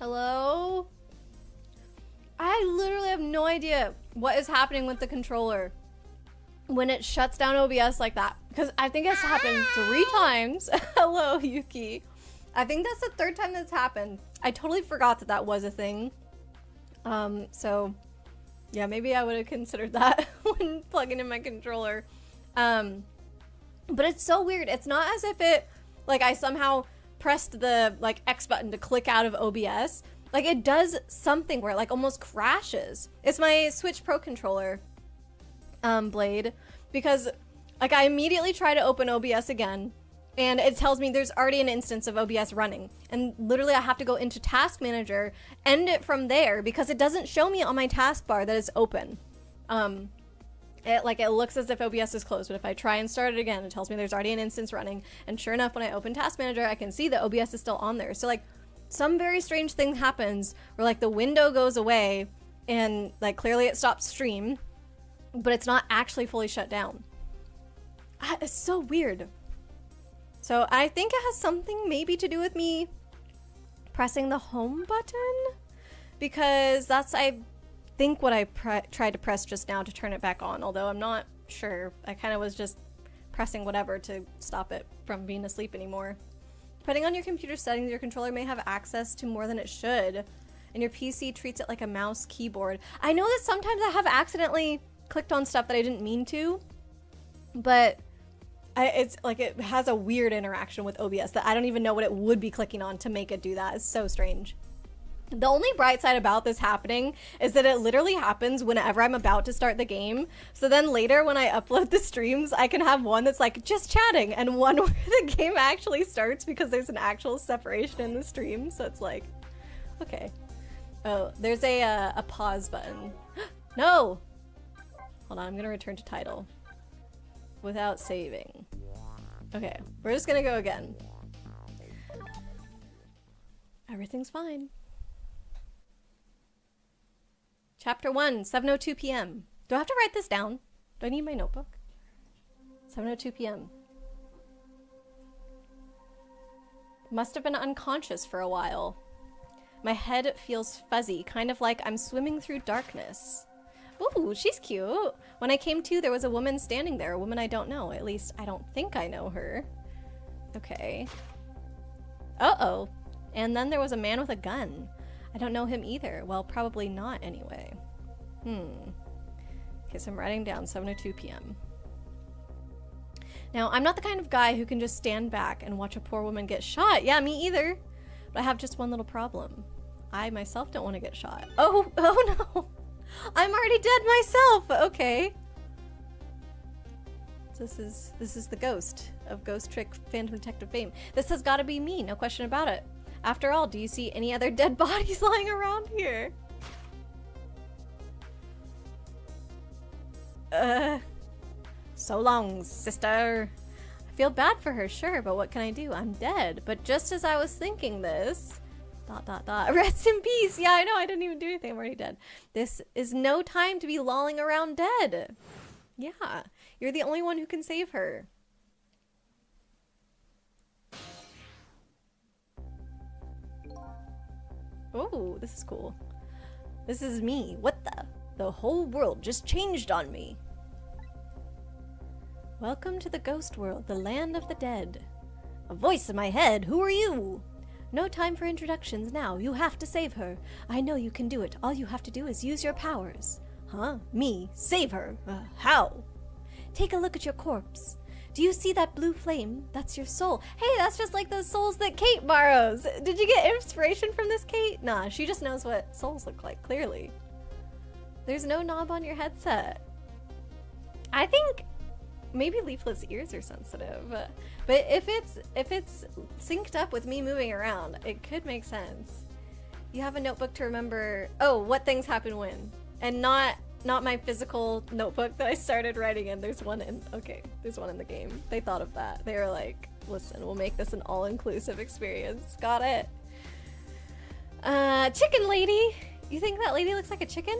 Hello? I literally have no idea what is happening with the controller when it shuts down OBS like that. Because I think it's happened 3 times. Hello, Yuki. I think that's the 3rd time that's happened. I totally forgot that that was a thing. So yeah, maybe I would have considered that when plugging in my controller. But it's so weird. It's not as if it, like, I somehow pressed the, like, X button to click out of OBS. Like, it does something where it, like, almost crashes. It's my Switch Pro controller, Blade, because, like, I immediately try to open OBS again, and it tells me there's already an instance of OBS running. And literally, I have to go into Task Manager, end it from there, because it doesn't show me on my taskbar that it's open. It looks as if OBS is closed, but if I try and start it again, it tells me there's already an instance running. And sure enough, when I open Task Manager, I can see that OBS is still on there. So, like, some very strange thing happens where, like, the window goes away and, like, clearly it stops stream, but it's not actually fully shut down. It's so weird. So I think it has something maybe to do with me pressing the home button, because that's, I think, what I tried to press just now to turn it back on, although I'm not sure. I kind of was just pressing whatever to stop it from being asleep anymore. Depending on your computer settings, your controller may have access to more than it should, and your PC treats it like a mouse keyboard. I know that sometimes I have accidentally clicked on stuff that I didn't mean to, but it's like it has a weird interaction with OBS that I don't even know what it would be clicking on to make it do that. It's so strange. The only bright side about this happening is that it literally happens whenever I'm about to start the game. So then later when I upload the streams, I can have one that's like just chatting and one where the game actually starts because there's an actual separation in the stream. So it's like, okay. Oh, there's a pause button. No! Hold on, I'm gonna return to title without saving. Okay, we're just gonna go again. Everything's fine. Chapter 1, 7:02 p.m. Do I have to write this down? Do I need my notebook? 7:02 p.m. Must have been unconscious for a while. My head feels fuzzy, kind of like I'm swimming through darkness. Ooh, she's cute. When I came to, there was a woman standing there, a woman I don't know. At least, I don't think I know her. Okay. Uh-oh. And then there was a man with a gun. I don't know him either. Well, probably not anyway. Okay, so I'm writing down 7:02 p.m. Now, I'm not the kind of guy who can just stand back and watch a poor woman get shot. Yeah, me either. But I have just one little problem. I myself don't want to get shot. Oh no! I'm already dead myself! Okay. This is the ghost of Ghost Trick Phantom Detective fame. This has got to be me, no question about it. After all, do you see any other dead bodies lying around here? So long, sister. I feel bad for her, sure, but what can I do? I'm dead. But just as I was thinking this... ... Rest in peace! Yeah, I know, I didn't even do anything. I'm already dead. This is no time to be lolling around dead. Yeah, you're the only one who can save her. Oh, this is cool. This is me. What the? The whole world just changed on me. Welcome to the ghost world, the land of the dead. A voice in my head. Who are you? No time for introductions now. You have to save her. I know you can do it. All you have to do is use your powers. Huh? Me? Save her? How? Take a look at your corpse. Do you see that blue flame? That's your soul. Hey, that's just like those souls that Kate borrows. Did you get inspiration from this, Kate? Nah, she just knows what souls look like, clearly. There's no knob on your headset. I think maybe Leaflet's ears are sensitive. But if it's synced up with me moving around, it could make sense. You have a notebook to remember, oh, what things happen when. And not my physical notebook that I started writing in. There's one in the game. They thought of that. They were like, Listen, we'll make this an all-inclusive experience. Got it. Chicken lady. You think that lady looks like a chicken?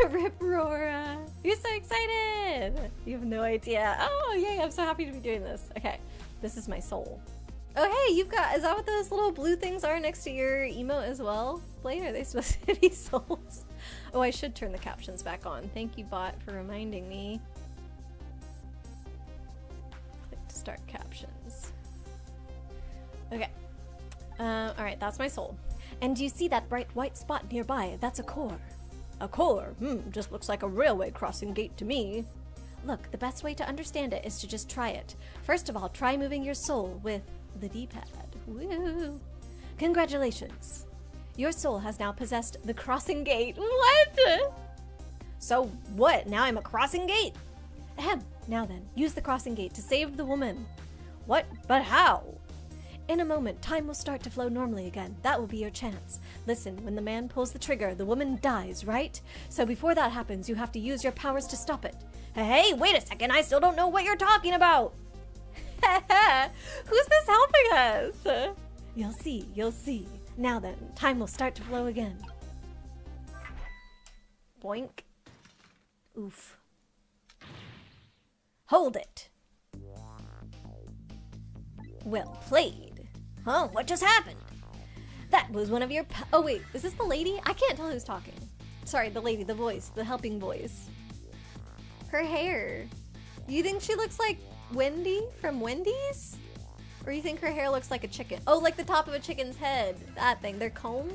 Rip Rora. You're so excited. You have no idea. Oh, yay. I'm so happy to be doing this. Okay. This is my soul. Oh, hey, you've got, is that what those little blue things are next to your emote as well? Blade, are they supposed to be souls? Oh, I should turn the captions back on. Thank you, bot, for reminding me. Click to start captions. Okay. Alright, that's my soul. And do you see that bright white spot nearby? That's a core. A core? Just looks like a railway crossing gate to me. Look, the best way to understand it is to just try it. First of all, try moving your soul with the D-pad. Woo! Congratulations. Your soul has now possessed the crossing gate. What? So what? Now I'm a crossing gate? Ahem. Now then, use the crossing gate to save the woman. What? But how? In a moment, time will start to flow normally again. That will be your chance. Listen, when the man pulls the trigger, the woman dies, right? So before that happens, you have to use your powers to stop it. Hey, wait a second. I still don't know what you're talking about. Who's this helping us? You'll see, you'll see. Now then, time will start to flow again. Boink. Oof. Hold it. Well played. Huh? What just happened? That was one of your oh wait, is this the lady? I can't tell who's talking. Sorry, the lady, the voice, the helping voice. Her hair. You think she looks like Wendy from Wendy's? Or you think her hair looks like a chicken? Oh, like the top of a chicken's head. That thing, their comb?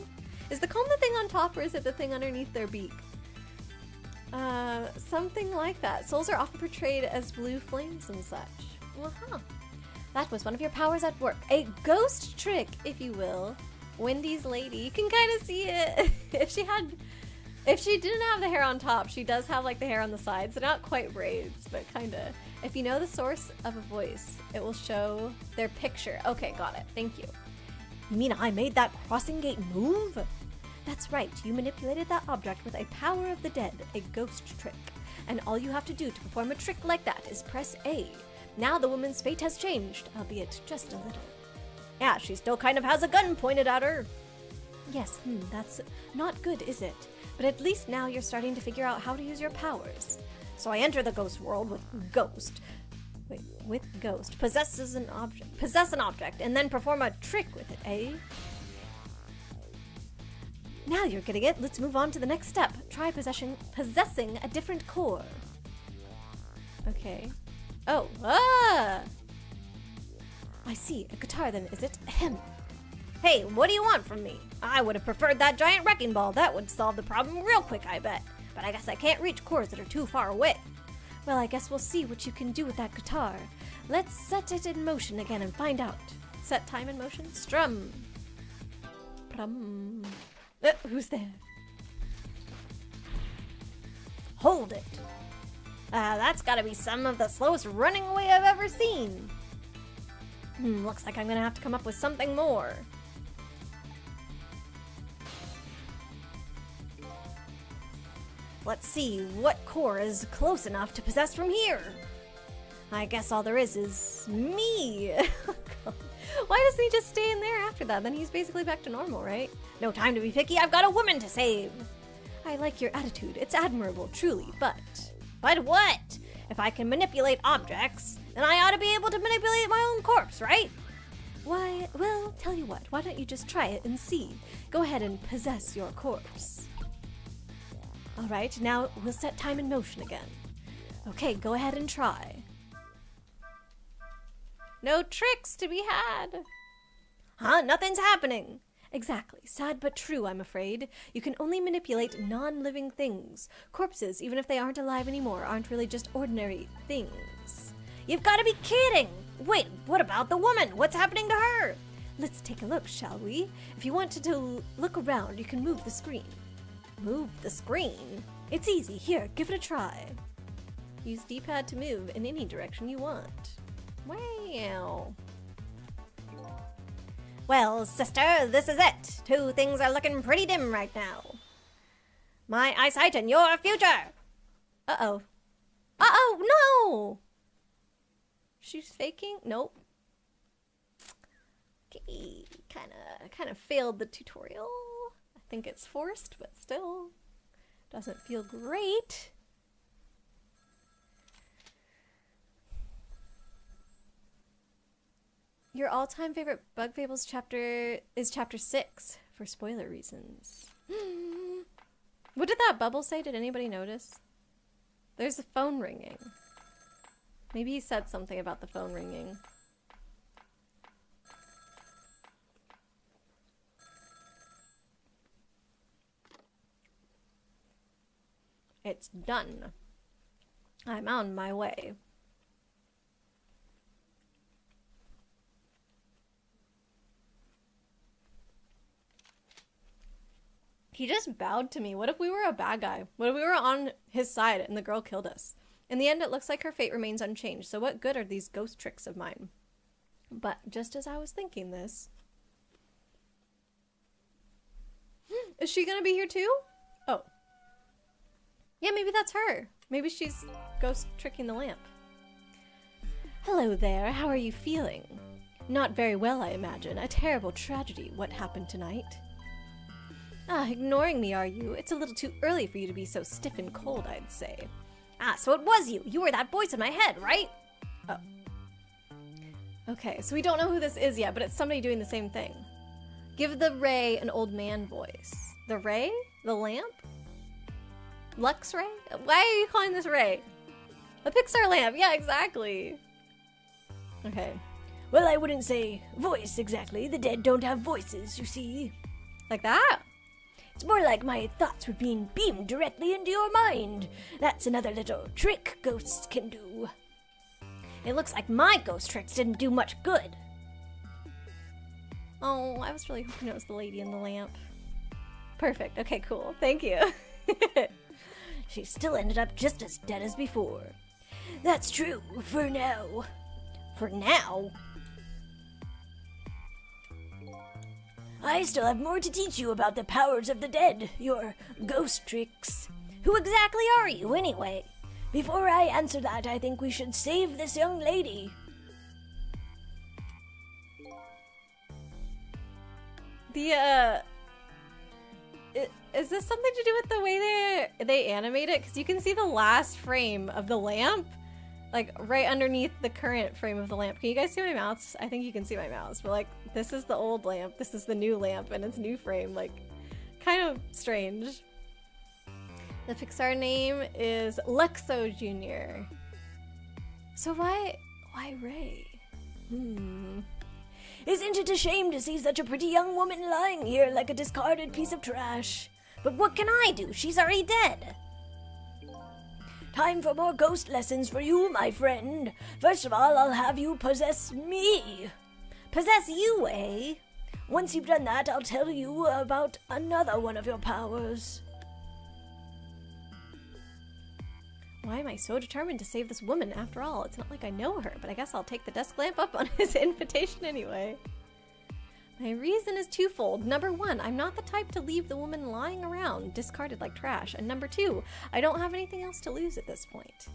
Is the comb the thing on top or is it the thing underneath their beak? Something like that. Souls are often portrayed as blue flames and such. Uh-huh. That was one of your powers at work. A ghost trick, if you will. Wendy's lady. You can kind of see it. If she didn't have the hair on top, she does have like the hair on the sides. So not quite braids, but kind of. If you know the source of a voice, it will show their picture. Okay, got it. Thank you. You mean I made that crossing gate move? That's right. You manipulated that object with a power of the dead, a ghost trick. And all you have to do to perform a trick like that is press A. Now the woman's fate has changed, albeit just a little. Yeah, she still kind of has a gun pointed at her. Yes, that's not good, is it? But at least now you're starting to figure out how to use your powers. So I enter the ghost world with ghost. Wait, with ghost. Possess an object, and then perform a trick with it, eh? Now you're getting it. Let's move on to the next step. Try possessing a different core. Okay. Oh, I see. A guitar then, is it? Ahem. Hey, what do you want from me? I would have preferred that giant wrecking ball. That would solve the problem real quick, I bet. But I guess I can't reach chords that are too far away. Well, I guess we'll see what you can do with that guitar. Let's set it in motion again and find out. Set time in motion? Strum. Prum. Who's there? Hold it. That's gotta be some of the slowest running away I've ever seen. Looks like I'm gonna have to come up with something more. Let's see what core is close enough to possess from here. I guess all there is me. Why doesn't he just stay in there after that? Then he's basically back to normal, right? No time to be picky. I've got a woman to save. I like your attitude. It's admirable, truly, but what? If I can manipulate objects, then I ought to be able to manipulate my own corpse, right? Why, well, tell you what. Why don't you just try it and see? Go ahead and possess your corpse. All right, now we'll set time in motion again. Okay, go ahead and try. No tricks to be had. Huh? Nothing's happening. Exactly. Sad but true, I'm afraid. You can only manipulate non-living things. Corpses, even if they aren't alive anymore, aren't really just ordinary things. You've got to be kidding! Wait, what about the woman? What's happening to her? Let's take a look, shall we? If you want to look around, you can move the screen. Move the screen? It's easy. Here, give it a try. Use D-pad to move in any direction you want. Wow. Well, sister, this is it. Two things are looking pretty dim right now. My eyesight and your future. Uh-oh. Uh-oh, no! She's faking? Nope. Okay, kind of failed the tutorial. I think it's forced, but still doesn't feel great. Your all-time favorite Bug Fables chapter is chapter 6 for spoiler reasons. What did that bubble say? Did anybody notice? There's a phone ringing. Maybe he said something about the phone ringing. It's done. I'm on my way. He just bowed to me. What if we were a bad guy? What if we were on his side and the girl killed us? In the end, it looks like her fate remains unchanged, so what good are these ghost tricks of mine? But just as I was thinking this... Is she gonna be here too? Oh. Yeah, maybe that's her. Maybe she's ghost tricking the lamp. Hello there, how are you feeling? Not very well, I imagine. A terrible tragedy. What happened tonight? Ah, ignoring me, are you? It's a little too early for you to be so stiff and cold, I'd say. Ah, so it was you! You were that voice in my head, right? Oh. Okay, so we don't know who this is yet, but it's somebody doing the same thing. Give the Ray an old man voice. The Ray? The lamp? Lux Ray? Why are you calling this Ray? The Pixar lamp! Yeah, exactly! Okay. Well, I wouldn't say voice exactly. The dead don't have voices, you see. Like that? It's more like my thoughts were being beamed directly into your mind. That's another little trick ghosts can do. It looks like my ghost tricks didn't do much good. Oh, I was really hoping it was the lady in the lamp. Perfect. Okay, cool. Thank you. She still ended up just as dead as before. That's true, for now. For now? I still have more to teach you about the powers of the dead, your ghost tricks. Who exactly are you, anyway? Before I answer that, I think we should save this young lady. Is this something to do with the way they animate it? Because you can see the last frame of the lamp, like right underneath the current frame of the lamp. Can you guys see my mouse? I think you can see my mouse, but like this is the old lamp, this is the new lamp, and it's new frame. Like, kind of strange. The Pixar name is Lexo Jr. So why Ray? Isn't it a shame to see such a pretty young woman lying here like a discarded piece of trash? But what can I do? She's already dead. Time for more ghost lessons for you, my friend. First of all, I'll have you possess me. Possess you, eh? Once you've done that, I'll tell you about another one of your powers. Why am I so determined to save this woman? After all, it's not like I know her, but I guess I'll take the desk lamp up on his invitation anyway. My reason is twofold. Number one, I'm not the type to leave the woman lying around, discarded like trash. And number two, I don't have anything else to lose at this point.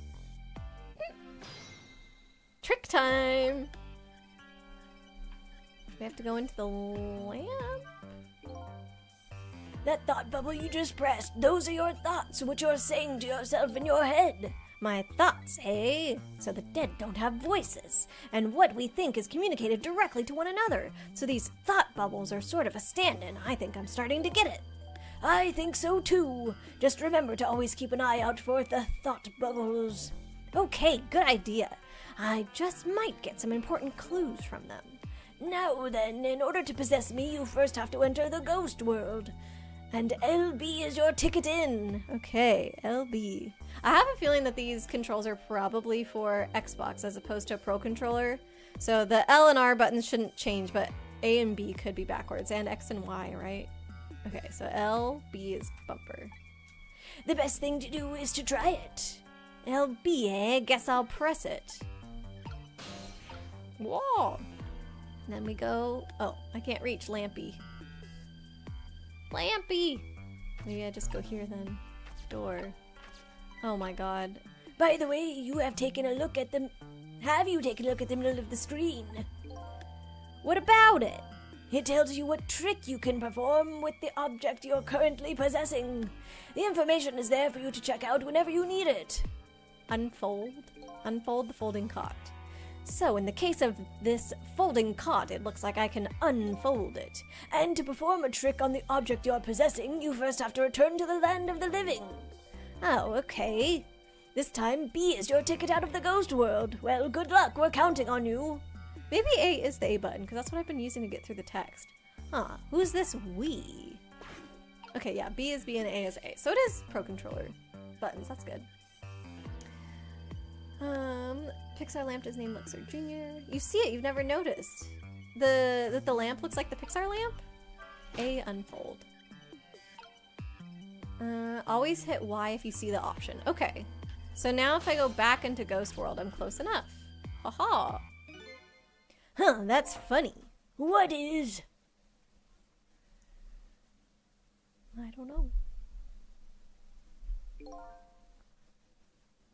Trick time! We have to go into the lamp? That thought bubble you just pressed, those are your thoughts, what you're saying to yourself in your head. My thoughts, eh? So the dead don't have voices, and what we think is communicated directly to one another. So these thought bubbles are sort of a stand-in. I think I'm starting to get it. I think so too. Just remember to always keep an eye out for the thought bubbles. Okay, good idea. I just might get some important clues from them. Now then, in order to possess me, you first have to enter the ghost world. And LB is your ticket in. Okay, LB. I have a feeling that these controls are probably for Xbox as opposed to a Pro controller. So the L and R buttons shouldn't change, but A and B could be backwards, and X and Y, right? Okay, so L, B is bumper. The best thing to do is to try it. LB, eh? Guess I'll press it. Whoa! And then we go... Oh, I can't reach Lampy. Lampy! Maybe I just go here then. Door. Oh my god. By the way, you have taken a look at the Have you taken a look at the middle of the screen? What about it? It tells you what trick you can perform with the object you're currently possessing. The information is there for you to check out whenever you need it. Unfold. Unfold the folding cot. So, in the case of this folding cot, it looks like I can unfold it. And to perform a trick on the object you're possessing, you first have to return to the land of the living. Oh, okay. This time, B is your ticket out of the ghost world. Well, good luck, we're counting on you. Maybe A is the A button, because that's what I've been using to get through the text. Huh, who's this we? Okay, yeah, B is B and A is A. So it is Pro Controller buttons, that's good. Pixar lamp does name Luxor Jr. You see it, you've never noticed. That the lamp looks like the Pixar lamp? A unfold. Always hit Y if you see the option. Okay, so now if I go back into Ghost World, I'm close enough. Haha. Huh, that's funny. What is? I don't know.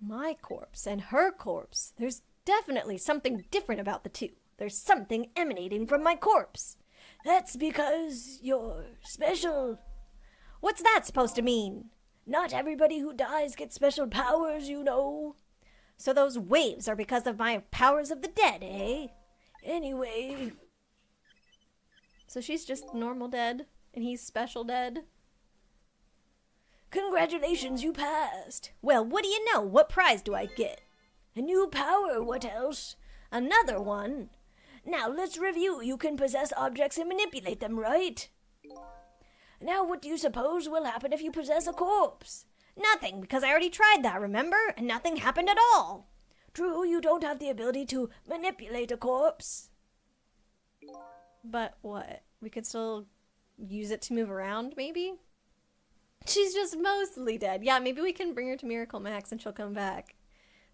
My corpse and her corpse. There's definitely something different about the two. There's something emanating from my corpse. That's because you're special. What's that supposed to mean? Not everybody who dies gets special powers, you know. So those waves are because of my powers of the dead, eh? Anyway. So she's just normal dead, and he's special dead? Congratulations, you passed. Well, what do you know? What prize do I get? A new power, what else? Another one? Now, let's review. You can possess objects and manipulate them, right? Now, what do you suppose will happen if you possess a corpse? Nothing, because I already tried that, remember? And nothing happened at all. True, you don't have the ability to manipulate a corpse. But what? We could still use it to move around, maybe? She's just mostly dead. Yeah, maybe we can bring her to Miracle Max and she'll come back.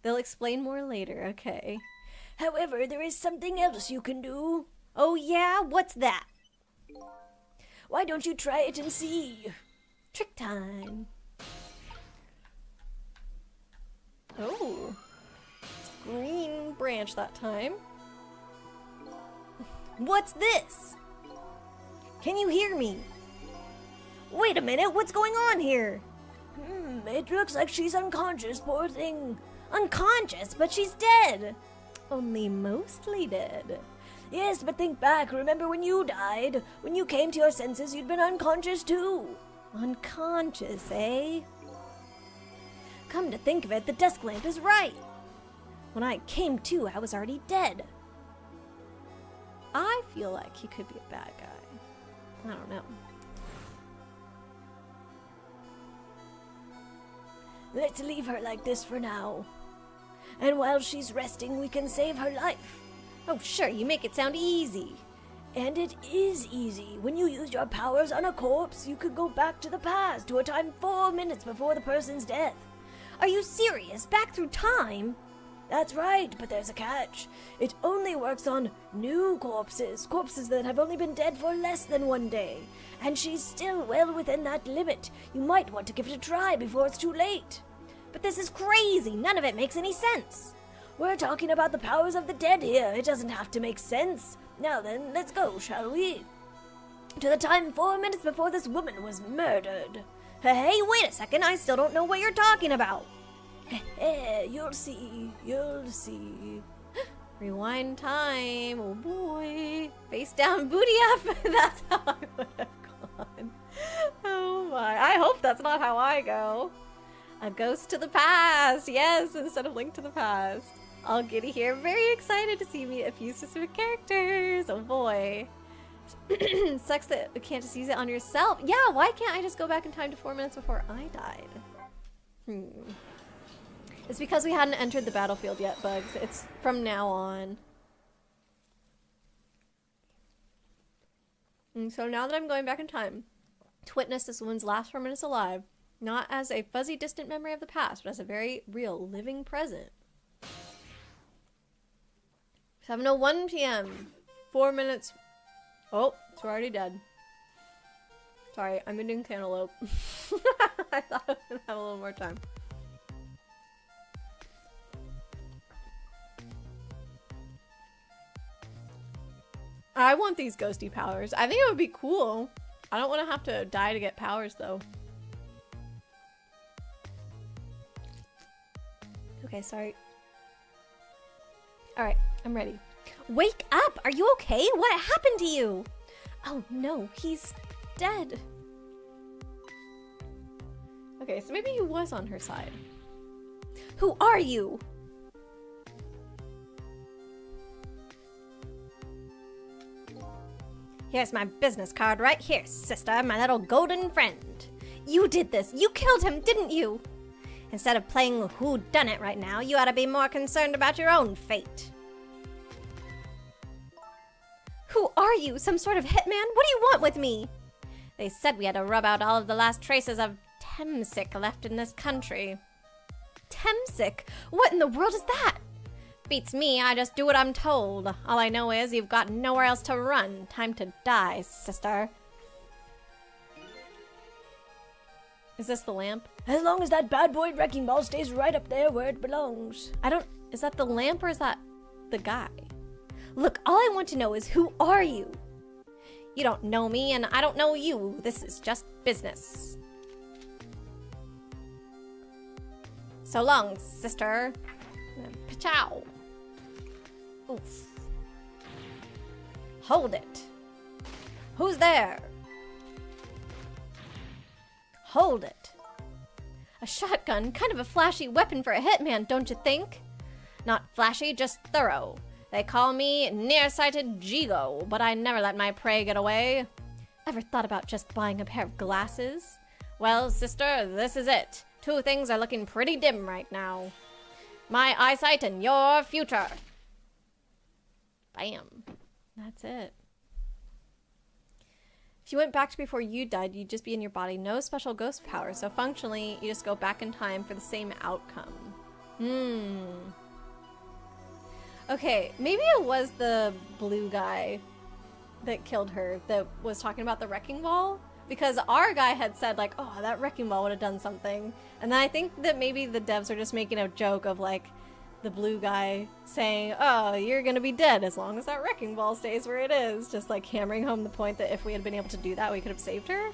They'll explain more later, okay. However, there is something else you can do. Oh yeah? What's that? Why don't you try it and see? Trick time. Oh. It's a green branch that time. What's this? Can you hear me? Wait a minute, what's going on here? It looks like she's unconscious, poor thing. Unconscious, but she's dead. Only mostly dead. Yes, but think back. Remember when you died? When you came to your senses, you'd been unconscious too. Unconscious, eh? Come to think of it, the desk lamp is right. When I came to, I was already dead. I feel like he could be a bad guy. I don't know. Let's leave her like this for now. And while she's resting, we can save her life. Oh, sure, you make it sound easy. And it is easy. When you use your powers on a corpse, you could go back to the past, to a time 4 minutes before the person's death. Are you serious? Back through time? That's right, but there's a catch. It only works on new corpses that have only been dead for less than 1 day. And she's still well within that limit. You might want to give it a try before it's too late. But this is crazy. None of it makes any sense. We're talking about the powers of the dead here. It doesn't have to make sense. Now then, let's go, shall we? To the time 4 minutes before this woman was murdered. Hey, wait a second. I still don't know what you're talking about. You'll see. You'll see. Rewind time. Oh boy. Face down, booty up. That's how I would have gone. Oh my. I hope that's not how I go. A ghost to the past. Yes, instead of Link to the Past. All giddy here. Very excited to see meet a few specific characters. Oh boy. Sucks that you can't just use it on yourself. Yeah, why can't I just go back in time to 4 minutes before I died? It's because we hadn't entered the battlefield yet, Bugs. It's from now on. And so now that I'm going back in time to witness this woman's last 4 minutes alive, not as a fuzzy distant memory of the past, but as a very real living present. 7:01 p.m. 4 minutes. Oh, it's already dead. Sorry, I'm eating cantaloupe. I thought I was gonna have a little more time. I want these ghosty powers. I think it would be cool. I don't want to have to die to get powers, though. Okay, sorry. Alright, I'm ready. Wake up! Are you okay? What happened to you? Oh no, he's dead. Okay, so maybe he was on her side. Who are you? Here's my business card right here, sister, my little golden friend. You did this. You killed him, didn't you? Instead of playing whodunit right now, you ought to be more concerned about your own fate. Who are you? Some sort of hitman? What do you want with me? They said we had to rub out all of the last traces of Temsic left in this country. Temsic? What in the world is that? Beats me, I just do what I'm told. All I know is you've got nowhere else to run. Time to die, sister. Is this the lamp? As long as that bad boy wrecking ball stays right up there where it belongs. Is that the lamp or is that the guy? Look, all I want to know is who are you? You don't know me and I don't know you. This is just business. So long, sister. Pachow. Oof. Hold it. Who's there? Hold it. A shotgun, kind of a flashy weapon for a hitman, don't you think? Not flashy, just thorough. They call me nearsighted Jigo, but I never let my prey get away. Ever thought about just buying a pair of glasses? Well, sister, this is it. Two things are looking pretty dim right now. My eyesight and your future. Bam. That's it. If you went back to before you died, you'd just be in your body. No special ghost power, so functionally, you just go back in time for the same outcome. Okay, maybe it was the blue guy that killed her that was talking about the wrecking ball. Because our guy had said, like, oh, that wrecking ball would have done something. And then I think that maybe the devs are just making a joke of, like, the blue guy saying, oh, you're gonna be dead as long as that wrecking ball stays where it is. Just, like, hammering home the point that if we had been able to do that, we could have saved her.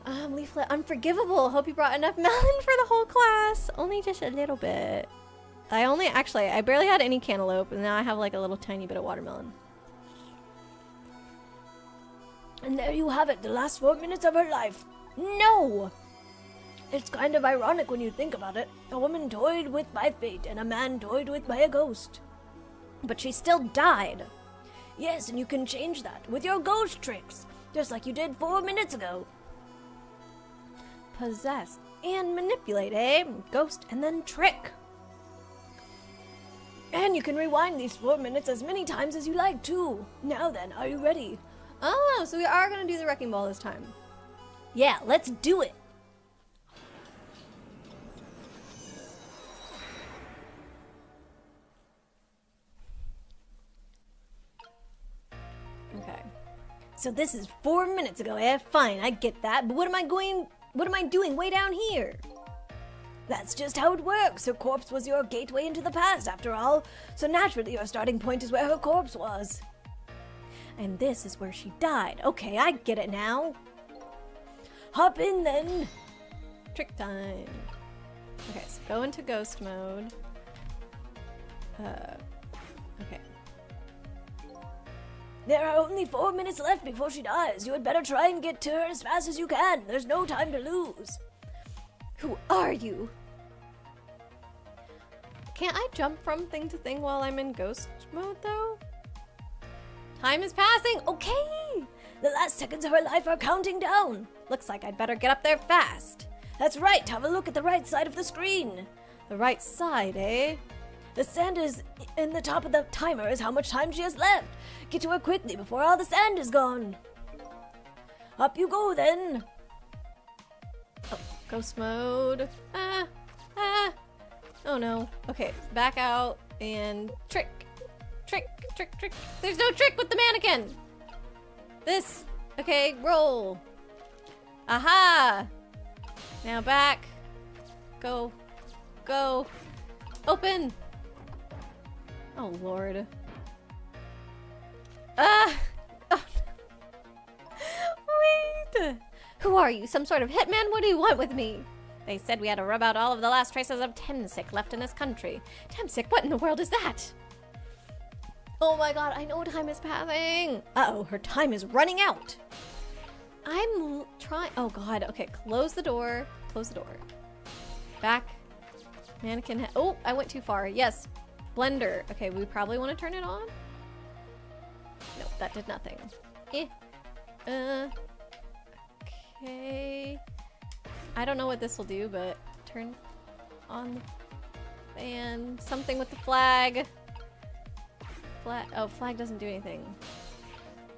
Leaflet, unforgivable. Hope you brought enough melon for the whole class. Only just a little bit. I barely had any cantaloupe, and now I have, like, a little tiny bit of watermelon. And there you have it, the last 4 minutes of her life. No! It's kind of ironic when you think about it. A woman toyed with my fate, and a man toyed with by a ghost. But she still died. Yes, and you can change that with your ghost tricks, just like you did 4 minutes ago. Possess and manipulate, eh? Ghost and then trick. And you can rewind these 4 minutes as many times as you like, too. Now then, are you ready? Oh, so we are gonna do the wrecking ball this time. Yeah, let's do it. Okay. So this is 4 minutes ago, eh? Fine, I get that. But what am I doing way down here? That's just how it works. Her corpse was your gateway into the past, after all. So naturally, your starting point is where her corpse was. And this is where she died. Okay, I get it now. Hop in then. Trick time. Okay, so go into ghost mode. Okay. There are only 4 minutes left before she dies. You had better try and get to her as fast as you can. There's no time to lose. Who are you? Can't I jump from thing to thing while I'm in ghost mode, though? Time is passing! Okay! The last seconds of her life are counting down. Looks like I'd better get up there fast. That's right. Have a look at the right side of the screen. The right side, eh? The sand is in the top of the timer is how much time she has left. Get to her quickly before all the sand is gone. Up you go, then. Oh, ghost mode. Oh no. Okay, back out and trick. Trick. There's no trick with the mannequin. This. Okay, roll. Aha! Now back. Go. Open. Oh, Lord. Oh. Wait. Who are you? Some sort of hitman? What do you want with me? They said we had to rub out all of the last traces of Temsic left in this country. Temsic? What in the world is that? Oh my god, I know time is passing. Uh-oh, her time is running out. I'm trying. Oh god, okay, close the door. Close the door. Back. Mannequin. Oh, I went too far. Yes. Blender. Okay, we probably want to turn it on. Nope, that did nothing. Okay. I don't know what this will do, but turn on the fan. Something with the flag. Oh, flag doesn't do anything.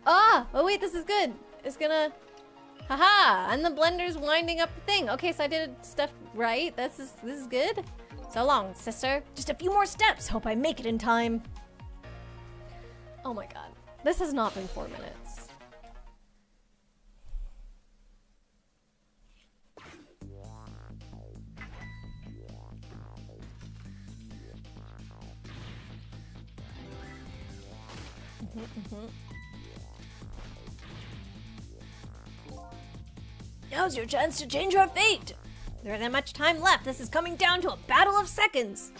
Ah! Oh wait, this is good. It's gonna... Haha! And the blender's winding up the thing. Okay, so I did stuff right. This is good. So long, sister. Just a few more steps. Hope I make it in time. Oh my god. This has not been 4 minutes. Now's your chance to change our fate. There isn't much time left. This is coming down to a battle of seconds.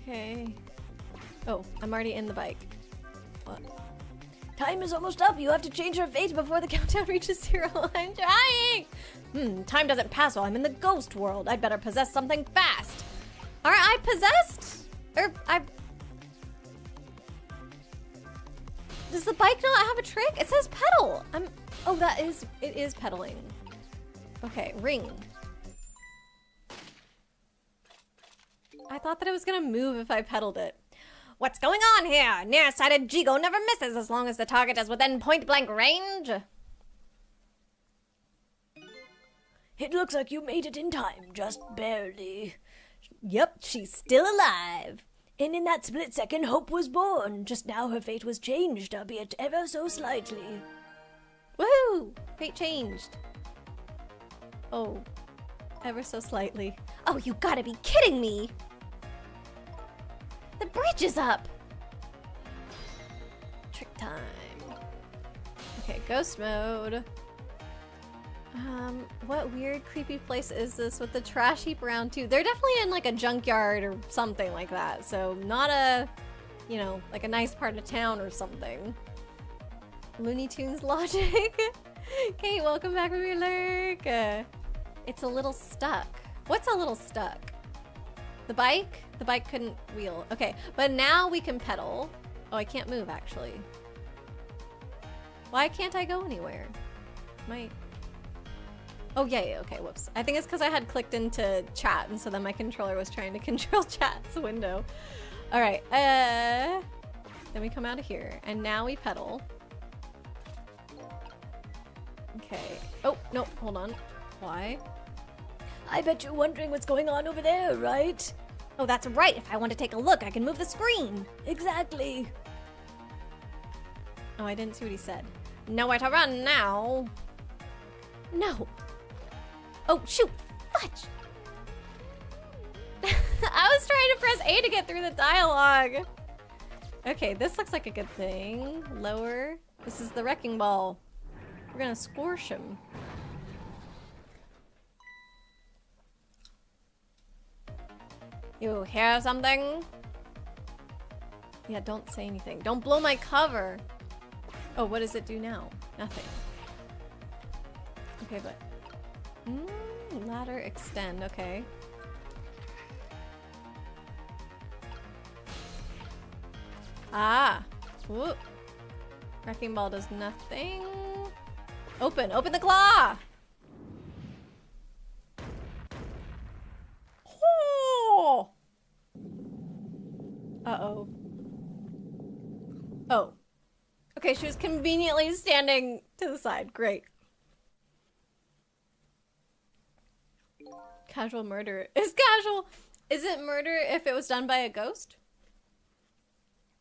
Okay. Oh, I'm already in the bike. What? Time is almost up. You have to change your fate before the countdown Reaches 0. I'm trying. Time doesn't pass while I'm in the ghost world. I'd better possess something fast. Are I possessed? Does the bike not have a trick? It says pedal. Oh, it is pedaling. Okay, ring. I thought that it was gonna move if I pedaled it. What's going on here? Nearsighted Jigo never misses as long as the target is within point-blank range. It looks like you made it in time, just barely. Yep, she's still alive. And in that split second, hope was born. Just now her fate was changed, albeit ever so slightly. Woohoo! Fate changed. Oh, ever so slightly. Oh, you gotta be kidding me! The bridge is up! Trick time. Okay, ghost mode. What weird, creepy place is this with the trash heap around too? They're definitely in like a junkyard or something like that. So not a, you know, like a nice part of town or something. Looney Tunes logic. Kate, welcome back from your lurk. It's a little stuck. What's a little stuck? The bike? The bike couldn't wheel. Okay, but now we can pedal. Oh, I can't move actually. Why can't I go anywhere? Oh, yeah, okay, whoops. I think it's because I had clicked into chat, and so then my controller was trying to control chat's window. All right, then we come out of here, and now we pedal. Okay. Oh, no, hold on. Why? I bet you're wondering what's going on over there, right? Oh, that's right. If I want to take a look, I can move the screen. Exactly. Oh, I didn't see what he said. Nowhere to run now. No. Oh, shoot! Fudge! I was trying to press A to get through the dialogue. Okay, this looks like a good thing. Lower. This is the wrecking ball. We're gonna squash him. You hear something? Yeah, don't say anything. Don't blow my cover. Oh, what does it do now? Nothing. Okay, but... ladder extend, okay. Ah! Whoop. Wrecking ball does nothing. Open! Open the claw! Oh! Uh-oh. Oh. Okay, she was conveniently standing to the side. Great. Casual murder. Is it murder if it was done by a ghost?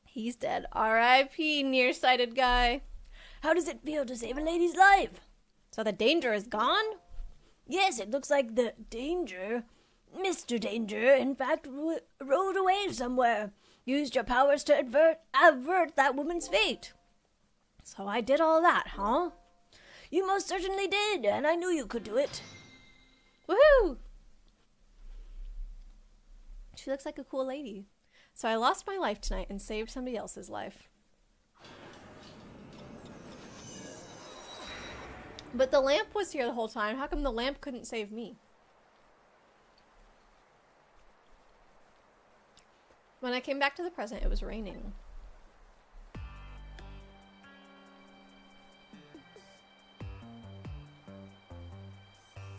He's dead. R.I.P. nearsighted guy. How does it feel to save a lady's life? So the danger is gone? Yes, it looks like the danger, Mr. Danger, in fact, rode away cave somewhere. Used your powers to avert that woman's fate. So I did all that, huh? You most certainly did, and I knew you could do it. Woohoo! She looks like a cool lady. So I lost my life tonight and saved somebody else's life. But the lamp was here the whole time. How come the lamp couldn't save me? When I came back to the present, it was raining.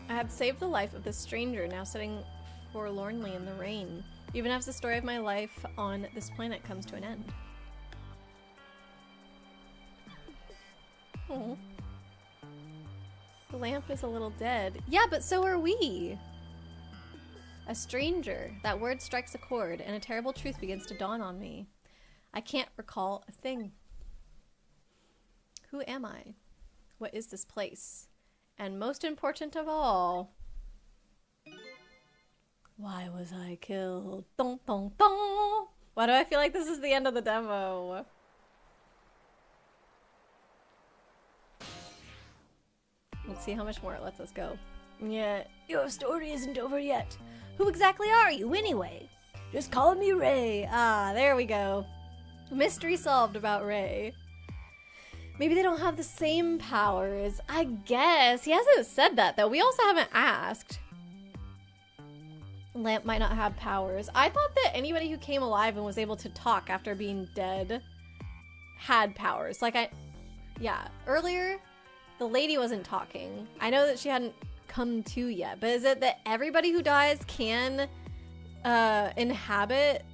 I had saved the life of this stranger now sitting forlornly in the rain, even as the story of my life on this planet comes to an end. Oh. The lamp is a little dead. Yeah, but so are we! A stranger. That word strikes a chord, and a terrible truth begins to dawn on me. I can't recall a thing. Who am I? What is this place? And most important of all, why was I killed? Dun, dun, dun. Why do I feel like this is the end of the demo? Let's see how much more it lets us go. Yeah. Your story isn't over yet. Who exactly are you, anyway? Just call me Ray. Ah, there we go. Mystery solved about Ray. Maybe they don't have the same powers. I guess. He hasn't said that, though. We also haven't asked. Lamp might not have powers. I thought that anybody who came alive and was able to talk after being dead had powers. Yeah, earlier, the lady wasn't talking. I know that she hadn't come to yet, but is it that everybody who dies can inhabit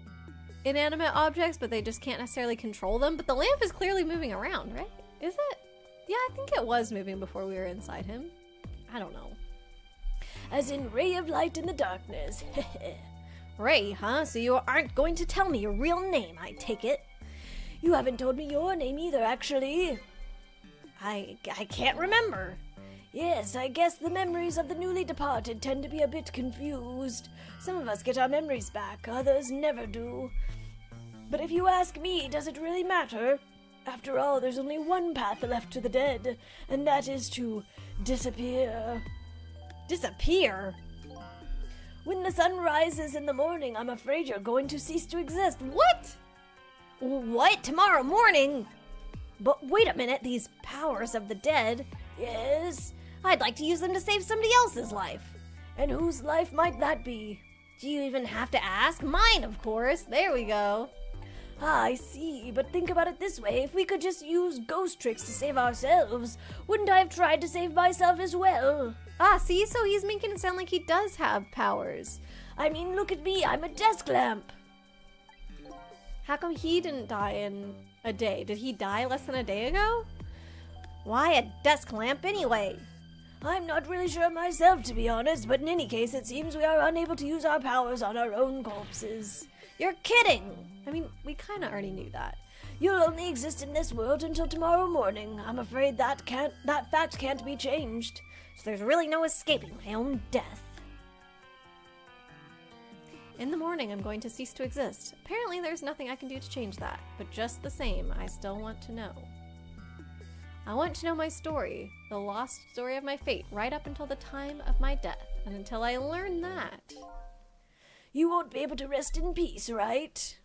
inanimate objects, but they just can't necessarily control them? But the lamp is clearly moving around, right? Is it? Yeah, I think it was moving before we were inside him. I don't know. As in ray of light in the darkness. Ray, huh? So you aren't going to tell me your real name, I take it. You haven't told me your name either, actually. I can't remember. Yes, I guess the memories of the newly departed tend to be a bit confused. Some of us get our memories back, others never do. But if you ask me, does it really matter? After all, there's only one path left to the dead, and that is to disappear. Disappear? When the sun rises in the morning, I'm afraid you're going to cease to exist. What? What? Tomorrow morning? But wait a minute, these powers of the dead. Yes? I'd like to use them to save somebody else's life. And whose life might that be? Do you even have to ask? Mine, of course. There we go. Ah, I see, but think about it this way. If we could just use ghost tricks to save ourselves, wouldn't I have tried to save myself as well? Ah, see? So he's making it sound like he does have powers. I mean, look at me, I'm a desk lamp. How come he didn't die in a day? Did he die less than a day ago? Why a desk lamp anyway? I'm not really sure myself, to be honest, but in any case, it seems we are unable to use our powers on our own corpses. You're kidding! I mean, we kind of already knew that. You'll only exist in this world until tomorrow morning. I'm afraid that fact can't be changed. So there's really no escaping my own death. In the morning, I'm going to cease to exist. Apparently, there's nothing I can do to change that. But just the same, I still want to know. I want to know my story, the lost story of my fate, right up until the time of my death. And until I learn that... You won't be able to rest in peace, right?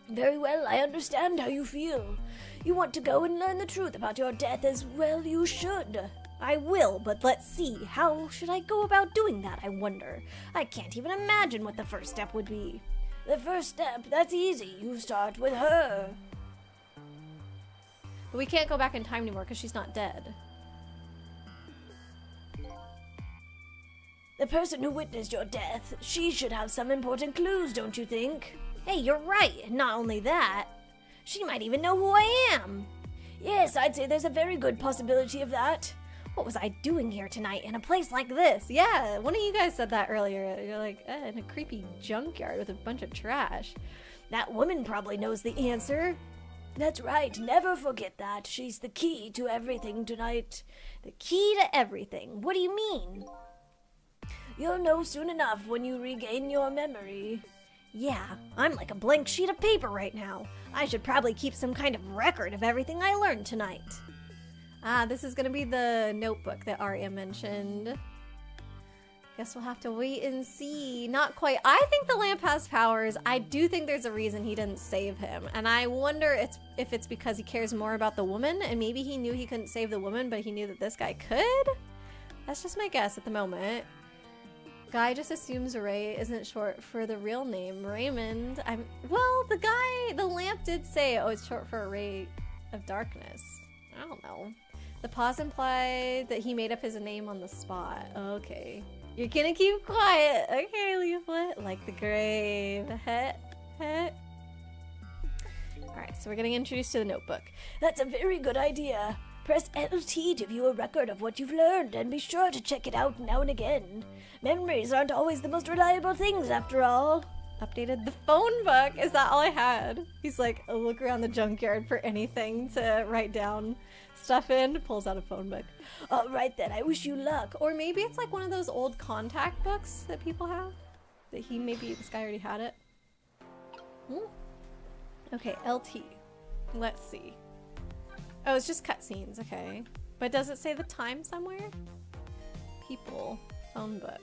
Very well, I understand how you feel. You want to go and learn the truth about your death as well you should. I will, but let's see. How should I go about doing that, I wonder? I can't even imagine what the first step would be. The first step, that's easy. You start with her. But we can't go back in time anymore because she's not dead. The person who witnessed your death, she should have some important clues, don't you think? Hey, you're right. Not only that, she might even know who I am. Yes, I'd say there's a very good possibility of that. What was I doing here tonight in a place like this? Yeah, one of you guys said that earlier. You're like, in a creepy junkyard with a bunch of trash. That woman probably knows the answer. That's right, never forget that. She's the key to everything tonight. The key to everything? What do you mean? You'll know soon enough when you regain your memory. Yeah, I'm like a blank sheet of paper right now. I should probably keep some kind of record of everything I learned tonight. Ah, this is gonna be the notebook that Arya mentioned. Guess we'll have to wait and see. Not quite. I think the lamp has powers. I do think there's a reason he didn't save him. And I wonder if it's because he cares more about the woman, and maybe he knew he couldn't save the woman, but he knew that this guy could? That's just my guess at the moment. Guy just assumes Ray isn't short for the real name, Raymond. Well, the lamp did say, oh, it's short for a ray of darkness. I don't know. The pause implied that he made up his name on the spot. Okay. You're gonna keep quiet. Okay, Leaflet. Like the grave. Alright, so we're getting introduced to the notebook. That's a very good idea. Press LT to view a record of what you've learned, and be sure to check it out now and again. Memories aren't always the most reliable things, after all. Updated the phone book. Is that all I had? He's like, oh, look around the junkyard for anything to write down stuff in. Pulls out a phone book. All right then, I wish you luck. Or maybe it's like one of those old contact books that people have. That this guy already had it. Okay, LT. Let's see. Oh, it's just cutscenes, okay. But does it say the time somewhere? People. Phone book.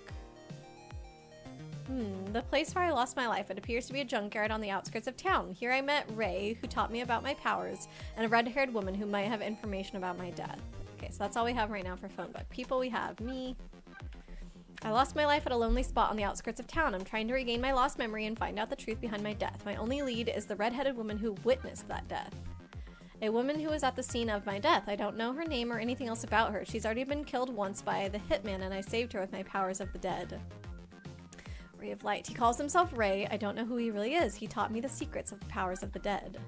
The place where I lost my life. It appears to be a junkyard on the outskirts of town. Here I met Ray, who taught me about my powers, and a red-haired woman who might have information about my death. Okay, so that's all we have right now for phone book. People we have. Me. I lost my life at a lonely spot on the outskirts of town. I'm trying to regain my lost memory and find out the truth behind my death. My only lead is the red-headed woman who witnessed that death. A woman who was at the scene of my death. I don't know her name or anything else about her. She's already been killed once by the hitman, and I saved her with my powers of the dead. Ray of Light. He calls himself Ray. I don't know who he really is. He taught me the secrets of the powers of the dead.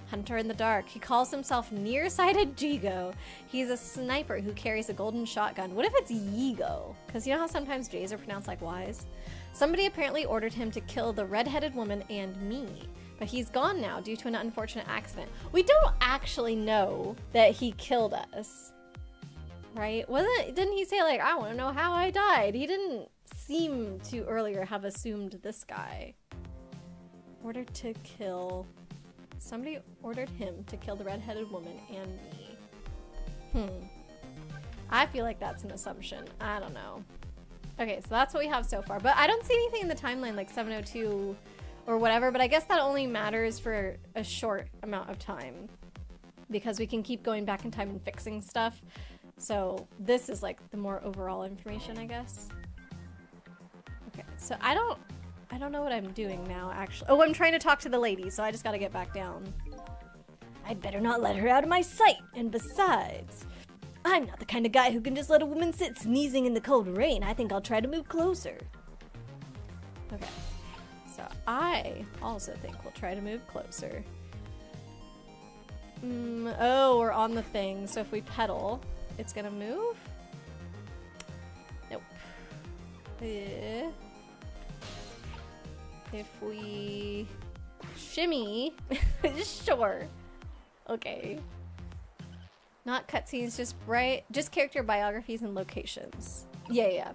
Hunter in the dark. He calls himself Nearsighted Jigo. He's a sniper who carries a golden shotgun. What if it's Yigo? Because you know how sometimes J's are pronounced like Y's? Somebody apparently ordered him to kill the red-headed woman and me. But he's gone now due to an unfortunate accident. We don't actually know that he killed us. Right? Didn't he say, like, I want to know how I died? He didn't seem to earlier have assumed this guy. Ordered to kill. Somebody ordered him to kill the red-headed woman and me. I feel like that's an assumption. I don't know. Okay, so that's what we have so far. But I don't see anything in the timeline like 702 or whatever, but I guess that only matters for a short amount of time because we can keep going back in time and fixing stuff. So this is like the more overall information, I guess. Okay, so I don't know what I'm doing now, actually. Oh, I'm trying to talk to the lady, so I just gotta get back down. I'd better not let her out of my sight, and besides, I'm not the kind of guy who can just let a woman sit sneezing in the cold rain. I think I'll try to move closer. Okay. So I also think we'll try to move closer. Oh, we're on the thing. So if we pedal, it's gonna move? Nope. If we shimmy, sure. Okay. Not cutscenes, just character biographies and locations. Yeah.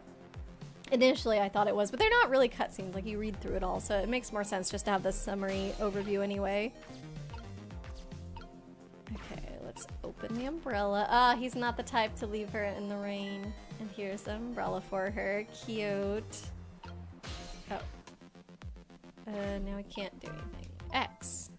Initially, I thought it was, but they're not really cutscenes. Like, you read through it all, so it makes more sense just to have the summary overview anyway. Okay, let's open the umbrella. He's not the type to leave her in the rain. And here's the umbrella for her. Cute. Oh. Now we can't do anything. X.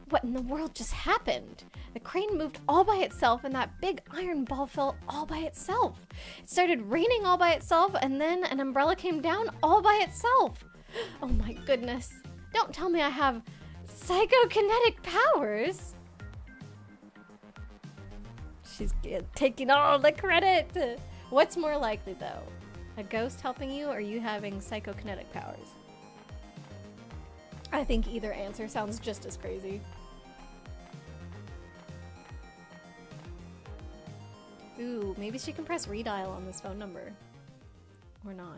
What in the world just happened? The crane moved all by itself and that big iron ball fell all by itself. It started raining all by itself and then an umbrella came down all by itself. Oh my goodness. Don't tell me I have psychokinetic powers. She's taking all the credit. What's more likely though? A ghost helping you or you having psychokinetic powers? I think either answer sounds just as crazy. Ooh, maybe she can press redial on this phone number. Or not.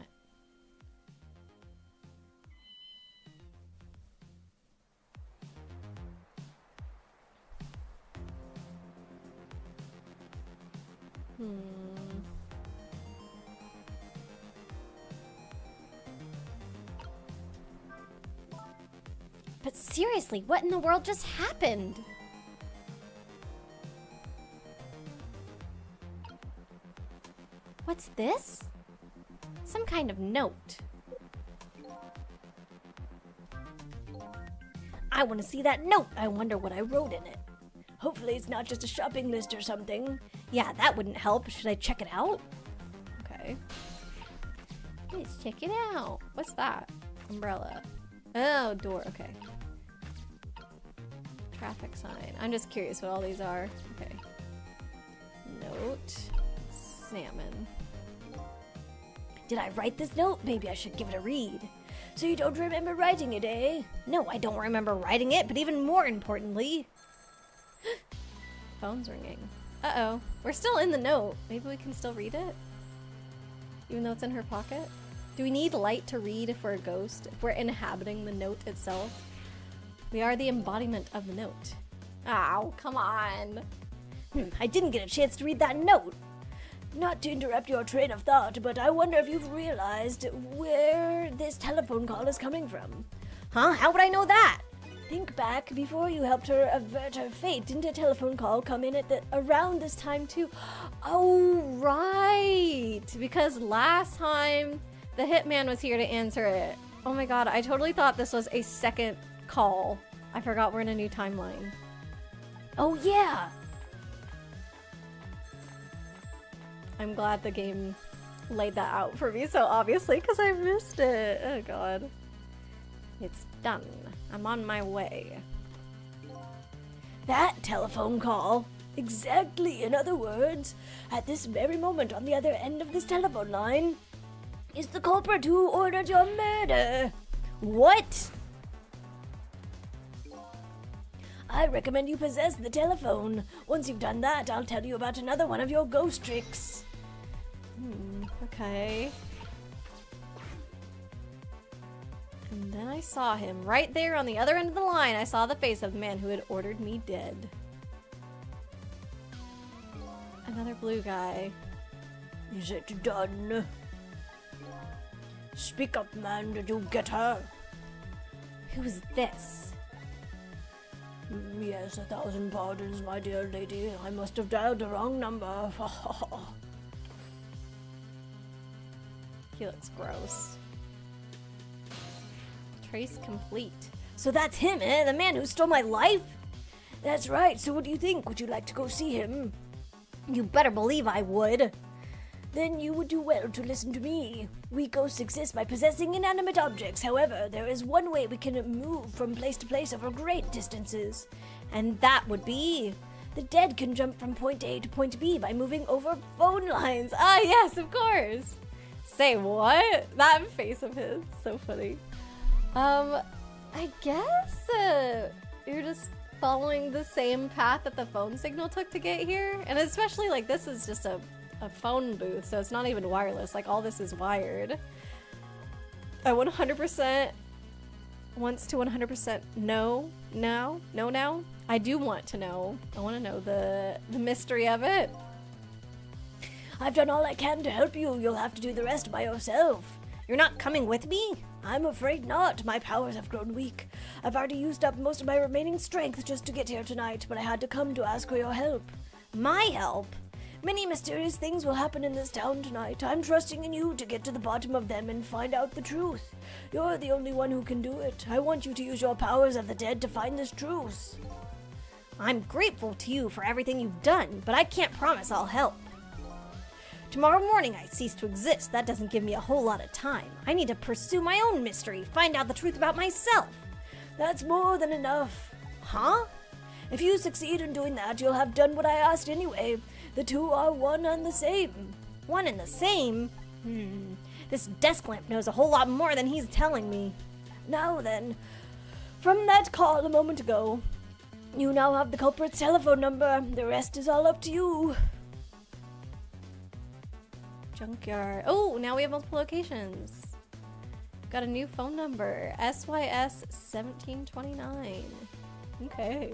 But seriously, what in the world just happened? What's this? Some kind of note. I want to see that note. I wonder what I wrote in it. Hopefully it's not just a shopping list or something. Yeah, that wouldn't help. Should I check it out? Okay. Let's check it out. What's that? Umbrella. Oh, door. Okay. Traffic sign. I'm just curious what all these are. Okay. Note. Salmon. Did I write this note? Maybe I should give it a read. So you don't remember writing it, eh? No, I don't remember writing it, but even more importantly... Phone's ringing. Uh-oh. We're still in the note. Maybe we can still read it? Even though it's in her pocket? Do we need light to read if we're a ghost? If we're inhabiting the note itself? We are the embodiment of the note. Ow, come on. I didn't get a chance to read that note. Not to interrupt your train of thought, but I wonder if you've realized where this telephone call is coming from. Huh? How would I know that? Think back, before you helped her avert her fate, didn't a telephone call come in at around this time too? Oh, right. Because last time the hitman was here to answer it. Oh my god, I totally thought this was a second call. I forgot we're in a new timeline. Oh yeah. I'm glad the game laid that out for me so obviously because I missed it. Oh god. It's done. I'm on my way. That telephone call. Exactly, in other words, at this very moment on the other end of this telephone line is the culprit who ordered your murder. What? I recommend you possess the telephone. Once you've done that, I'll tell you about another one of your ghost tricks. Okay. And then I saw him right there on the other end of the line. I saw the face of the man who had ordered me dead. Another blue guy. Is it done? Speak up, man. Did you get her? Who's this? Yes, 1,000 pardons, my dear lady. I must have dialed the wrong number. He looks gross. Trace complete. So that's him, eh? The man who stole my life? That's right. So what do you think? Would you like to go see him? You better believe I would. Then you would do well to listen to me. We ghosts exist by possessing inanimate objects. However, there is one way we can move from place to place over great distances. And that would be... The dead can jump from point A to point B by moving over phone lines. Ah, yes, of course. Say what? That face of his. So funny. I guess you're just following the same path that the phone signal took to get here. And especially, like, this is just a phone booth, so it's not even wireless. Like, all this is wired. I 100% wants to 100% know now. Know now? I do want to know. I want to know the mystery of it. I've done all I can to help you. You'll have to do the rest by yourself. You're not coming with me? I'm afraid not. My powers have grown weak. I've already used up most of my remaining strength just to get here tonight, but I had to come to ask for your help. My help? Many mysterious things will happen in this town tonight. I'm trusting in you to get to the bottom of them and find out the truth. You're the only one who can do it. I want you to use your powers of the dead to find this truth. I'm grateful to you for everything you've done, but I can't promise I'll help. Tomorrow morning I cease to exist. That doesn't give me a whole lot of time. I need to pursue my own mystery, find out the truth about myself. That's more than enough. Huh? If you succeed in doing that, you'll have done what I asked anyway. The two are one and the same. One and the same? This desk lamp knows a whole lot more than he's telling me. Now then, from that call a moment ago, you now have the culprit's telephone number. The rest is all up to you. Junkyard. Oh, now we have multiple locations. Got a new phone number. SYS 1729. Okay.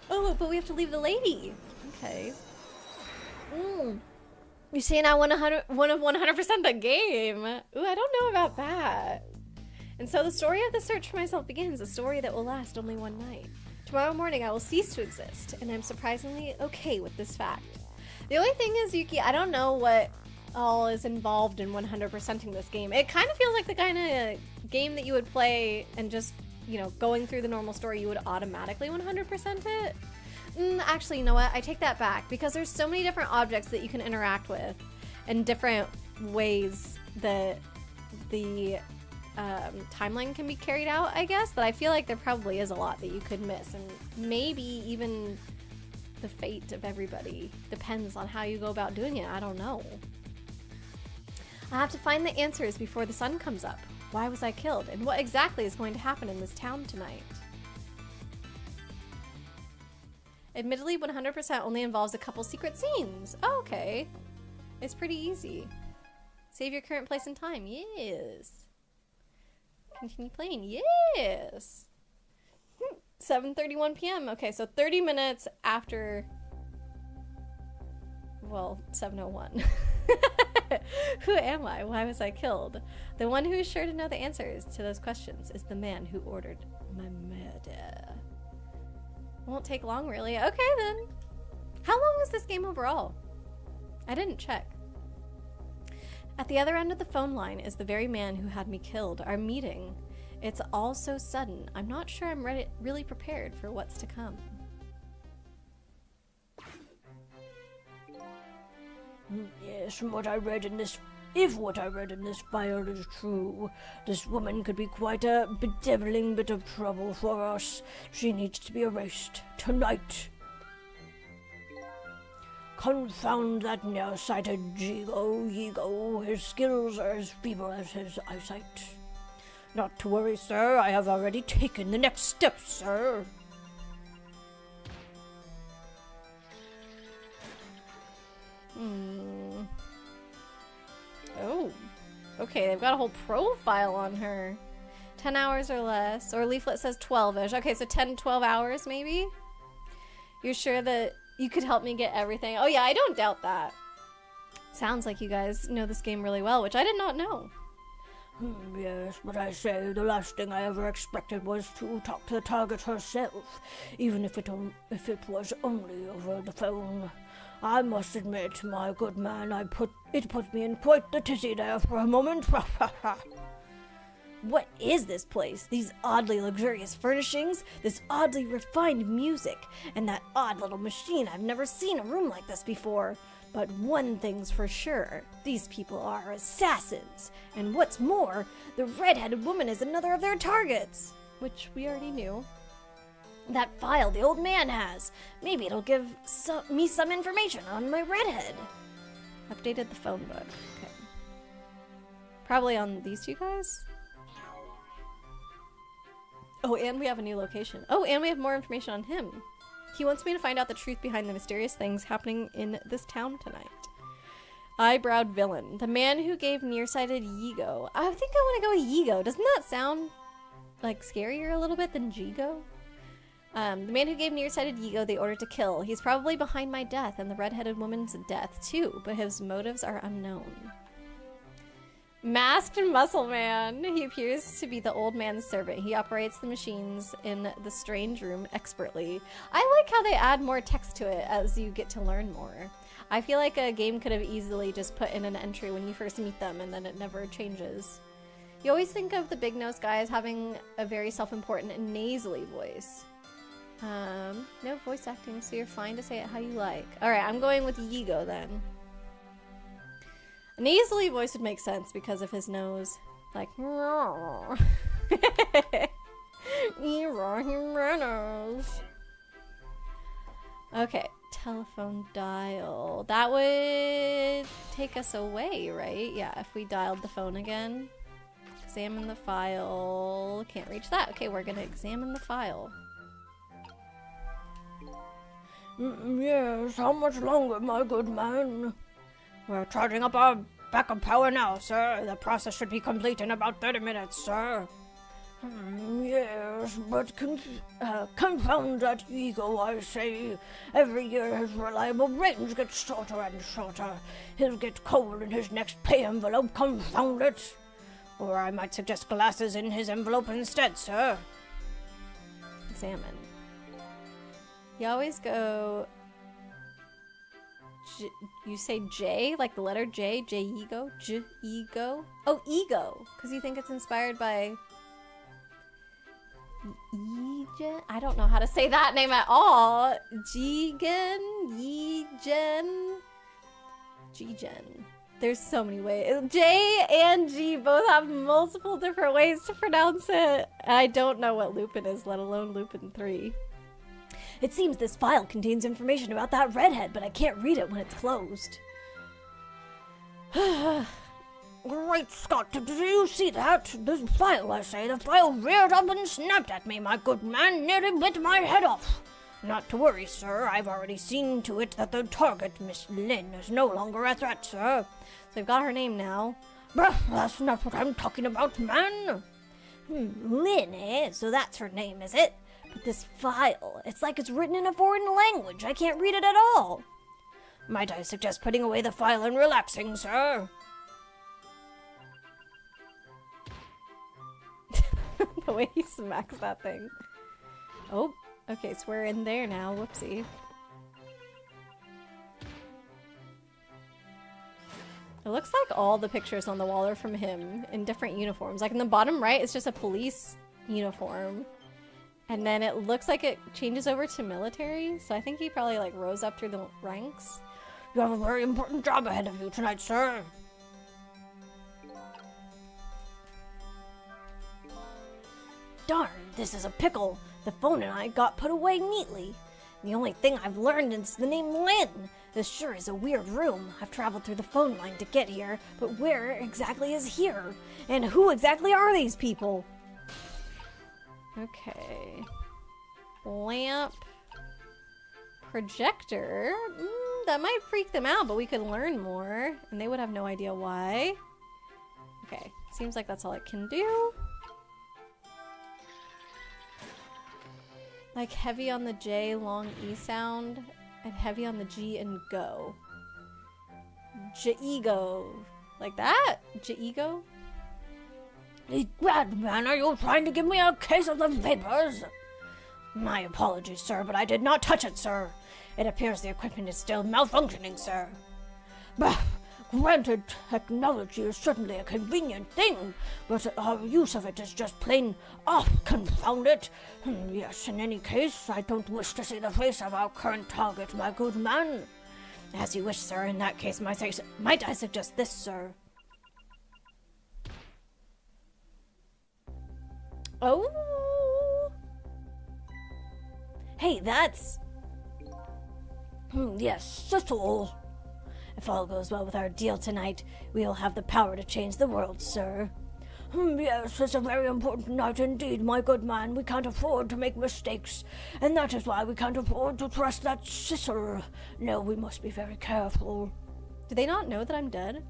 Oh, but we have to leave the lady. Okay. You're saying I won 100% the game. Ooh, I don't know about that. And so the story of the search for myself begins, a story that will last only one night. Tomorrow morning I will cease to exist, and I'm surprisingly okay with this fact. The only thing is, Yuki, I don't know what all is involved in 100%ing this game. It kind of feels like the kind of game that you would play and just, you know, going through the normal story, you would automatically 100% it. Actually, you know what? I take that back, because there's so many different objects that you can interact with and different ways that the timeline can be carried out, I guess, that I feel like there probably is a lot that you could miss, and maybe even the fate of everybody depends on how you go about doing it. I don't know. I have to find the answers before the sun comes up. Why was I killed? And what exactly is going to happen in this town tonight? Admittedly, 100% only involves a couple secret scenes. Oh, okay. It's pretty easy. Save your current place and time. Yes. Continue playing. Yes. 7:31 p.m. Okay, so 30 minutes after, well, 7:01. Who am I? Why was I killed? The one who is sure to know the answers to those questions is the man who ordered my murder. Won't take long, really. Okay, then. How long is this game overall? I didn't check. At the other end of the phone line is the very man who had me killed. Our meeting. It's all so sudden. I'm not sure I'm really prepared for what's to come. Yes, from what I read in this, if what I read in this file is true, this woman could be quite a bedeviling bit of trouble for us. She needs to be erased tonight. Confound that nearsighted Yigo. His skills are as feeble as his eyesight. Not to worry, sir. I have already taken the next step, sir. Oh. Okay, they've got a whole profile on her. 10 hours or less. Or leaflet says 12-ish. Okay, so 10, 12 hours maybe? You're sure that you could help me get everything? Oh yeah, I don't doubt that. Sounds like you guys know this game really well, which I did not know. Yes, but I say, the last thing I ever expected was to talk to the target herself, even if it was only over the phone. I must admit, my good man, it put me in quite the tizzy there for a moment. What is this place? These oddly luxurious furnishings, this oddly refined music, and that odd little machine. I've never seen a room like this before. But one thing's for sure, these people are assassins. And what's more, the red-headed woman is another of their targets. Which we already knew. That file the old man has. Maybe it'll give me some information on my redhead. Updated the phone book. Okay. Probably on these two guys? Oh, and we have a new location. Oh, and we have more information on him. He wants me to find out the truth behind the mysterious things happening in this town tonight. Eyebrowed villain. The man who gave nearsighted Yigo. I think I want to go with Yigo. Doesn't that sound like scarier a little bit than Jigo? The man who gave nearsighted Yigo the order to kill. He's probably behind my death and the redheaded woman's death too, but his motives are unknown. Masked Muscle Man. He appears to be the old man's servant. He operates the machines in the strange room expertly. I like how they add more text to it as you get to learn more. I feel like a game could have easily just put in an entry when you first meet them and then it never changes. You always think of the big-nosed guy as having a very self-important and nasally voice. No voice acting, so you're fine to say it how you like. Alright, I'm going with Yigo then. A nasally voice would make sense because of his nose. Like, okay, telephone dial. That would take us away, right? Yeah, if we dialed the phone again. Examine the file. Can't reach that. Okay, we're gonna examine the file. Yes, how much longer, my good man? We're charging up our backup power now, sir. The process should be complete in about 30 minutes, sir. Yes, but confound that ego, I say. Every year his reliable range gets shorter and shorter. He'll get cold in his next pay envelope, confound it. Or I might suggest glasses in his envelope instead, sir. Examine. You always go... you say J, like the letter J, J-ego, J-ego. Oh, ego, because you think it's inspired by Yigen? I don't know how to say that name at all. Jigen, Yigen, Jigen. There's so many ways. J and G both have multiple different ways to pronounce it. I don't know what Lupin is, let alone Lupin 3. It seems this file contains information about that redhead, but I can't read it when it's closed. Great Scott, did you see that? This file, I say. The file reared up and snapped at me, my good man, nearly bit my head off. Not to worry, sir. I've already seen to it that the target, Miss Lynn, is no longer a threat, sir. So we've got her name now. But that's not what I'm talking about, man. Lynn, eh? So that's her name, is it? But this file, it's like it's written in a foreign language. I can't read it at all. Might I suggest putting away the file and relaxing, sir? The way he smacks that thing. Oh, okay, so we're in there now. Whoopsie. It looks like all the pictures on the wall are from him in different uniforms. Like in the bottom right, it's just a police uniform. And then it looks like it changes over to military. So I think he probably like rose up through the ranks. You have a very important job ahead of you tonight, sir. Darn, this is a pickle. The phone and I got put away neatly. The only thing I've learned is the name Lynn. This sure is a weird room. I've traveled through the phone line to get here, but where exactly is here? And who exactly are these people? Okay. Lamp. Projector. That might freak them out, but we could learn more. And they would have no idea why. Okay. Seems like that's all it can do. Like heavy on the J, long E sound, and heavy on the G and go. J-ego. Like that? J-ego? Bad man, are you trying to give me a case of the vapors? My apologies, sir, but I did not touch it, sir. It appears the equipment is still malfunctioning, sir. Bah! Granted, technology is certainly a convenient thing, but our use of it is just plain off, confound it. Yes, in any case, I don't wish to see the face of our current target, my good man. As you wish, sir. In that case, might I suggest this, sir? Oh! Hey, that's... yes, Sissel. If all goes well with our deal tonight, we'll have the power to change the world, sir. Yes, it's a very important night indeed, my good man. We can't afford to make mistakes, and that is why we can't afford to trust that Sissel. No, we must be very careful. Do they not know that I'm dead?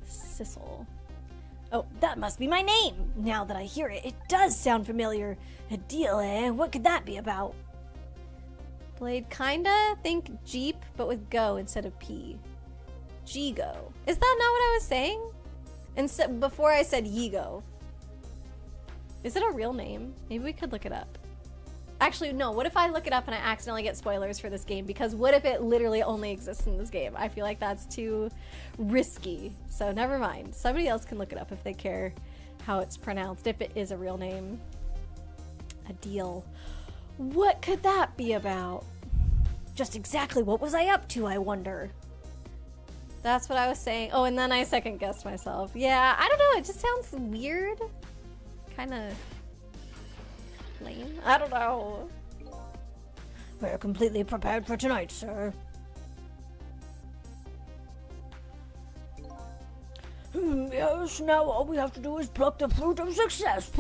Sissel. Oh, that must be my name. Now that I hear it, it does sound familiar. A deal, eh? What could that be about? Blade, kinda think Jeep, but with go instead of P. G-go. Is that not what I was saying? Instead, before I said Yigo. Is it a real name? Maybe we could look it up. Actually, no. What if I look it up and I accidentally get spoilers for this game? Because what if it literally only exists in this game? I feel like that's too risky. So never mind. Somebody else can look it up if they care how it's pronounced, if it is a real name. A deal. What could that be about? Just exactly what was I up to, I wonder? That's what I was saying. Oh, and then I second guessed myself. Yeah, I don't know. It just sounds weird. Kind of lame. I don't know. We're completely prepared for tonight, sir. Yes, now all we have to do is pluck the fruit of success.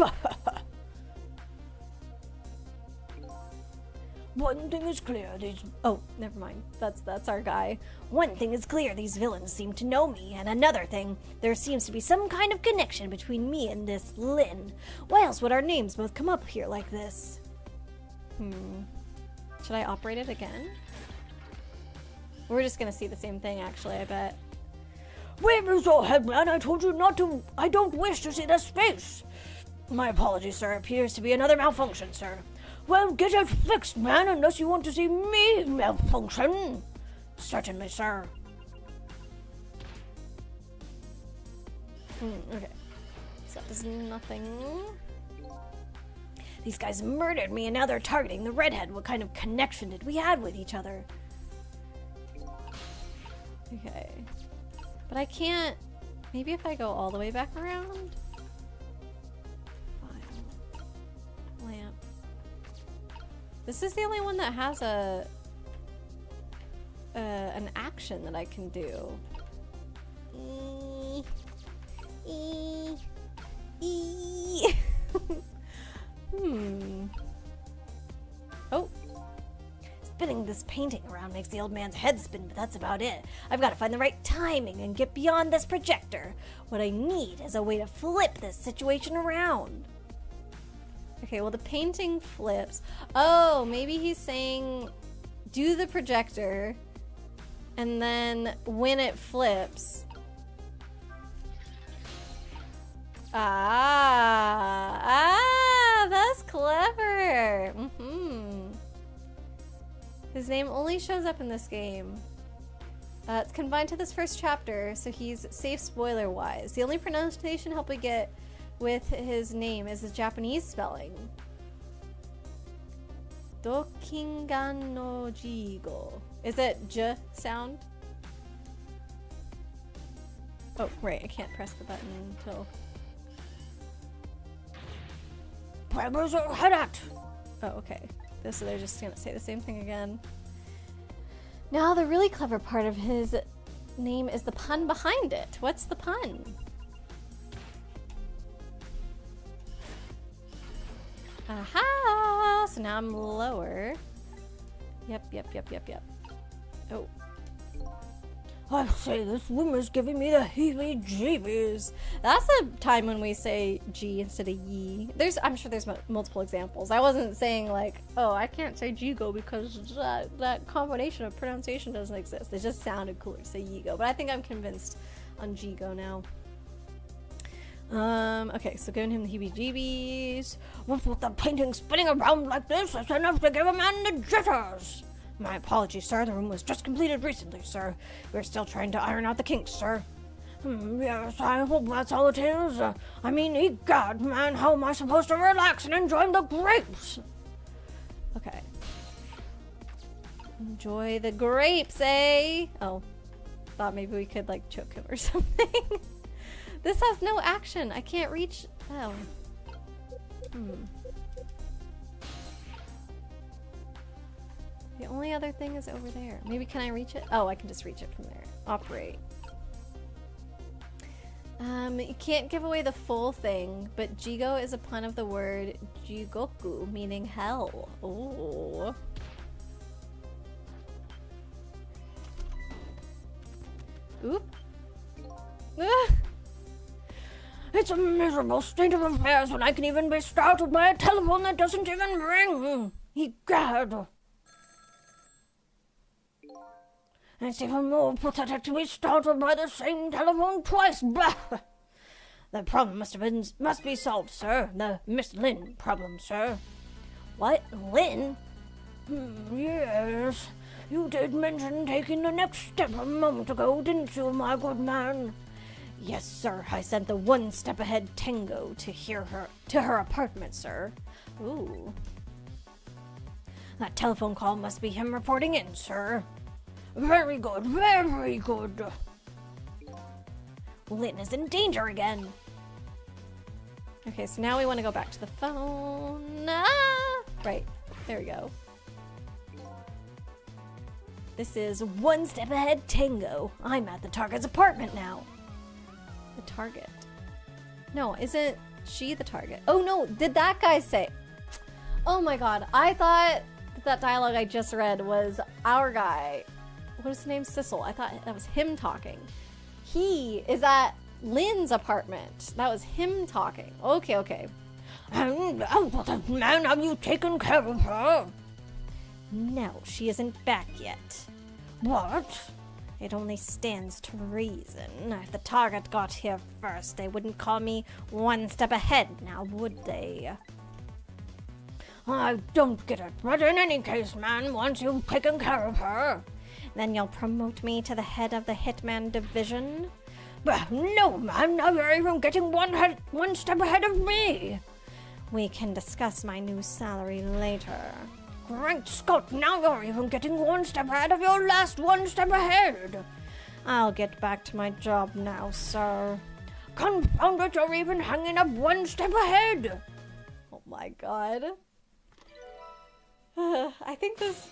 One thing is clear, Oh, never mind. That's our guy. One thing is clear, these villains seem to know me, and another thing, there seems to be some kind of connection between me and this Lynn. Why else would our names both come up here like this? Should I operate it again? We're just gonna see the same thing, actually, I bet. Where is your head, man? I told you not to. I don't wish to see this face. My apologies, sir. Appears to be another malfunction, sir. Well, get it fixed, man, unless you want to see me malfunction. Certainly, sir. Okay. So that does nothing. These guys murdered me and now they're targeting the redhead. What kind of connection did we have with each other? Okay. But I can't... Maybe if I go all the way back around? File. Lamp. This is the only one that has an action that I can do. Oh. Spinning this painting around makes the old man's head spin, but that's about it. I've got to find the right timing and get beyond this projector. What I need is a way to flip this situation around. Okay, well the painting flips. Oh, maybe he's saying do the projector and then when it flips. That's clever. His name only shows up in this game. It's confined to this first chapter, so he's safe spoiler-wise. The only pronunciation help we get with his name is the Japanese spelling. Dokingan no Jigo. Is that J sound? Oh, right, I can't press the button until... Where was your head at? Oh, okay. So they're just gonna say the same thing again. Now the really clever part of his name is the pun behind it. What's the pun? Aha! So now I'm lower. Yep. Oh. I say, this woman's giving me the heebie-jeebies. That's the time when we say G instead of ye. I'm sure there's multiple examples. I wasn't saying like, oh, I can't say Jigo because that combination of pronunciation doesn't exist. It just sounded cooler to say Yigo. But I think I'm convinced on Jigo now. Okay, so giving him the heebie-jeebies. What's with the painting spinning around like this? It's enough to give a man the jitters. My apologies, sir. The room was just completed recently, sir. We're still trying to iron out the kinks, sir. Yes, I hope that's all it is. I mean, egad, man, how am I supposed to relax and enjoy the grapes? Okay. Enjoy the grapes, eh? Oh, thought maybe we could, like, choke him or something. This has no action. I can't reach... Oh. The only other thing is over there. Maybe can I reach it? Oh, I can just reach it from there. Operate. You can't give away the full thing, but Jigo is a pun of the word Jigoku, meaning hell. Ooh. Oop. Ah. It's a miserable state of affairs when I can even be startled by a telephone that doesn't even ring. Egad. It's even more pathetic to be startled by the same telephone twice. Blah! The problem must be solved, sir. The Miss Lynn problem, sir. What? Lynn? Yes. You did mention taking the next step a moment ago, didn't you, my good man? Yes, sir. I sent the one step ahead Tango to her apartment, sir. Ooh. That telephone call must be him reporting in, sir. Very good, very good. Lynn is in danger again. Okay, so now we want to go back to the phone. Ah! Right, there we go. This is one step ahead Tango. I'm at the target's apartment now. The target? No, isn't she the target? Oh no, did that guy say? Oh my god, I thought that dialogue I just read was our guy. What is his name? Sissel. I thought that was him talking. He is at Lynn's apartment. That was him talking. Okay. And man, have you taken care of her? No, she isn't back yet. What? It only stands to reason. If the target got here first, they wouldn't call me one step ahead now, would they? I don't get it, but in any case, man, once you've taken care of her... Then you'll promote me to the head of the Hitman division? But no, man, now you're even getting one step ahead of me. We can discuss my new salary later. Great Scott, now you're even getting one step ahead of your last one step ahead. I'll get back to my job now, sir. Confound it, you're even hanging up one step ahead. Oh my god. I think this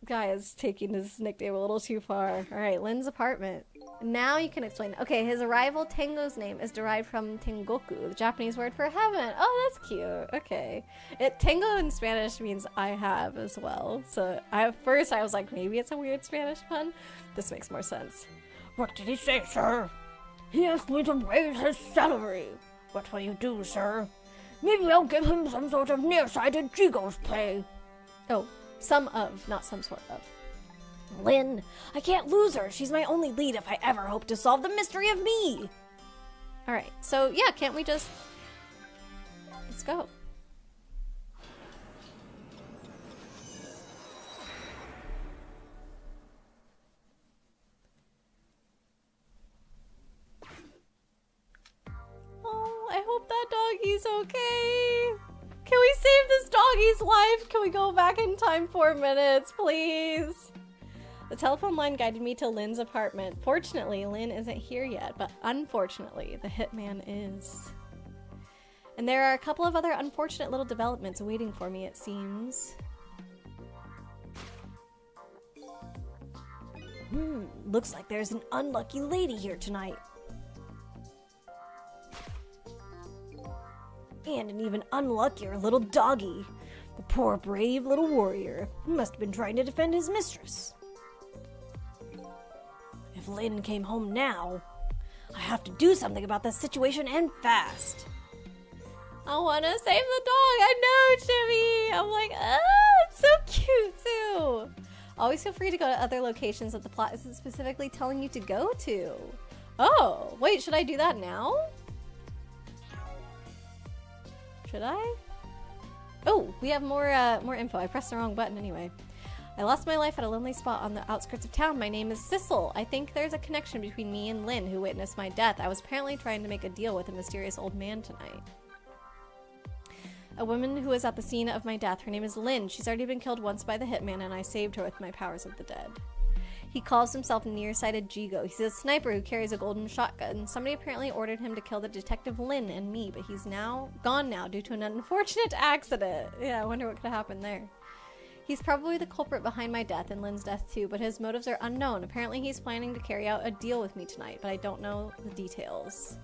guy is taking his nickname a little too far. Alright, Lynn's apartment. Now you can explain. Okay, his rival Tengo's name is derived from Tengoku, the Japanese word for heaven. Oh, that's cute. Okay. Tengo in Spanish means I have as well. So at first I was like, maybe it's a weird Spanish pun. This makes more sense. What did he say, sir? He asked me to raise his salary. What will you do, sir? Maybe I'll give him some sort of nearsighted Chigo's pay. Oh, some of, not some sort of. Lynn, I can't lose her. She's my only lead if I ever hope to solve the mystery of me. Alright, so yeah, can't we just... Let's go. Oh, I hope that doggy's okay. Can we save this doggy's life? Can we go back in time 4 minutes, please? The telephone line guided me to Lynn's apartment. Fortunately, Lynn isn't here yet, but unfortunately, the hitman is. And there are a couple of other unfortunate little developments waiting for me, it seems. Looks like there's an unlucky lady here tonight. And an even unluckier little doggy. The poor brave little warrior. He must have been trying to defend his mistress. If Lynn came home now, I have to do something about this situation and fast. I want to save the dog. I know, Jimmy. I'm like, oh, it's so cute too. Always feel free to go to other locations that the plot isn't specifically telling you to go to. Oh, wait, should I do that now? Should I? Oh, we have more info. I pressed the wrong button anyway. I lost my life at a lonely spot on the outskirts of town. My name is Sissel. I think there's a connection between me and Lynn, who witnessed my death. I was apparently trying to make a deal with a mysterious old man tonight. A woman who was at the scene of my death. Her name is Lynn. She's already been killed once by the hitman, and I saved her with my powers of the dead. He calls himself Nearsighted Jigo. He's a sniper who carries a golden shotgun. Somebody apparently ordered him to kill the detective Lynn and me, but he's now gone now due to an unfortunate accident. Yeah, I wonder what could have happened there. He's probably the culprit behind my death and Lynn's death too, but his motives are unknown. Apparently he's planning to carry out a deal with me tonight, but I don't know the details.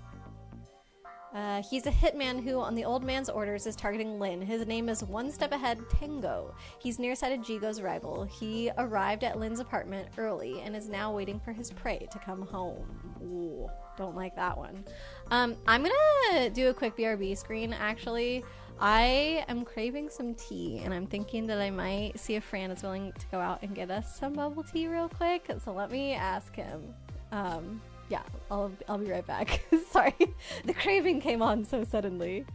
He's a hitman who, on the old man's orders, is targeting Lynn. His name is One Step Ahead Tango. He's Nearsighted Jigo's rival. He arrived at Lynn's apartment early and is now waiting for his prey to come home. Ooh, don't like that one. I'm gonna do a quick BRB screen, actually. I am craving some tea, and I'm thinking that I might see if Fran is willing to go out and get us some bubble tea real quick, so let me ask him. Yeah, I'll be right back. Sorry, the craving came on so suddenly.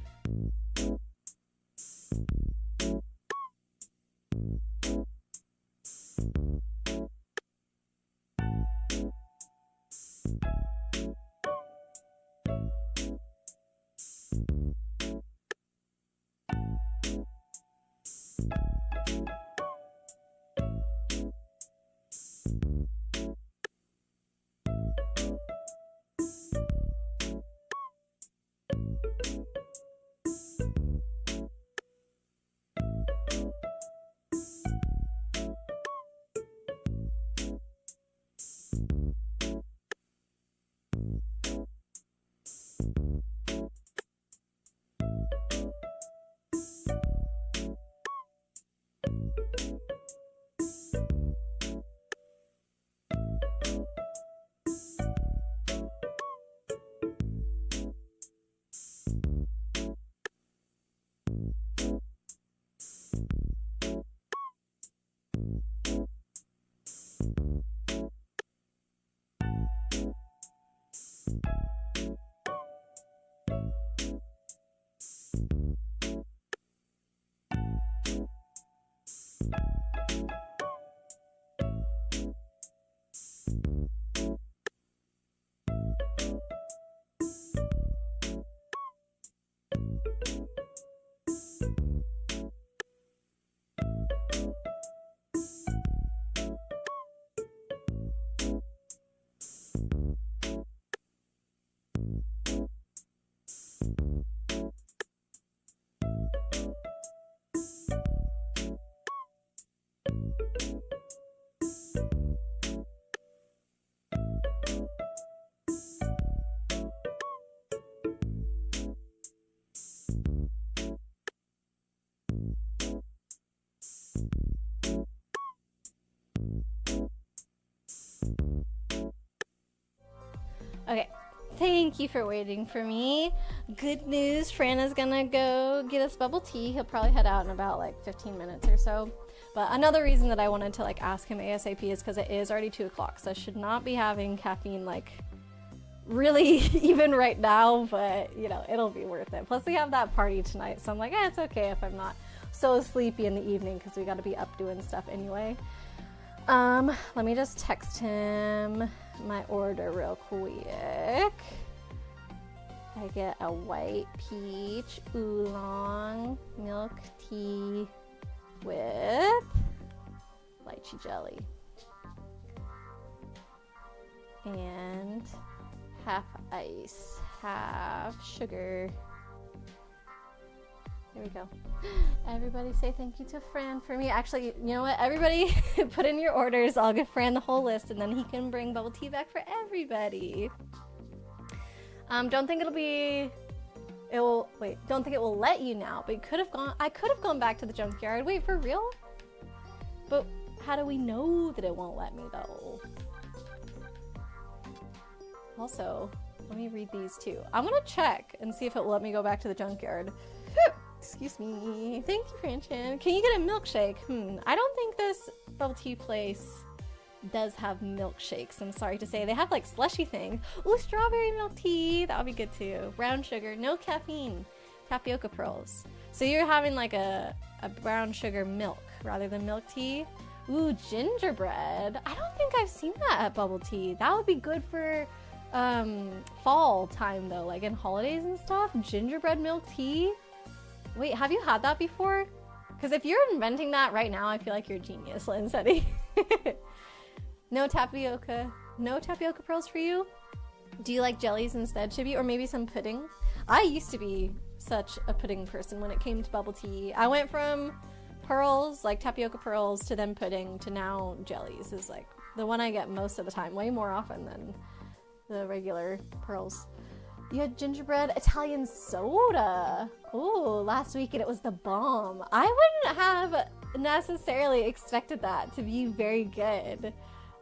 Okay, thank you for waiting for me. Good news, Fran is gonna go get us bubble tea. He'll probably head out in about like 15 minutes or so. But another reason that I wanted to like ask him ASAP is because it is already 2 o'clock, so I should not be having caffeine like really even right now, but you know, it'll be worth it. Plus we have that party tonight, so I'm like, it's okay if I'm not so sleepy in the evening because we gotta be up doing stuff anyway. Let me just text him my order real quick. I get a white peach oolong milk tea with lychee jelly and half ice, half sugar. There we go. Everybody say thank you to Fran for me. Actually, you know what? Everybody put in your orders. I'll give Fran the whole list and then he can bring bubble tea back for everybody. Don't think don't think it will let you now, but I could have gone back to the junkyard. Wait, for real? But how do we know that it won't let me though? Also, let me read these too. I'm gonna check and see if it will let me go back to the junkyard. Excuse me. Thank you, Franchan. Can you get a milkshake? I don't think this bubble tea place does have milkshakes. I'm sorry to say. They have like slushy things. Ooh, strawberry milk tea. That would be good too. Brown sugar, no caffeine. Tapioca pearls. So you're having like a brown sugar milk rather than milk tea. Ooh, gingerbread. I don't think I've seen that at bubble tea. That would be good for fall time though, like in holidays and stuff. Gingerbread milk tea. Wait, have you had that before? Because if you're inventing that right now, I feel like you're a genius, Lindsay. No tapioca pearls for you? Do you like jellies instead, Chibi? Or maybe some pudding? I used to be such a pudding person when it came to bubble tea. I went from pearls, like tapioca pearls, to then pudding, to now jellies is like the one I get most of the time, way more often than the regular pearls. You had gingerbread Italian soda. Oh, last week and it was the bomb. I wouldn't have necessarily expected that to be very good.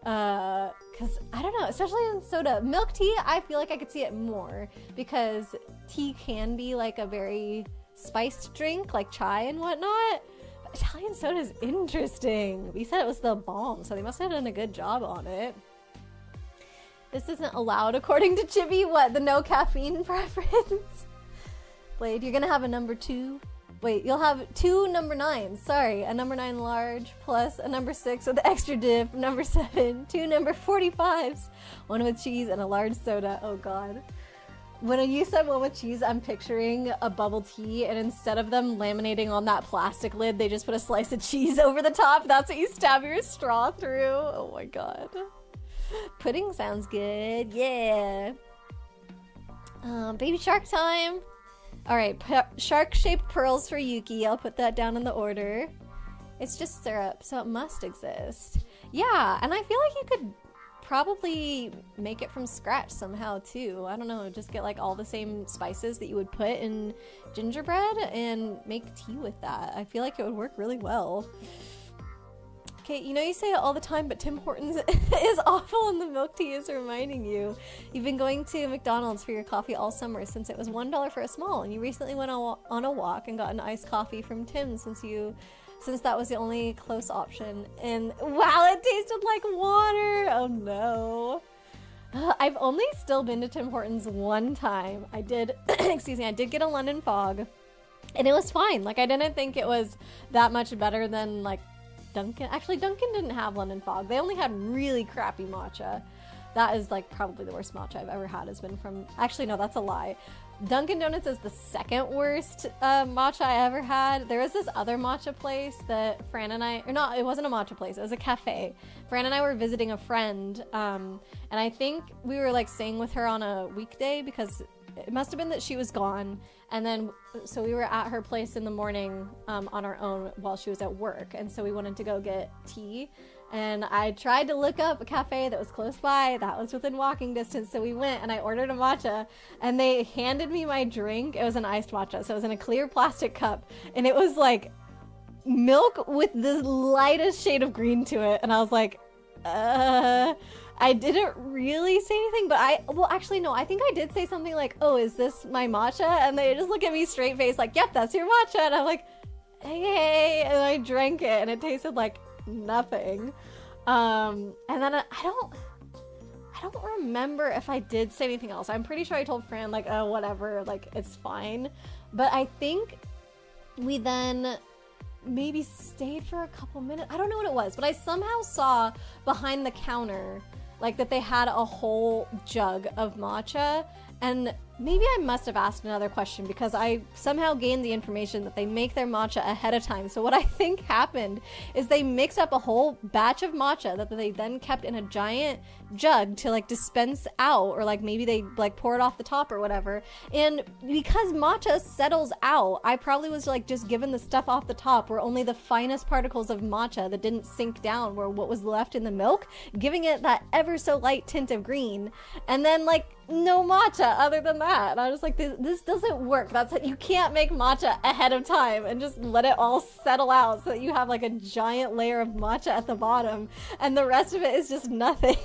Cause I don't know, especially in soda. Milk tea, I feel like I could see it more because tea can be like a very spiced drink, like chai and whatnot. But Italian soda is interesting. We said it was the bomb, so they must have done a good job on it. This isn't allowed according to Chibi. What, the no caffeine preference? Blade, you're gonna have a number 2. Wait, you'll have 2 number 9s. Sorry, a number 9 large plus a number 6 with extra dip, number 7, 2 number 45s, 1 with cheese and a large soda. Oh god. When you said 1 with cheese, I'm picturing a bubble tea and instead of them laminating on that plastic lid, they just put a slice of cheese over the top. That's what you stab your straw through. Oh my god. Pudding sounds good. Yeah. Baby shark time. Alright, shark-shaped pearls for Yuki. I'll put that down in the order. It's just syrup, so it must exist. Yeah, and I feel like you could probably make it from scratch somehow too. I don't know, just get like all the same spices that you would put in gingerbread and make tea with that. I feel like it would work really well. Okay, you know you say it all the time, but Tim Hortons is awful and the milk tea is reminding you. You've been going to McDonald's for your coffee all summer since it was $1 for a small, and you recently went on a walk and got an iced coffee from Tim's since that was the only close option. And wow, it tasted like water! Oh no. I've only still been to Tim Hortons one time. I did, excuse me, I did get a London Fog. And it was fine. Like, I didn't think it was that much better than, like, Dunkin'. Actually, Dunkin' didn't have London Fog. They only had really crappy matcha. That is, like, probably the worst matcha I've ever had has been from... Actually, no, that's a lie. Dunkin' Donuts is the second worst matcha I ever had. There was this other matcha place that Fran and I... Or no, it wasn't a matcha place. It was a cafe. Fran and I were visiting a friend. And I think we were, like, staying with her on a weekday because it must have been that she was gone. And then, so we were at her place in the morning on our own while she was at work. And so we wanted to go get tea. And I tried to look up a cafe that was close by, that was within walking distance. So we went and I ordered a matcha and they handed me my drink. It was an iced matcha. So it was in a clear plastic cup and it was like milk with the lightest shade of green to it. And I was like, I didn't really say anything, but actually, no, I think I did say something like, oh, is this my matcha? And they just look at me straight face like, yep, that's your matcha. And I'm like, hey, and I drank it and it tasted like nothing. And then I don't remember if I did say anything else. I'm pretty sure I told Fran like, oh, whatever, like it's fine. But I think we then maybe stayed for a couple minutes. I don't know what it was, but I somehow saw behind the counter like that they had a whole jug of matcha, and maybe I must have asked another question because I somehow gained the information that they make their matcha ahead of time. So what I think happened is they mix up a whole batch of matcha that they then kept in a giant jug to like dispense out, or like maybe they like pour it off the top or whatever. And because matcha settles out, I probably was like just given the stuff off the top where only the finest particles of matcha that didn't sink down were what was left in the milk, giving it that ever so light tint of green. And then like no matcha other than that. And I was like, this doesn't work. You can't make matcha ahead of time and just let it all settle out so that you have like a giant layer of matcha at the bottom and the rest of it is just nothing.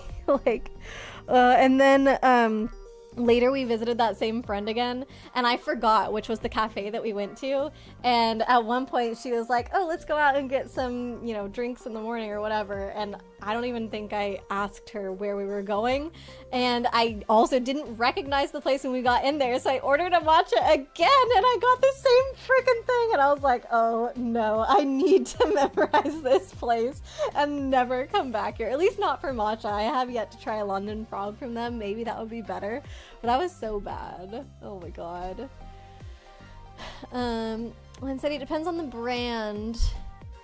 And then later we visited that same friend again and I forgot which was the cafe that we went to, and at one point she was like, oh, let's go out and get some, you know, drinks in the morning or whatever, and I don't even think I asked her where we were going, and I also didn't recognize the place when we got in there, so I ordered a matcha again and I got the same freaking thing, and I was like, oh no, I need to memorize this place and never come back here, at least not for matcha. I have yet to try a London Frog from them. Maybe that would be better. But that was so bad. Oh my god. Lynn said it depends on the brand.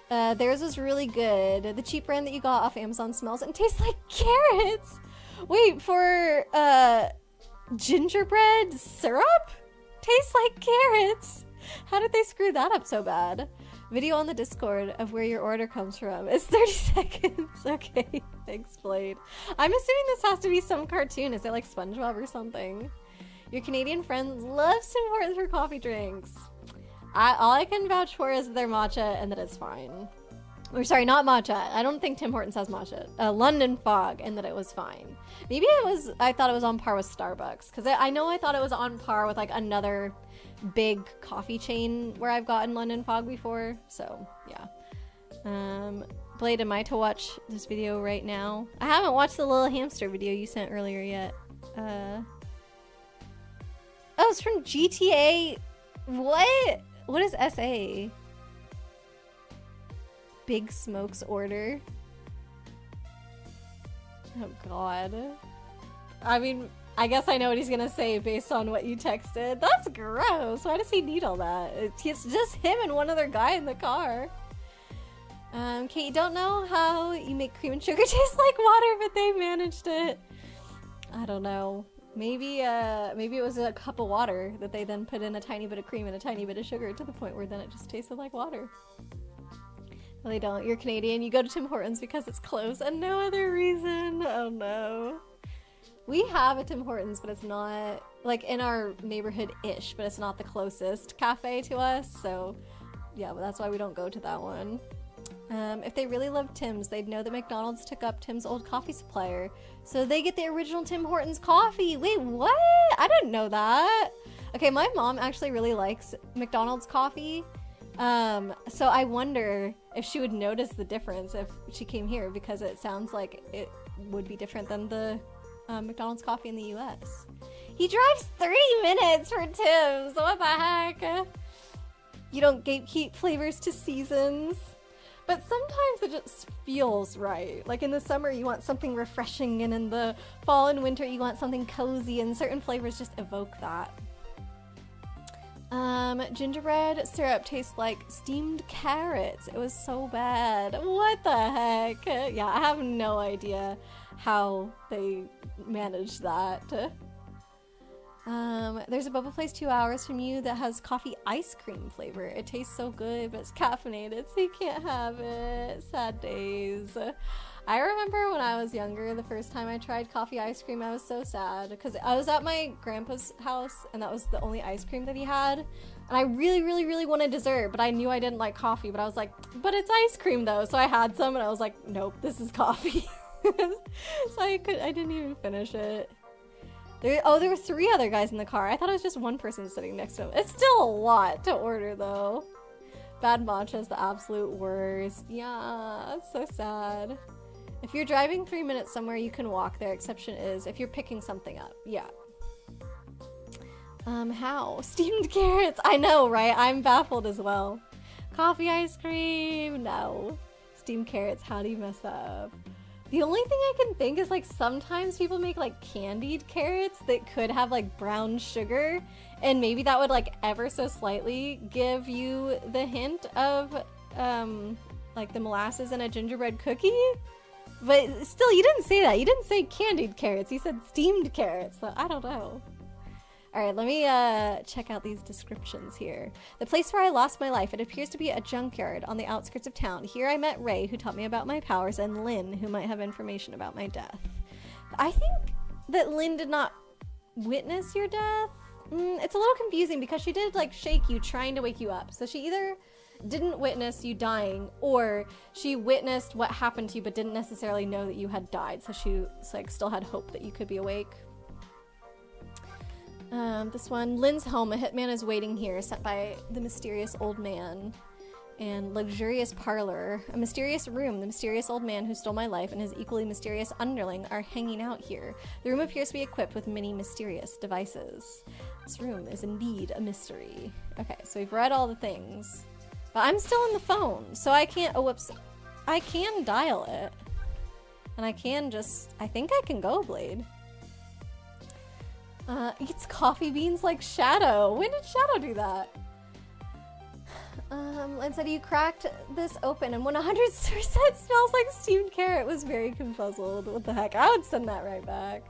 Theirs was really good. The cheap brand that you got off Amazon smells and tastes like carrots. Wait, for gingerbread syrup? Tastes like carrots. How did they screw that up so bad? Video on the Discord of where your order comes from. It's 30 seconds. Okay, thanks, Blade. I'm assuming this has to be some cartoon. Is it like SpongeBob or something? Your Canadian friends love Tim Hortons for coffee drinks. All I can vouch for is their matcha and that it's fine. Or sorry, not matcha. I don't think Tim Hortons has matcha. London Fog, and that it was fine. Maybe I thought it was on par with Starbucks. Because I know I thought it was on par with like another big coffee chain where I've gotten London Fog before. So, yeah. Blade, am I to watch this video right now? I haven't watched the little hamster video you sent earlier yet. Oh, it's from GTA. What? What is SA? Big Smoke's order. Oh god. I mean, I guess I know what he's gonna say based on what you texted. That's gross. Why does he need all that? It's just him and one other guy in the car. Kate, you don't know how you make cream and sugar taste like water, but they managed it. I don't know. Maybe it was a cup of water that they then put in a tiny bit of cream and a tiny bit of sugar to the point where then it just tasted like water. Well, they don't. You're Canadian. You go to Tim Hortons because it's close and no other reason. Oh no. We have a Tim Hortons, but it's not like in our neighborhood-ish, but it's not the closest cafe to us. So yeah, but that's why we don't go to that one. If they really loved Tim's, they'd know that McDonald's took up Tim's old coffee supplier. So they get the original Tim Hortons coffee. Wait, what? I didn't know that. Okay, my mom actually really likes McDonald's coffee. So I wonder if she would notice the difference if she came here, because it sounds like it would be different than the McDonald's coffee in the US. He drives 3 minutes for Tim's. What the heck? You don't gatekeep flavors to seasons. But sometimes it just feels right. Like in the summer, you want something refreshing, and in the fall and winter, you want something cozy, and certain flavors just evoke that. Gingerbread syrup tastes like steamed carrots. It was so bad. What the heck? Yeah, I have no idea how they managed that. There's a boba place 2 hours from you that has coffee ice cream flavor. It tastes so good, but it's caffeinated, so you can't have it. Sad days. I remember when I was younger, the first time I tried coffee ice cream, I was so sad because I was at my grandpa's house and that was the only ice cream that he had. And I really, really, really wanted dessert, but I knew I didn't like coffee, but I was like, but it's ice cream though. So I had some and I was like, nope, this is coffee. So I didn't even finish it. There were 3 other guys in the car. I thought it was just one person sitting next to him. It's still a lot to order though. Bad matcha is the absolute worst. Yeah, it's so sad. If you're driving 3 minutes somewhere, you can walk there. Exception is if you're picking something up. Yeah. How? Steamed carrots. I know, right? I'm baffled as well. Coffee ice cream. No. Steamed carrots. How do you mess that up? The only thing I can think is like sometimes people make like candied carrots that could have like brown sugar, and maybe that would like ever so slightly give you the hint of like the molasses in a gingerbread cookie. But still, you didn't say that. You didn't say candied carrots. You said steamed carrots. So I don't know. All right, let me check out these descriptions here. The place where I lost my life. It appears to be a junkyard on the outskirts of town. Here I met Ray, who taught me about my powers, and Lynn, who might have information about my death. I think that Lynn did not witness your death. It's a little confusing because she did like shake you, trying to wake you up. So she either didn't witness you dying, or she witnessed what happened to you but didn't necessarily know that you had died. So she like still had hope that you could be awake. This one, Lynn's home. A hitman is waiting here, sent by the mysterious old man. And luxurious parlor. A mysterious room. The mysterious old man who stole my life and his equally mysterious underling are hanging out here. The room appears to be equipped with many mysterious devices. This room is indeed a mystery. Okay, so we've read all the things. But I'm still on the phone, so I can't, oh whoops. I can dial it. And I can just, I think I can go Blade. Eats coffee beans like Shadow. When did Shadow do that? Lynn said you cracked this open and 100% smells like steamed carrot. Was very confuzzled. What the heck? I would send that right back.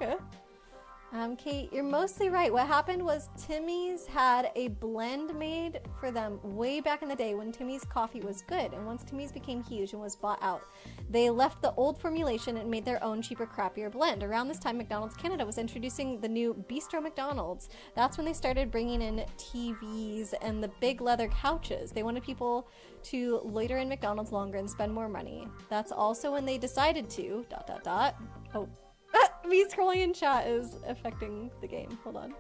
Kate, you're mostly right. What happened was Timmy's had a blend made for them way back in the day when Timmy's coffee was good, and once Timmy's became huge and was bought out, they left the old formulation and made their own cheaper, crappier blend. Around this time, McDonald's Canada was introducing the new Bistro McDonald's. That's when they started bringing in TVs and the big leather couches. They wanted people to loiter in McDonald's longer and spend more money. That's also when they decided to... Oh. Me scrolling in chat is affecting the game. Hold on.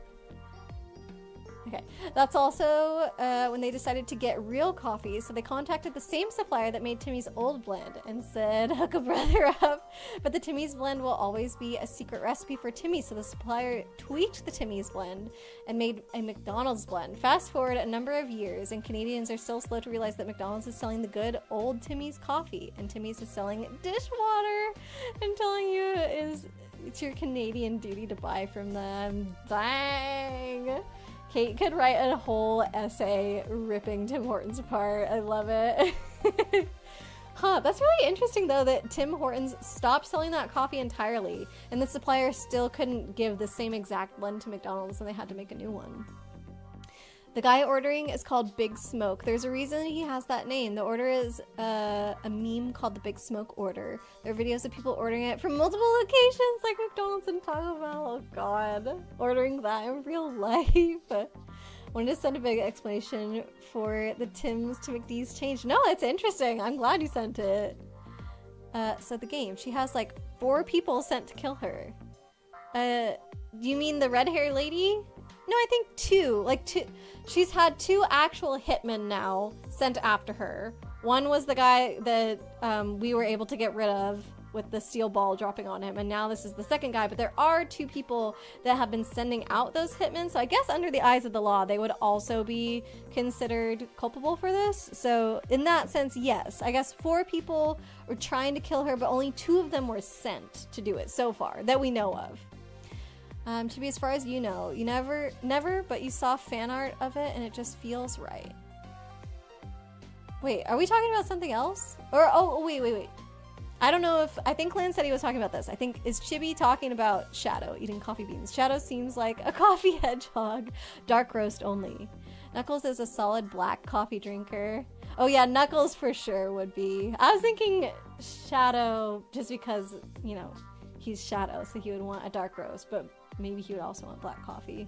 Okay. That's also when they decided to get real coffee, so they contacted the same supplier that made Timmy's old blend and said, hook a brother up. But the Timmy's blend will always be a secret recipe for Timmy, so the supplier tweaked the Timmy's blend and made a McDonald's blend. Fast forward a number of years, and Canadians are still slow to realize that McDonald's is selling the good old Timmy's coffee, and Timmy's is selling dishwater and telling you it's your Canadian duty to buy from them. Dang! Kate could write a whole essay ripping Tim Hortons apart. I love it. Huh, that's really interesting though that Tim Hortons stopped selling that coffee entirely, and the supplier still couldn't give the same exact blend to McDonald's, and they had to make a new one. The guy ordering is called Big Smoke. There's a reason he has that name. The order is a meme called the Big Smoke Order. There are videos of people ordering it from multiple locations like McDonald's and Taco Bell. Oh god. Ordering that in real life. Wanted to send a big explanation for the Tims to McD's change. No, it's interesting. I'm glad you sent it. So the game. She has like 4 people sent to kill her. You mean the red hair lady? No, I think 2. Like 2. She's had 2 actual hitmen now sent after her. One was the guy that we were able to get rid of with the steel ball dropping on him, and now this is the second guy. But there are 2 people that have been sending out those hitmen, so I guess under the eyes of the law, they would also be considered culpable for this. So in that sense, yes, I guess 4 people were trying to kill her, but only 2 of them were sent to do it so far that we know of. To be as far as you know, you never, but you saw fan art of it and it just feels right. Wait, are we talking about something else? Or, oh, wait. I don't know if, I think Lan said he was talking about this. I think, is Chibi talking about Shadow eating coffee beans? Shadow seems like a coffee hedgehog, dark roast only. Knuckles is a solid black coffee drinker. Oh yeah, Knuckles for sure would be. I was thinking Shadow just because, you know, he's Shadow, so he would want a dark roast, but maybe he would also want black coffee.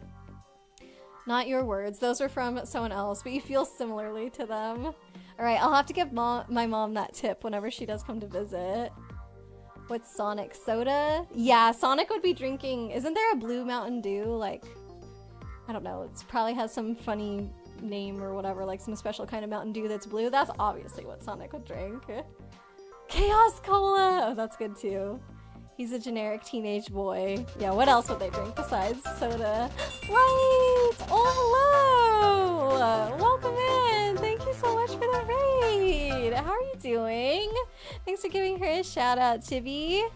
Not your words. Those were from someone else, but you feel similarly to them. All right, I'll have to give my mom that tip whenever she does come to visit. What's Sonic? Soda? Yeah, Sonic would be drinking... Isn't there a blue Mountain Dew? Like, I don't know. It probably has some funny name or whatever, like some special kind of Mountain Dew that's blue. That's obviously what Sonic would drink. Chaos Cola! Oh, that's good too. He's a generic teenage boy. Yeah, what else would they drink besides soda? Right! Oh, hello! Welcome in! Thank you so much for the raid! How are you doing? Thanks for giving her a shout out, Chibi.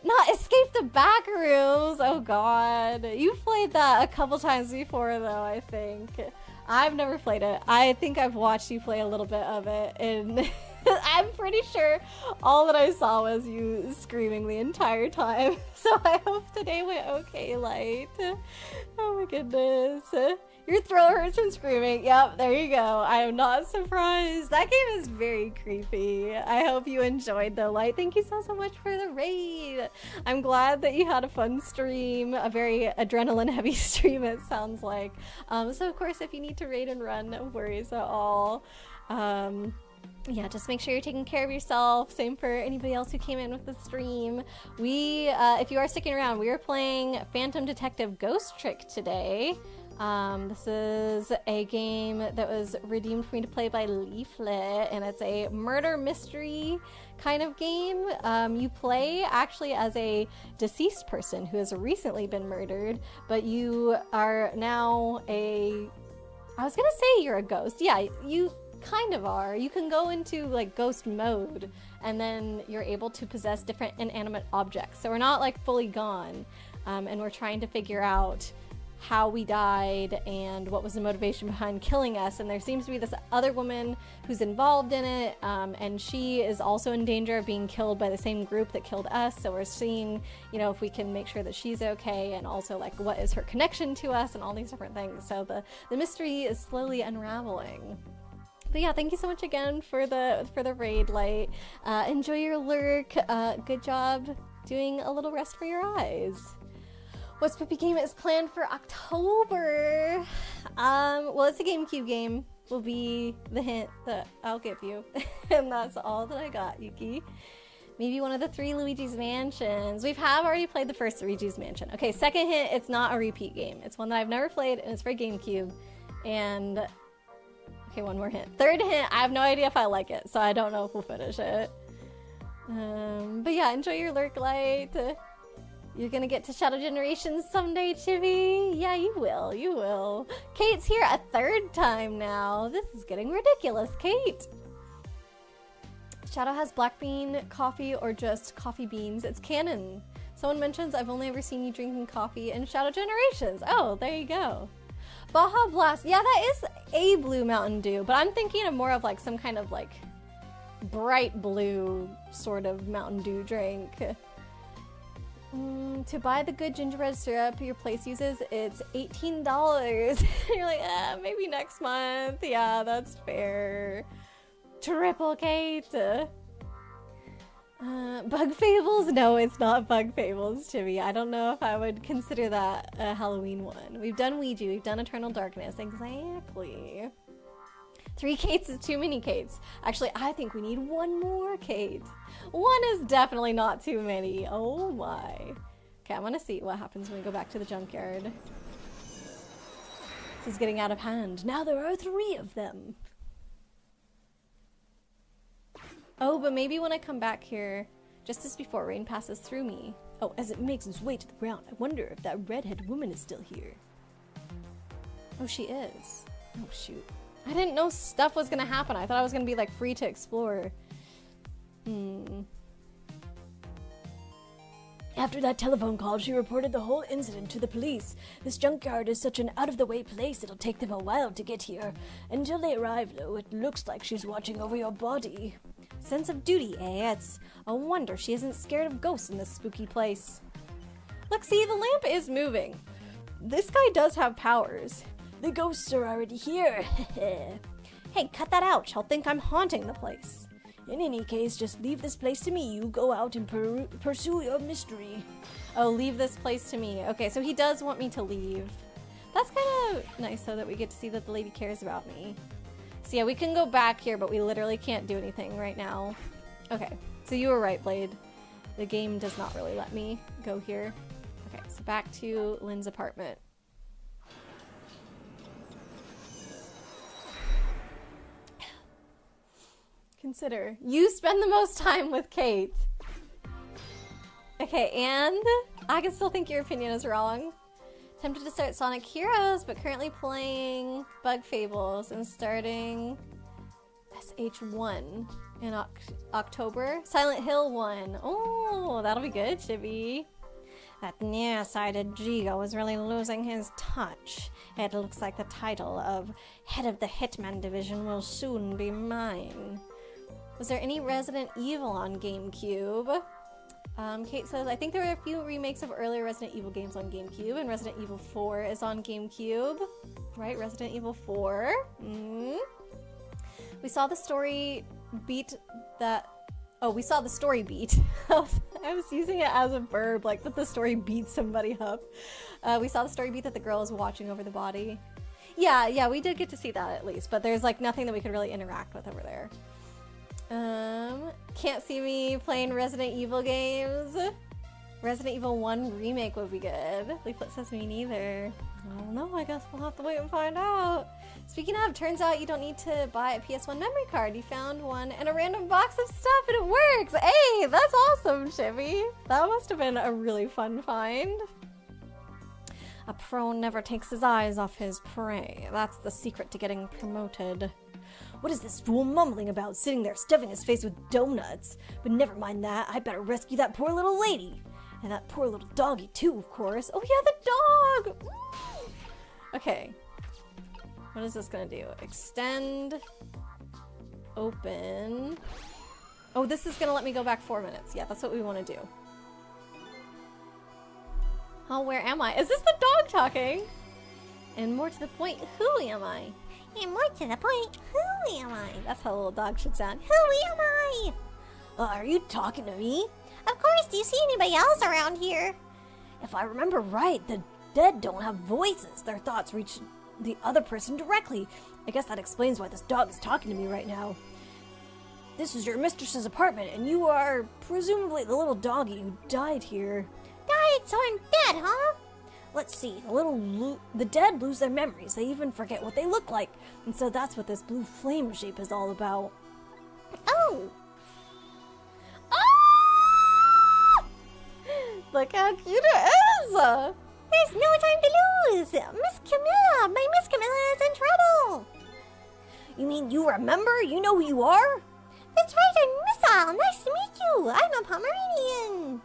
Not escape the back rooms! Oh god. You've played that a couple times before though, I think. I've never played it. I think I've watched you play a little bit of it, and I'm pretty sure all that I saw was you screaming the entire time. So I hope today went okay, Light. Oh my goodness. Your throat hurts from screaming. Yep, there you go. I am not surprised. That game is very creepy. I hope you enjoyed though, Light. Thank you so much for the raid. I'm glad that you had a fun stream, a very adrenaline heavy stream it sounds like. So of course if you need to raid and run, no worries at all. Yeah, just make sure you're taking care of yourself. Same for anybody else who came in with the stream. We, if you are sticking around, we are playing Phantom Detective Ghost Trick today. This is a game that was redeemed for me to play by Leaflet, and it's a murder mystery kind of game. You play actually as a deceased person who has recently been murdered, but you are now I was gonna say you're a ghost. Yeah, you kind of are. You can go into like ghost mode and then you're able to possess different inanimate objects. So we're not like fully gone, and we're trying to figure out how we died and what was the motivation behind killing us. And there seems to be this other woman who's involved in it, and she is also in danger of being killed by the same group that killed us. So we're seeing, you know, if we can make sure that she's okay, and also like what is her connection to us and all these different things. So the mystery is slowly unraveling. But yeah, thank you so much again for the raid, Light. Enjoy your lurk. Good job doing a little rest for your eyes. What spooky game is planned for October? Well, it's a GameCube game. Will be the hint that I'll give you, and that's all that I got, Yuki. Maybe one of the 3 Luigi's Mansions. We have already played the first Luigi's Mansion. Okay, second hint, it's not a repeat game. It's one that I've never played, and it's for GameCube. And okay, one more hint. Third hint, I have no idea if I like it, so I don't know if we'll finish it. But yeah, enjoy your lurk, Light. You're gonna get to Shadow Generations someday, Chibi. Yeah, you will, you will. Kate's here a 3rd time now. This is getting ridiculous, Kate. Shadow has black bean coffee or just coffee beans. It's canon. Someone mentions I've only ever seen you drinking coffee in Shadow Generations. Oh, there you go. Baja Blast. Yeah, that is a blue Mountain Dew, but I'm thinking of more of like some kind of like bright blue sort of Mountain Dew drink. To buy the good gingerbread syrup your place uses, it's $18. You're like, maybe next month. Yeah, that's fair. Triple Kate. Bug Fables? No, it's not Bug Fables, Chibi. I don't know if I would consider that a Halloween one. We've done Ouija, we've done Eternal Darkness. Exactly. 3 Kates is too many Kates. Actually, I think we need 1 more Kate. 1 is definitely not too many. Oh my. Okay, I want to see what happens when we go back to the junkyard. This is getting out of hand. Now there are 3 of them. Oh, but maybe when I come back here just as before, rain passes through me. Oh, as it makes its way to the ground, I wonder if that redhead woman is still here. Oh, she is. Oh, shoot. I didn't know stuff was gonna happen. I thought I was gonna be, like, free to explore. After that telephone call, she reported the whole incident to the police. This junkyard is such an out-of-the-way place, it'll take them a while to get here. Until they arrive, though, it looks like she's watching over your body. Sense of duty, eh? It's a wonder she isn't scared of ghosts in this spooky place. Look, see, the lamp is moving. This guy does have powers. The ghosts are already here. Hey, cut that out. She'll think I'm haunting the place. In any case, just leave this place to me. You go out and pursue your mystery. Oh, leave this place to me. Okay, so he does want me to leave. That's kind of nice, though, that we get to see that the lady cares about me. So yeah, we can go back here, but we literally can't do anything right now. Okay, so you were right, Blade. The game does not really let me go here. Okay, so back to Lynn's apartment. Consider. You spend the most time with Kate. Okay, and I can still think your opinion is wrong. Tempted to start Sonic Heroes, but currently playing Bug Fables and starting SH1 in October. Silent Hill 1. Oh, that'll be good, Chibi. That nearsighted Jigo is really losing his touch. It looks like the title of Head of the Hitman Division will soon be mine. Was there any Resident Evil on GameCube? Kate says, I think there were a few remakes of earlier Resident Evil games on GameCube, and Resident Evil 4 is on GameCube. Right, Resident Evil 4. We saw the story beat that... Oh, we saw the story beat. I was using it as a verb, like that the story beats somebody up. We saw the story beat that the girl is watching over the body. Yeah, we did get to see that at least, but there's like nothing that we could really interact with over there. Can't see me playing Resident Evil games. Resident Evil 1 remake would be good. Leaflet says me neither. I don't know, I guess we'll have to wait and find out. Speaking of, turns out you don't need to buy a PS1 memory card. You found one in a random box of stuff and it works. Hey, that's awesome, Chibi. That must have been a really fun find. A pro never takes his eyes off his prey. That's the secret to getting promoted. What is this fool mumbling about, sitting there stuffing his face with donuts? But never mind that, I better rescue that poor little lady. And that poor little doggy too, of course. Oh yeah, the dog! Okay. What is this gonna do? Extend. Open. Oh, this is gonna let me go back 4 minutes. Yeah, that's what we want to do. Oh, where am I? Is this the dog talking? And more to the point, who am I? And more to the point, who am I? That's how a little dog should sound. Who am I? Are you talking to me? Of course, do you see anybody else around here? If I remember right, the dead don't have voices. Their thoughts reach the other person directly. I guess that explains why this dog is talking to me right now. This is your mistress's apartment, and you are presumably the little doggy who died here. Died, so I'm dead, huh? Let's see, the dead lose their memories. They even forget what they look like. And so that's what this blue flame shape is all about. Oh! Ah! Look how cute it is! There's no time to lose! Miss Camilla! My Miss Camilla is in trouble! You mean you remember? You know who you are? That's right, I'm Sissel! Nice to meet you! I'm a Pomeranian!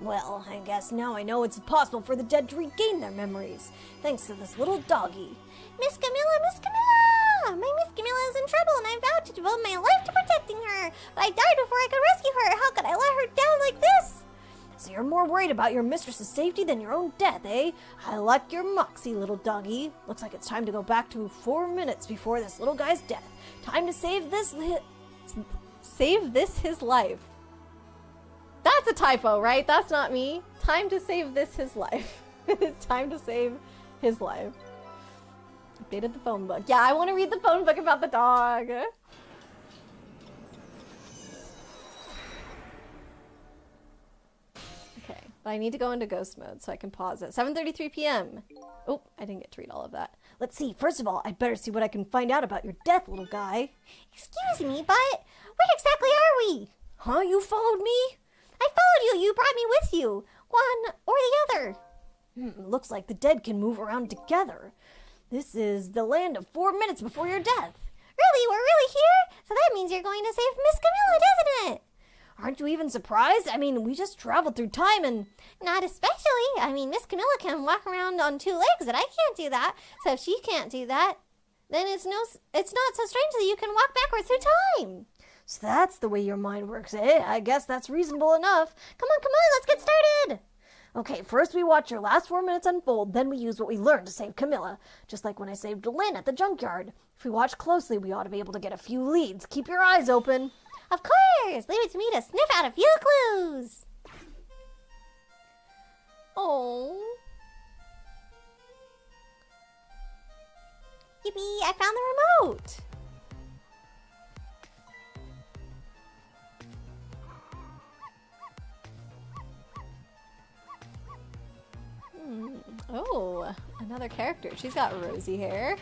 Well, I guess now I know it's possible for the dead to regain their memories, thanks to this little doggy. Miss Camilla! Miss Camilla! My Miss Camilla is in trouble and I vowed to devote my life to protecting her, but I died before I could rescue her. How could I let her down like this? So you're more worried about your mistress's safety than your own death, eh? I like your moxie, little doggy. Looks like it's time to go back to 4 minutes before this little guy's death. Time to save this his life. That's a typo, right? That's not me. Time to save this his life. It's time to save his life. Updated the phone book. Yeah, I want to read the phone book about the dog. Okay, but I need to go into ghost mode so I can pause it. 7:33 p.m. Oh, I didn't get to read all of that. Let's see. First of all, I'd better see what I can find out about your death, little guy. Excuse me, but where exactly are we? Huh? You followed me? I followed you. You brought me with you. One or the other. Looks like the dead can move around together. This is the land of 4 minutes before your death. Really? We're really here? So that means you're going to save Miss Camilla, doesn't it? Aren't you even surprised? I mean, we just traveled through time and... Not especially. I mean, Miss Camilla can walk around on 2 legs, and I can't do that. So if she can't do that, then it's not so strange that you can walk backwards through time. So that's the way your mind works, eh? I guess that's reasonable enough. Come on, let's get started. Okay, first we watch your last 4 minutes unfold, then we use what we learned to save Camilla. Just like when I saved Lynn at the junkyard. If we watch closely, we ought to be able to get a few leads. Keep your eyes open. Of course! Leave it to me to sniff out a few clues. Oh. Yippee, I found the remote. Oh, another character. She's got rosy hair.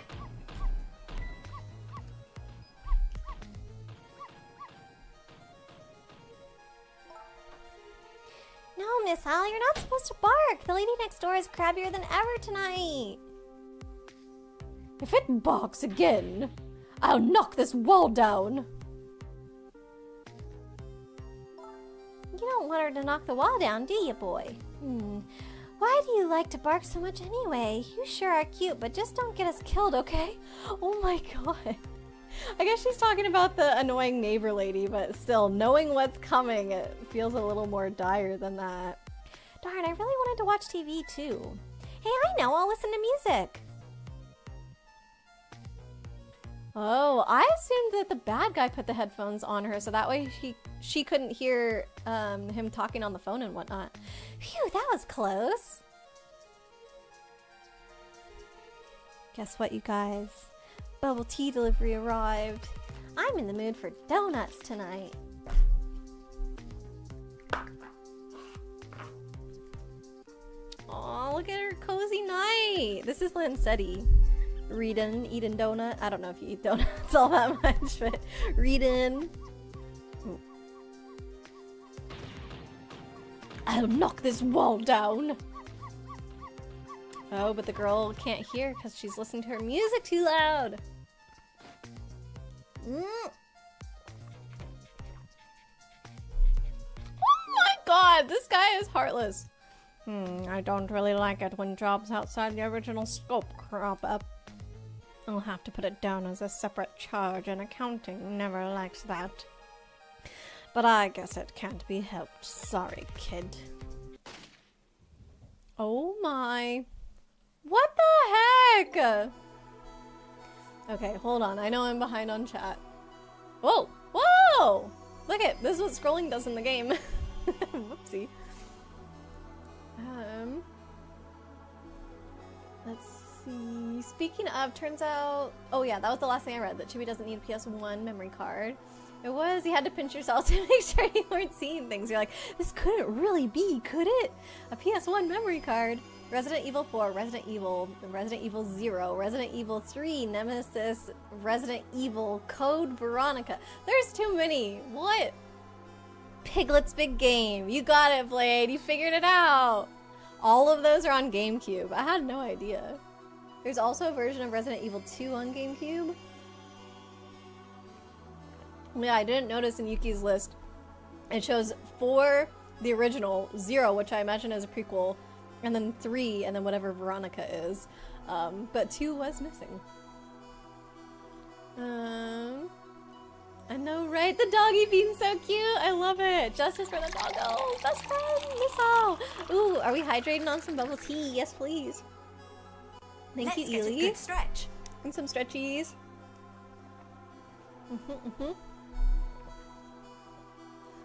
No, Miss Al, you're not supposed to bark. The lady next door is crabbier than ever tonight. If it barks again, I'll knock this wall down. You don't want her to knock the wall down, do you, boy? Why do you like to bark so much anyway? You sure are cute, but just don't get us killed, okay? Oh my god. I guess she's talking about the annoying neighbor lady, but still, knowing what's coming, it feels a little more dire than that. Darn, I really wanted to watch TV too. Hey, I know, I'll listen to music. Oh, I assumed that the bad guy put the headphones on her, so that way she couldn't hear him talking on the phone and whatnot. Phew, that was close. Guess what, you guys? Bubble tea delivery arrived. I'm in the mood for donuts tonight. Aw, look at her cozy night. This is Lancetti. Eating donut. I don't know if you eat donuts all that much, but reading. I'll knock this wall down. Oh, but the girl can't hear because she's listening to her music too loud. Oh my god, this guy is heartless. I don't really like it when jobs outside the original scope crop up. I'll have to put it down as a separate charge, and accounting never likes that. But I guess it can't be helped. Sorry, kid. Oh my. What the heck? Okay, hold on. I know I'm behind on chat. Whoa! Whoa! Look it. This is what scrolling does in the game. Whoopsie. Let's see. Speaking of, turns out... Oh yeah, that was the last thing I read, that Chibi doesn't need a PS1 memory card. It was, you had to pinch yourself to make sure you weren't seeing things. You're like, this couldn't really be, could it? A PS1 memory card. Resident Evil 4, Resident Evil 0, Resident Evil 3, Nemesis, Resident Evil, Code Veronica. There's too many. What? Piglet's Big Game. You got it, Blade. You figured it out. All of those are on GameCube. I had no idea. There's also a version of Resident Evil 2 on GameCube. Yeah, I didn't notice in Yuki's list. It shows 4, the original, 0, which I imagine is a prequel, and then 3, and then whatever Veronica is. But 2 was missing. I know, right? The doggy being so cute. I love it. Justice for the doggo. Best friend. Missile. Ooh, are we hydrating on some bubble tea? Yes, please. Thank you, Let's get a Ely. good stretch. And some stretchies.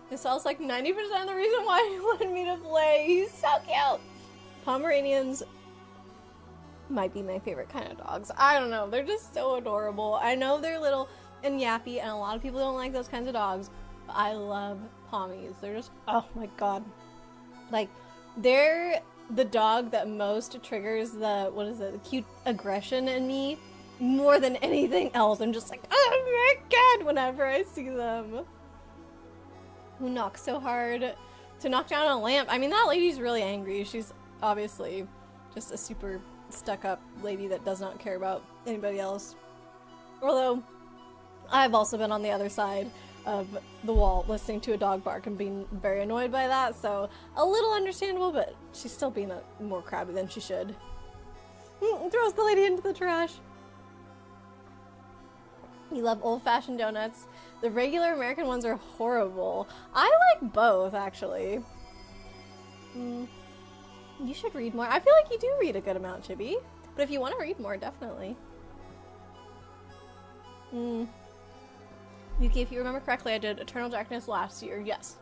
Missile's like 90% of the reason why he wanted me to play. He's so cute. Pomeranians might be my favorite kind of dogs. I don't know. They're just so adorable. I know they're little and yappy, and a lot of people don't like those kinds of dogs, but I love Pommies. They're just, oh my god. Like, they're the dog that most triggers the, what is it, the cute aggression in me more than anything else. I'm just like, oh my god, whenever I see them. Who knocks so hard to knock down a lamp. I mean, that lady's really angry. She's obviously just a super stuck-up lady that does not care about anybody else. Although, I've also been on the other side of the wall listening to a dog bark and being very annoyed by that, so a little understandable, but she's still being more crabby than she should. Throws the lady into the trash. You love old-fashioned donuts. The regular American ones are horrible. I like both, actually. You should read more. I feel like you do read a good amount, Chibi. But if you want to read more, definitely. Yuki, if you remember correctly, I did Eternal Darkness last year. Yes.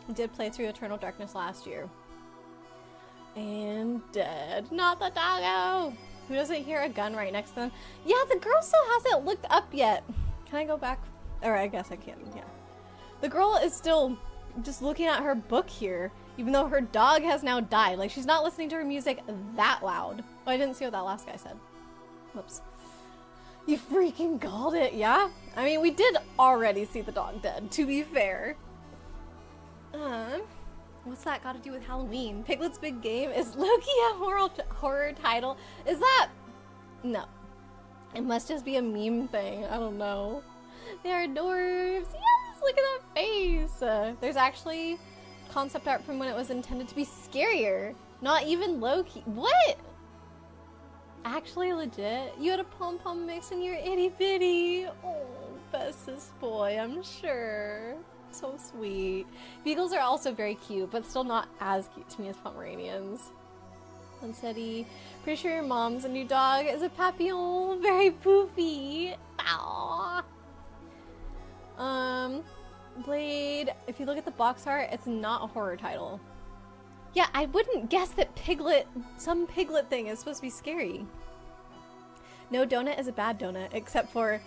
I did play through Eternal Darkness last year. And dead. Not the doggo! Who doesn't hear a gun right next to them? Yeah, the girl still hasn't looked up yet. Can I go back? Or I guess I can, yeah. The girl is still just looking at her book here, even though her dog has now died. Like, she's not listening to her music that loud. Oh, I didn't see what that last guy said. Whoops. You freaking called it, yeah? I mean, we did already see the dog dead, to be fair. What's that got to do with Halloween? Piglet's Big Game? Is Loki a horror title? Is that... No. It must just be a meme thing. I don't know. They are dwarves. Yes, look at that face. There's actually concept art from when it was intended to be scarier. Not even Loki. What? Actually legit? You had a pom-pom mix when you were itty-bitty. Oh, bestest boy, I'm sure. So sweet. Beagles are also very cute, but still not as cute to me as Pomeranians. Unsteady. Pretty sure your mom's a new dog is a Papillon. Very poofy. Aww. Blade. If you look at the box art, it's not a horror title. Yeah, I wouldn't guess that some piglet thing is supposed to be scary. No donut is a bad donut, except for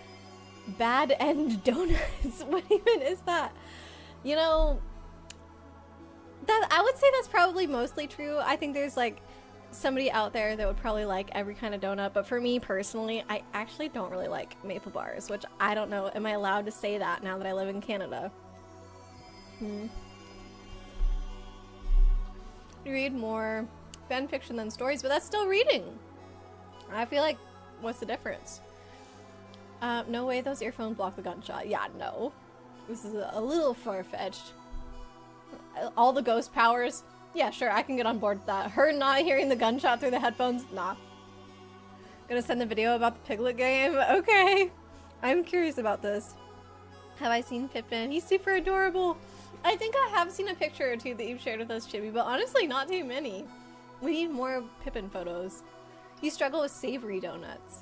bad end donuts. What even is that? You know, that I would say that's probably mostly true. I think there's like somebody out there that would probably like every kind of donut, but for me personally, I actually don't really like maple bars, which I don't know, am I allowed to say that now that I live in Canada? You read more fan fiction than stories, but that's still reading. I feel like, what's the difference? No way those earphones block the gunshot. Yeah, no. This is a little far-fetched. All the ghost powers. Yeah, sure, I can get on board with that. Her not hearing the gunshot through the headphones? Nah. Gonna send the video about the piglet game? Okay. I'm curious about this. Have I seen Pippin? He's super adorable. I think I have seen a picture or two that you've shared with us, Chibi, but honestly, not too many. We need more Pippin photos. You struggle with savory donuts.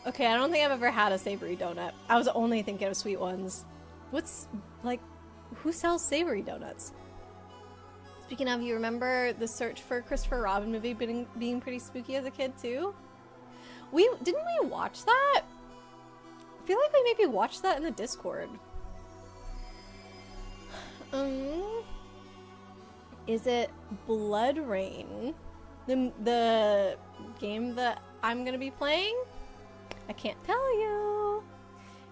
Okay, I don't think I've ever had a savory donut. I was only thinking of sweet ones. What's, like, who sells savory donuts? Speaking of, you remember the Search for Christopher Robin movie being pretty spooky as a kid, too? Didn't we watch that? I feel like we maybe watched that in the Discord. Is it Blood Rain? The game that I'm gonna be playing? I can't tell you.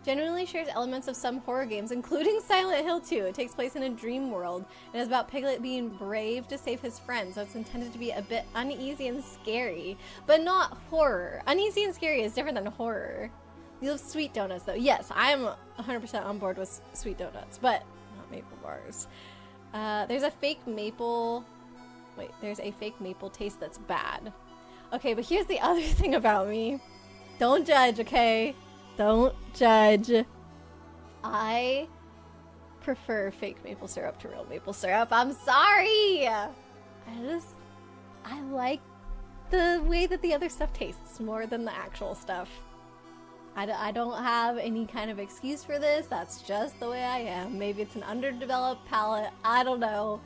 Genuinely shares elements of some horror games, including Silent Hill 2. It takes place in a dream world and is about Piglet being brave to save his friends, so it's intended to be a bit uneasy and scary, but not horror. Uneasy and scary is different than horror. You love sweet donuts, though. Yes, I'm 100% on board with sweet donuts, but not maple bars. There's a fake maple taste that's bad. Okay, but here's the other thing about me. Don't judge, okay? Don't judge. I prefer fake maple syrup to real maple syrup. I'm sorry! I like the way that the other stuff tastes more than the actual stuff. I don't have any kind of excuse for this. That's just the way I am. Maybe it's an underdeveloped palate. I don't know.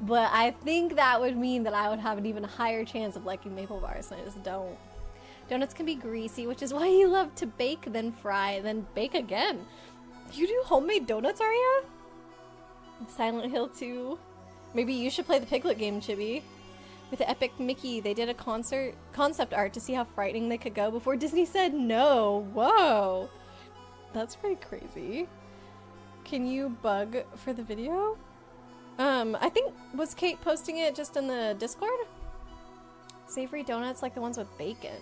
But I think that would mean that I would have an even higher chance of liking maple bars, and I just don't. Donuts can be greasy, which is why you love to bake, then fry, then bake again. You do homemade donuts, Arya? Silent Hill 2. Maybe you should play the Piglet game, Chibi. With the Epic Mickey, they did a concept art to see how frightening they could go before Disney said no. Whoa. That's pretty crazy. Can you bug for the video? I think, was Kate posting it just in the Discord? Savory donuts like the ones with bacon.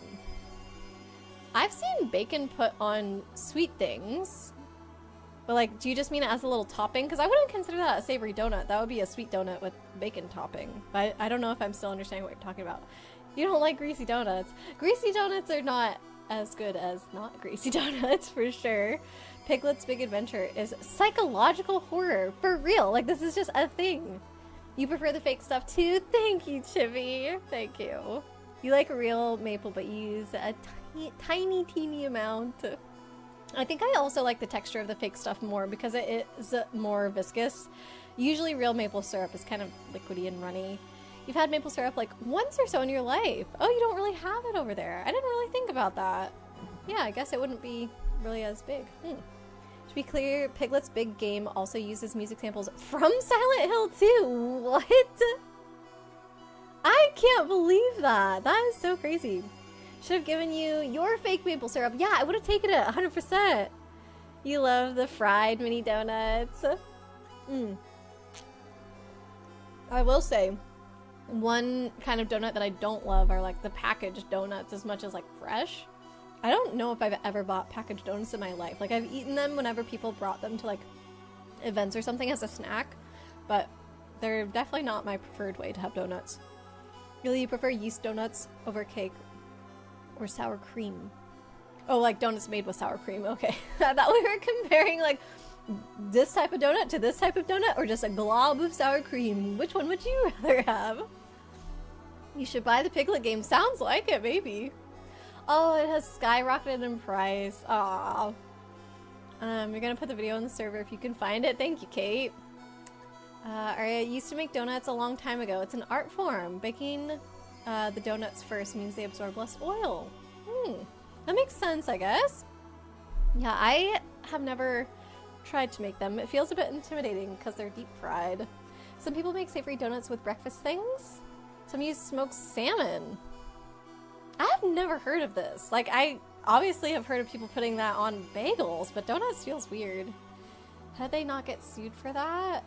I've seen bacon put on sweet things. But like, do you just mean it as a little topping? Because I wouldn't consider that a savory donut. That would be a sweet donut with bacon topping. But I don't know if I'm still understanding what you're talking about. You don't like greasy donuts. Greasy donuts are not as good as not greasy donuts, for sure. Piglet's Big Adventure is psychological horror. For real. Like, this is just a thing. You prefer the fake stuff too? Thank you, Chibi. Thank you. You like real maple, but you use a tiny, teeny amount. I think I also like the texture of the fake stuff more because it is more viscous. Usually real maple syrup is kind of liquidy and runny. You've had maple syrup like once or so in your life. Oh, you don't really have it over there. I didn't really think about that. Yeah, I guess it wouldn't be really as big. To be clear, Piglet's Big Game also uses music samples from Silent Hill too. What? I can't believe that. That is so crazy. Should have given you your fake maple syrup. Yeah, I would have taken it 100%. You love the fried mini donuts. I will say, one kind of donut that I don't love are like the packaged donuts as much as like fresh. I don't know if I've ever bought packaged donuts in my life. Like, I've eaten them whenever people brought them to like events or something as a snack, but they're definitely not my preferred way to have donuts. Really, you prefer yeast donuts over cake or sour cream? Oh, like donuts made with sour cream. Okay. I thought we were comparing like this type of donut to this type of donut, or just a glob of sour cream. Which one would you rather have? You should buy the Piglet game. Sounds like it, maybe. Oh, it has skyrocketed in price. Aww. You're gonna put the video on the server if you can find it. Thank you, Kate. I used to make donuts a long time ago. It's an art form. Baking the donuts first means they absorb less oil. That makes sense, I guess. Yeah, I have never tried to make them. It feels a bit intimidating because they're deep fried. Some people make savory donuts with breakfast things. Some use smoked salmon. I have never heard of this. Like, I obviously have heard of people putting that on bagels, but donuts feels weird. How'd they not get sued for that?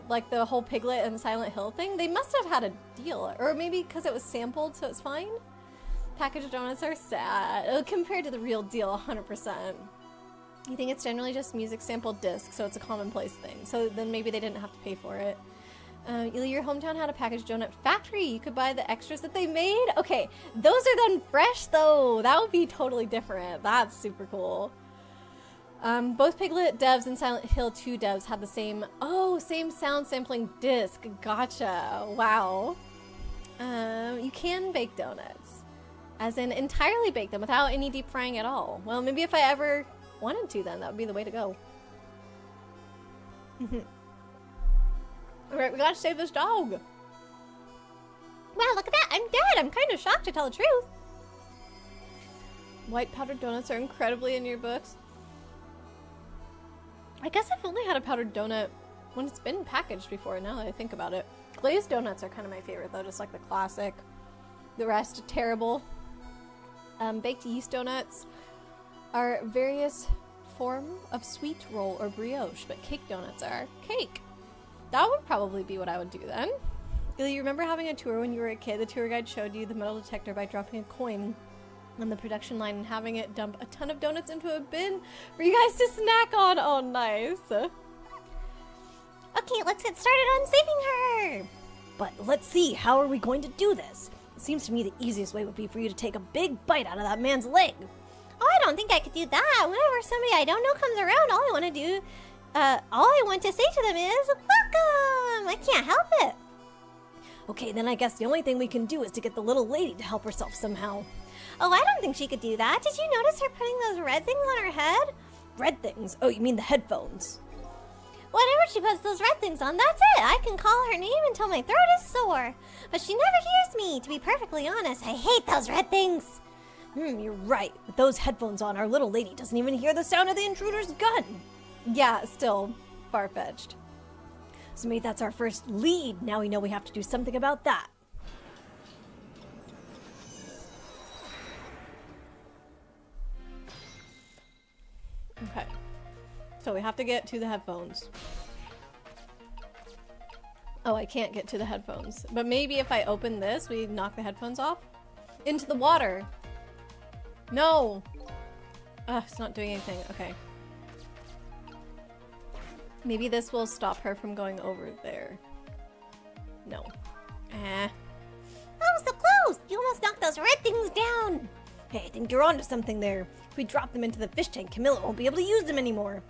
Like the whole Piglet and Silent Hill thing? They must have had a deal. Or maybe because it was sampled, so it's fine? Packaged donuts are sad. Compared to the real deal, 100%. You think it's generally just music sampled disc, so it's a commonplace thing. So then maybe they didn't have to pay for it. Your hometown had a packaged donut factory. You could buy the extras that they made. Okay, those are done fresh though. That would be totally different. That's super cool. Both Piglet devs and Silent Hill 2 devs had the same sound sampling disc. Gotcha. Wow. You can bake donuts. As in entirely bake them without any deep frying at all. Well, maybe if I ever wanted to, then that would be the way to go. Alright, we gotta save this dog. Wow, look at that. I'm dead. I'm kind of shocked, to tell the truth. White powdered donuts are incredibly in your books. I guess I've only had a powdered donut when it's been packaged before, now that I think about it. Glazed donuts are kind of my favorite, though, just like the classic. The rest, terrible. Baked yeast donuts are various form of sweet roll or brioche, but cake donuts are cake. That would probably be what I would do then. You remember having a tour when you were a kid? The tour guide showed you the metal detector by dropping a coin on the production line and having it dump a ton of donuts into a bin for you guys to snack on. Oh, nice. Okay, let's get started on saving her. But let's see, how are we going to do this? It seems to me the easiest way would be for you to take a big bite out of that man's leg. Oh, I don't think I could do that. Whenever somebody I don't know comes around, all I want to say to them is, welcome! I can't help it. Okay, then I guess the only thing we can do is to get the little lady to help herself somehow. Oh, I don't think she could do that. Did you notice her putting those red things on her head? Red things? Oh, you mean the headphones? Whenever she puts those red things on, that's it. I can call her name until my throat is sore. But she never hears me. To be perfectly honest, I hate those red things. You're right. With those headphones on, our little lady doesn't even hear the sound of the intruder's gun. Yeah, still far-fetched. So maybe that's our first lead. Now we know we have to do something about that. Okay. So we have to get to the headphones. Oh, I can't get to the headphones. But maybe if I open this, we knock the headphones off? Into the water! No! Ugh, it's not doing anything. Okay. Maybe this will stop her from going over there. No. Oh, so close! You almost knocked those red things down! Hey, I think you're onto something there. If we drop them into the fish tank, Camilla won't be able to use them anymore.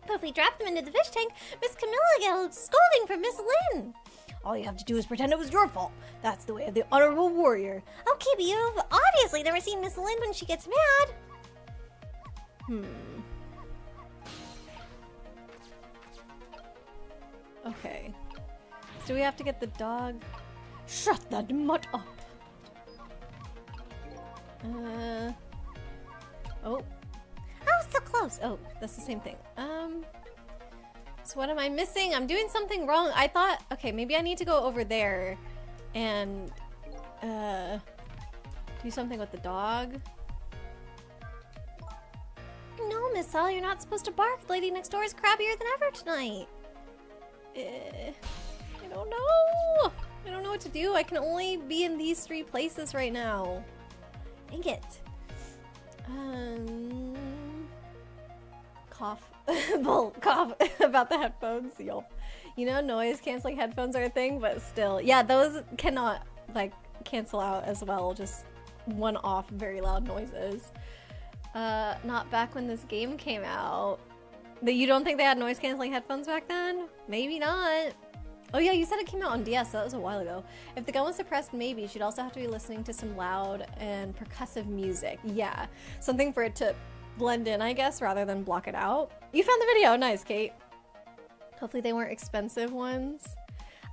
But if we drop them into the fish tank, Miss Camilla gets a scolding from Miss Lynn. All you have to do is pretend it was your fault. That's the way of the honorable warrior. Okay, but you've obviously never seen Miss Lynn when she gets mad. Okay. So do we have to get the dog? Shut that mutt up. Oh. Oh, so close. Oh, that's the same thing. So what am I missing? I'm doing something wrong. I thought, okay, maybe I need to go over there and, do something with the dog. No, Miss Sal, you're not supposed to bark. The lady next door is crabbier than ever tonight. I don't know. I don't know what to do. I can only be in these 3 places right now. Dang it. Cough. Bull. Cough about the headphones. Yup. You know, noise canceling headphones are a thing, but still. Yeah, those cannot, like, cancel out as well. Just one-off very loud noises. Not back when this game came out. You don't think they had noise canceling headphones back then? Maybe not. Oh yeah, you said it came out on DS, so that was a while ago. If the gun was suppressed, maybe she'd also have to be listening to some loud and percussive music. Yeah, something for it to blend in, I guess, rather than block it out. You found the video, nice, Kate. Hopefully they weren't expensive ones.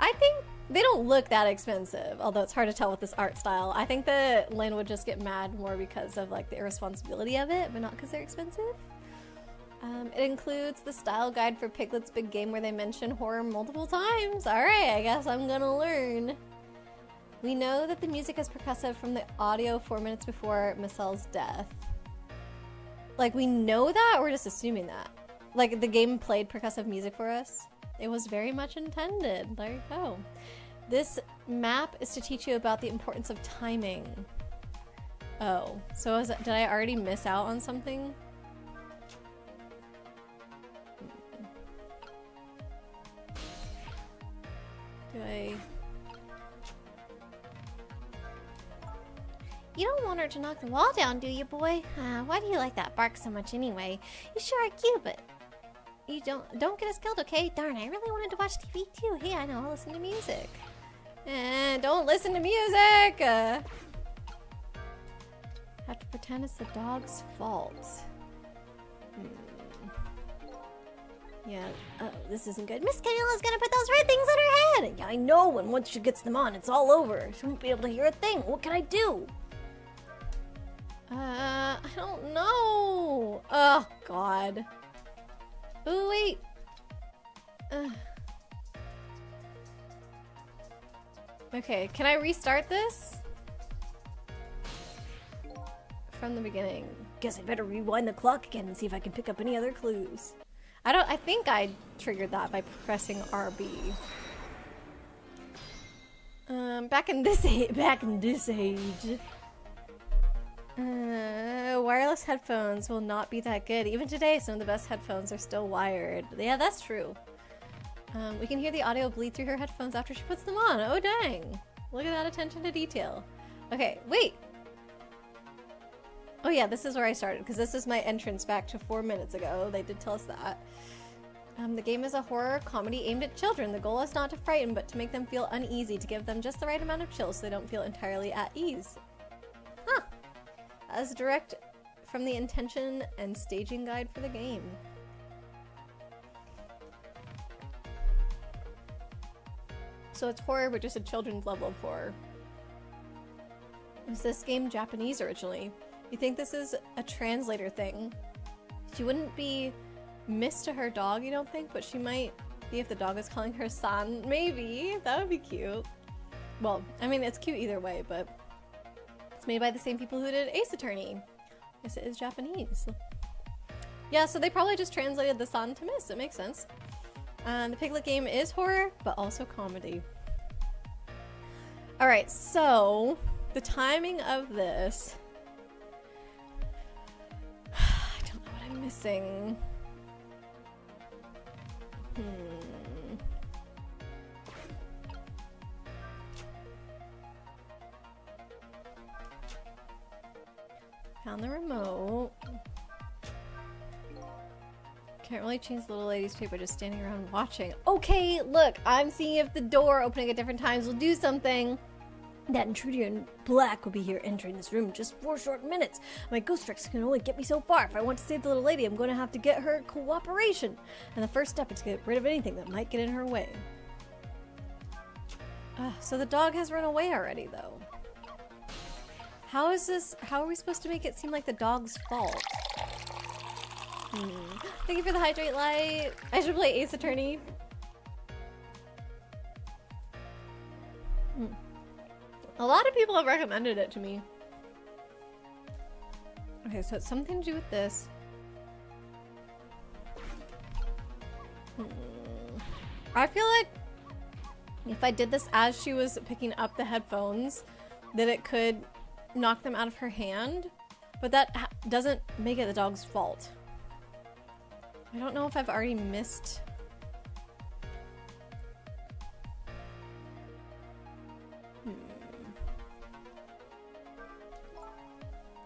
I think they don't look that expensive, although it's hard to tell with this art style. I think that Lynn would just get mad more because of like the irresponsibility of it, but not because they're expensive. It includes the style guide for Piglet's Big Game where they mention horror multiple times. Alright, I guess I'm gonna learn. We know that the music is percussive from the audio 4 minutes before Michelle's death. Like, we know that, or we're just assuming that? Like, the game played percussive music for us? It was very much intended. There you go. This map is to teach you about the importance of timing. Oh, so did I already miss out on something? You don't want her to knock the wall down, do you, boy? Why do you like that bark so much anyway? You sure are cute, but you don't get us killed, okay? Darn, I really wanted to watch TV too. Hey, I know, I'll listen to music. Don't listen to music! Have to pretend it's the dog's fault. Yeah. Oh, this isn't good. Miss Camilla's gonna put those red things on her head! Yeah, I know, and once she gets them on, it's all over. She won't be able to hear a thing. What can I do? I don't know. Oh, God. Oh, wait. Okay, can I restart this? From the beginning. Guess I better rewind the clock again and see if I can pick up any other clues. I think I triggered that by pressing RB. Back in this age. Wireless headphones will not be that good. Even today, some of the best headphones are still wired. Yeah, that's true. We can hear the audio bleed through her headphones after she puts them on. Oh, dang. Look at that attention to detail. Okay, wait. Oh yeah, this is where I started, because this is my entrance back to 4 minutes ago. They did tell us that. The game is a horror comedy aimed at children. The goal is not to frighten, but to make them feel uneasy, to give them just the right amount of chills so they don't feel entirely at ease. Huh. As direct from the intention and staging guide for the game. So it's horror, but just a children's level of horror. Was this game Japanese originally? You think this is a translator thing? She wouldn't be miss to her dog, you don't think? But she might be if the dog is calling her san. Maybe. That would be cute. Well, I mean, it's cute either way, but it's made by the same people who did Ace Attorney. I guess it is Japanese. Yeah, so they probably just translated the san to miss. It makes sense. The Piglet game is horror, but also comedy. Alright, so the timing of this. I don't know what I'm missing. Found the remote. Can't really change the little lady's fate by just standing around watching. Okay, look, I'm seeing if the door opening at different times will do something. That intruder in black will be here entering this room just 4 short minutes. My ghost tricks can only get me so far. If I want to save the little lady, I'm going to have to get her cooperation. And the first step is to get rid of anything that might get in her way. So the dog has run away already, though. How is this? How are we supposed to make it seem like the dog's fault? Thank you for the hydrate light. I should play Ace Attorney. A lot of people have recommended it to me. Okay, so it's something to do with this. I feel like if I did this as she was picking up the headphones, that it could knock them out of her hand, but that doesn't make it the dog's fault. I don't know if I've already missed.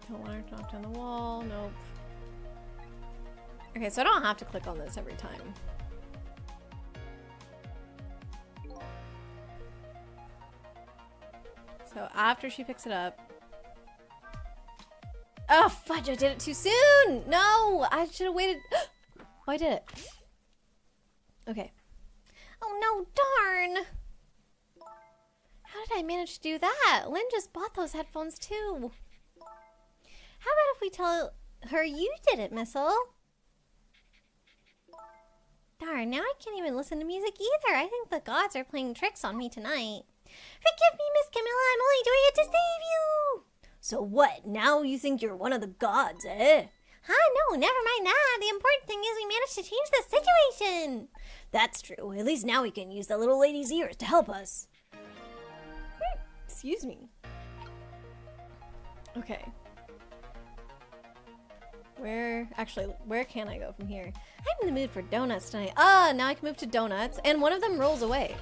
Don't want her to knock down the wall. Nope. Okay, so I don't have to click on this every time. So after she picks it up. Oh, fudge, I did it too soon! No! I should have waited. Oh, I did it. Okay. Oh no, darn! How did I manage to do that? Lynn just bought those headphones too. How about if we tell her you did it, Missel? Darn, now I can't even listen to music either. I think the gods are playing tricks on me tonight. Forgive me, Miss Camilla. I'm only doing it to save you. So what? Now you think you're one of the gods, eh? No, never mind that. The important thing is we managed to change the situation. That's true. At least now we can use the little lady's ears to help us. Excuse me. Okay. Where can I go from here? I'm in the mood for donuts tonight. Now I can move to donuts, and one of them rolls away.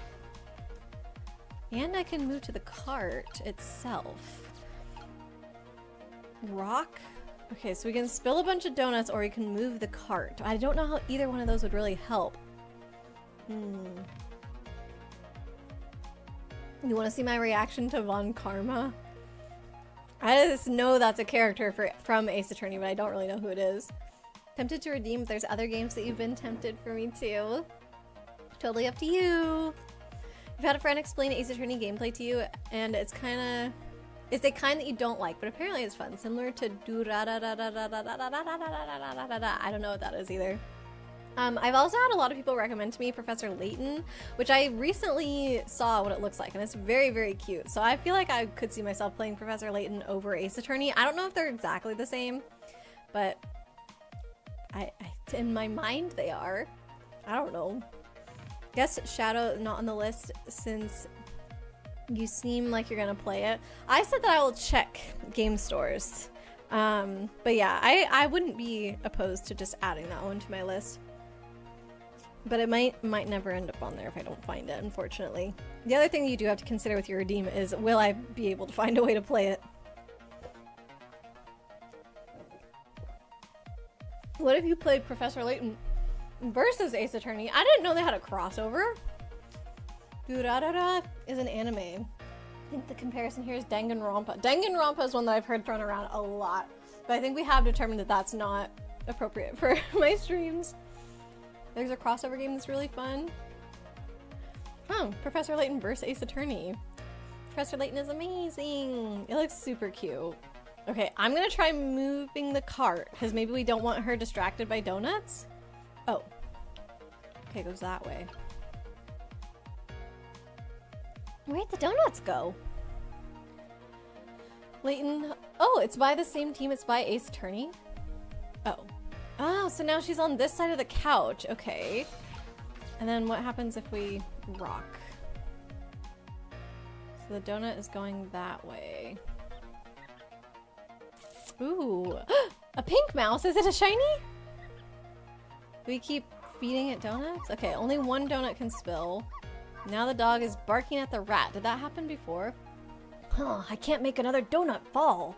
And I can move to the cart itself. Rock? Okay, so we can spill a bunch of donuts, or we can move the cart. I don't know how either one of those would really help. You want to see my reaction to Von Karma? I just know that's a character from Ace Attorney, but I don't really know who it is. Tempted to redeem if there's other games that you've been tempted for me too. Totally up to you. You've had a friend explain Ace Attorney gameplay to you, and it's the kind that you don't like, but apparently it's fun. Similar to I don't know what that is either. I've also had a lot of people recommend to me Professor Layton, which I recently saw what it looks like, and it's very, very cute. So I feel like I could see myself playing Professor Layton over Ace Attorney. I don't know if they're exactly the same, but I in my mind they are. I don't know. Guess Shadow not on the list since you seem like you're gonna play it. I said that I will check game stores. But yeah, I wouldn't be opposed to just adding that one to my list. But it might never end up on there if I don't find it, unfortunately. The other thing you do have to consider with your redeem is, will I be able to find a way to play it? What if you played Professor Layton versus Ace Attorney? I didn't know they had a crossover. Durarara is an anime. I think the comparison here is Danganronpa. Danganronpa is one that I've heard thrown around a lot, but I think we have determined that that's not appropriate for my streams. There's a crossover game that's really fun. Oh, Professor Layton versus Ace Attorney. Professor Layton is amazing. It looks super cute. Okay, I'm gonna try moving the cart, because maybe we don't want her distracted by donuts? Oh. Okay, it goes that way. Where'd the donuts go? Layton. Oh, it's by the same team. It's by Ace Attorney. Oh. Oh, so now she's on this side of the couch. Okay. And then what happens if we rock? So the donut is going that way. Ooh, a pink mouse. Is it a shiny? Do we keep feeding it donuts? Okay, only one donut can spill. Now the dog is barking at the rat. Did that happen before? Huh, I can't make another donut fall.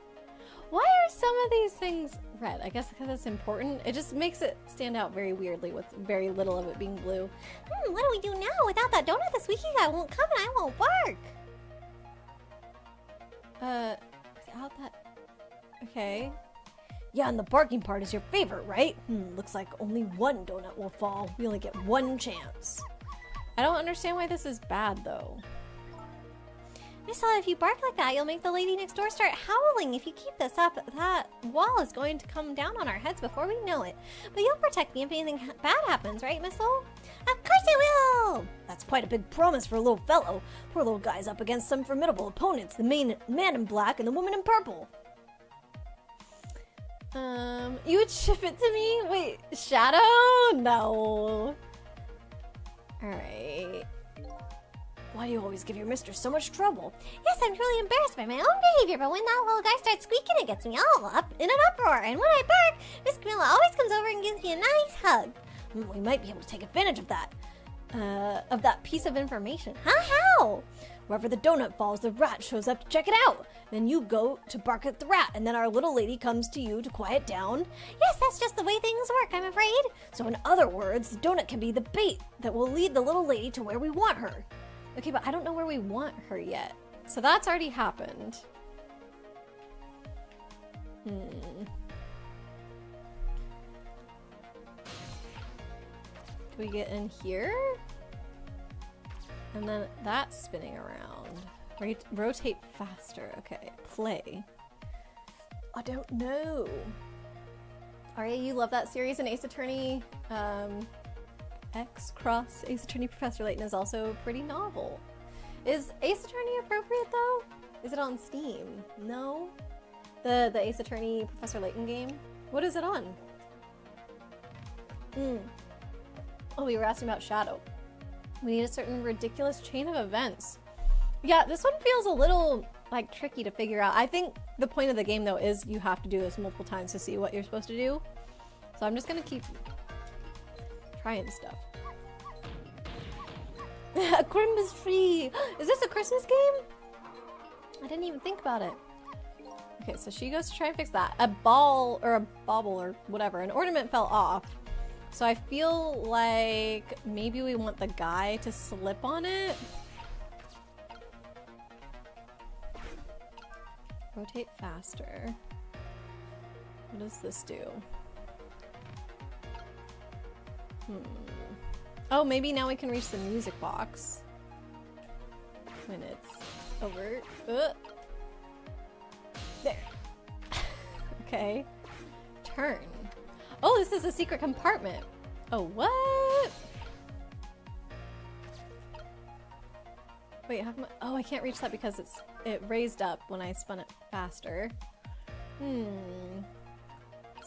Why are some of these things red? I guess because it's important. It just makes it stand out very weirdly with very little of it being blue. What do we do now? Without that donut, the squeaky guy won't come and I won't bark. Without that... Okay. Yeah, and the barking part is your favorite, right? Looks like only one donut will fall. We only get one chance. I don't understand why this is bad, though. Sissel, if you bark like that, you'll make the lady next door start howling. If you keep this up, that wall is going to come down on our heads before we know it. But you'll protect me if anything bad happens, right, Missile? Of course I will! That's quite a big promise for a little fellow. Poor little guy's up against some formidable opponents, the man in black and the woman in purple. You would ship it to me? Wait, Shadow? No. Alright. Why do you always give your mistress so much trouble? Yes, I'm truly embarrassed by my own behavior, but when that little guy starts squeaking, it gets me all up in an uproar. And when I bark, Miss Camilla always comes over and gives me a nice hug. We might be able to take advantage of that. Of that piece of information. Huh? How? Wherever the donut falls, the rat shows up to check it out. Then you go to bark at the rat, and then our little lady comes to you to quiet down. Yes, that's just the way things work, I'm afraid. So in other words, the donut can be the bait that will lead the little lady to where we want her. Okay, but I don't know where we want her yet. So that's already happened. Do we get in here? And then that's spinning around. Rotate faster. Okay, play. I don't know. Aria, you love that series, and Ace Attorney X Cross Ace Attorney Professor Layton is also pretty novel. Is Ace Attorney appropriate though? Is it on Steam? No? The Ace Attorney Professor Layton game? What is it on? Oh, we were asking about Shadow. We need a certain ridiculous chain of events. Yeah, this one feels a little like tricky to figure out. I think the point of the game though is you have to do this multiple times to see what you're supposed to do. So I'm just gonna keep trying stuff. A Christmas tree! Is this a Christmas game? I didn't even think about it. Okay, so she goes to try and fix that. A ball, or a bauble, or whatever, an ornament fell off. So I feel like maybe we want the guy to slip on it. Rotate faster. What does this do? Oh, maybe now we can reach the music box. When it's over. There. Okay. Turn. Oh, this is a secret compartment. Oh, what? Wait, oh, I can't reach that because it raised up when I spun it faster.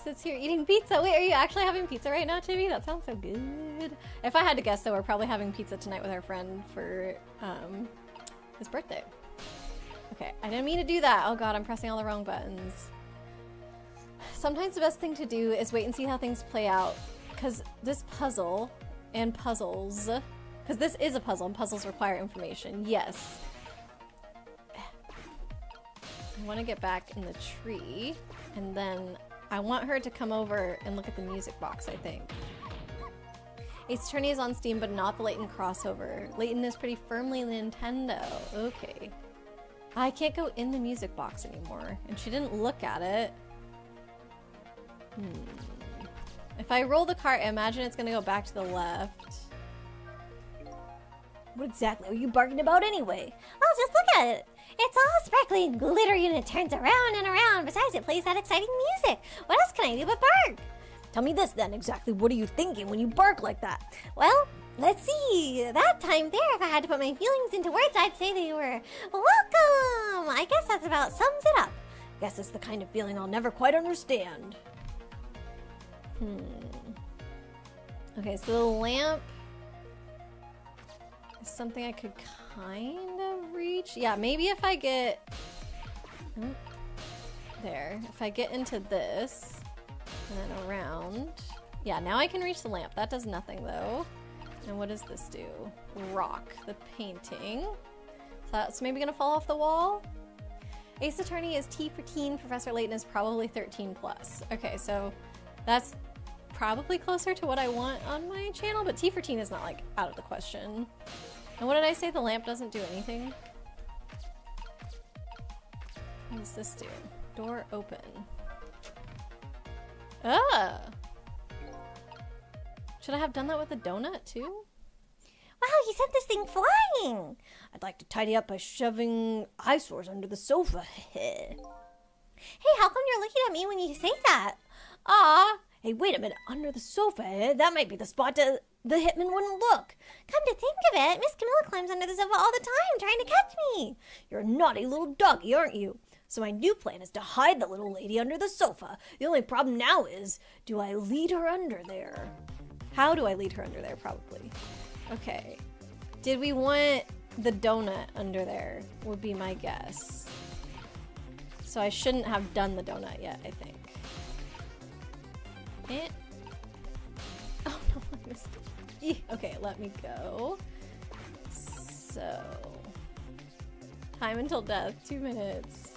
Sits here eating pizza. Wait, are you actually having pizza right now, Chibi? That sounds so good. If I had to guess, though, we're probably having pizza tonight with our friend for his birthday. Okay, I didn't mean to do that. Oh god, I'm pressing all the wrong buttons. Sometimes the best thing to do is wait and see how things play out. Because this puzzle and puzzles... Because this is a puzzle and puzzles require information. Yes. I want to get back in the tree. And then I want her to come over and look at the music box, I think. Ace Attorney is on Steam, but not the Layton crossover. Layton is pretty firmly Nintendo. Okay. I can't go in the music box anymore. And she didn't look at it. If I roll the cart, I imagine it's going to go back to the left. What exactly are you barking about anyway? Oh, just look at it. It's all sparkly and glittery and it turns around and around. Besides, it plays that exciting music. What else can I do but bark? Tell me this then, exactly what are you thinking when you bark like that? Well, let's see. That time there, if I had to put my feelings into words, I'd say they were welcome. I guess that's about sums it up. Guess it's the kind of feeling I'll never quite understand. Okay, so the lamp Is something I could kind of reach. Yeah, maybe if I get... there. If I get into this, and then around... Yeah, now I can reach the lamp. That does nothing, though. And what does this do? Rock the painting. So that's maybe gonna fall off the wall. Ace Attorney is T for teen. Professor Layton is probably 13 plus. Okay, so that's probably closer to what I want on my channel, but T for teen is not like out of the question. And what did I say? The lamp doesn't do anything? What does this do? Door open. Ah! Should I have done that with a donut too? Wow, you sent this thing flying! I'd like to tidy up by shoving eyesores under the sofa. Hey, how come you're looking at me when you say that? Aw. Hey, wait a minute. Under the sofa, that might be the spot the hitman wouldn't look. Come to think of it, Miss Camilla climbs under the sofa all the time, trying to catch me. You're a naughty little doggy, aren't you? So my new plan is to hide the little lady under the sofa. The only problem now is, do I lead her under there? How do I lead her under there, probably? Okay. Did we want the donut under there, would be my guess. So I shouldn't have done the donut yet, I think. Oh no, I missed it. Okay, let me go. So... time until death, 2 minutes.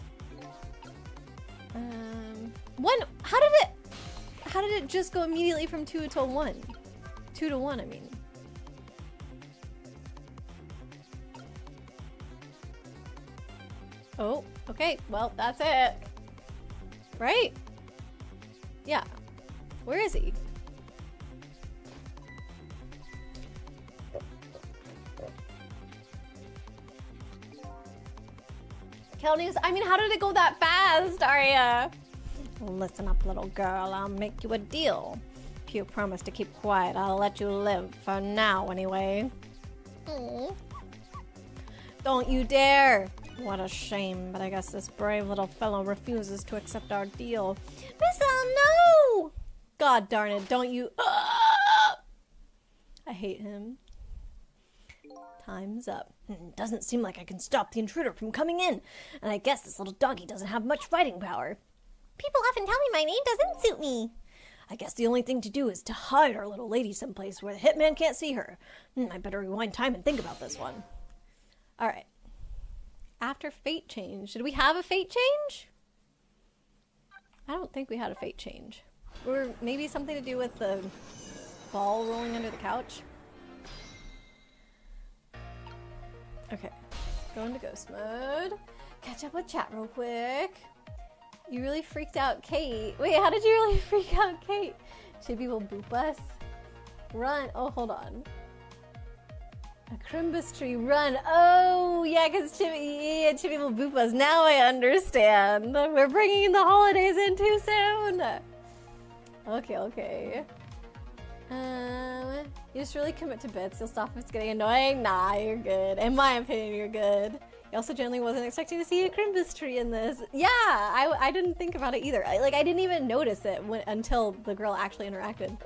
How did it just go immediately from 2 to 1? 2 to 1, I mean. Oh, okay, well, that's it. Right? Yeah. Where is he? Kelly's, I mean, how did it go that fast, Arya? Listen up, little girl, I'll make you a deal. If you promise to keep quiet, I'll let you live, for now anyway. Aww. Don't you dare! What a shame, but I guess this brave little fellow refuses to accept our deal. Sissel, no! God darn it, don't you... I hate him. Time's up. Doesn't seem like I can stop the intruder from coming in, and I guess this little doggy doesn't have much fighting power. People often tell me my name doesn't suit me. I guess the only thing to do is to hide our little lady someplace where the hitman can't see her. I better rewind time and think about this one. Alright. After fate change. Did we have a fate change? I don't think we had a fate change. Or maybe something to do with the ball rolling under the couch? Okay. Go into ghost mode. Catch up with chat real quick. You really freaked out Kate. Wait, how did you really freak out Kate? Chibi will boop us. Run. Oh, hold on. A Crimbus tree, run. Oh, yeah, because Chibi will boop us. Now I understand. We're bringing the holidays in too soon. Okay. You just really commit to bits. You'll stop if it's getting annoying. Nah, you're good. In my opinion, you're good. I also generally wasn't expecting to see a Crimbus tree in this. Yeah, I didn't think about it either. I didn't even notice it until the girl actually interacted.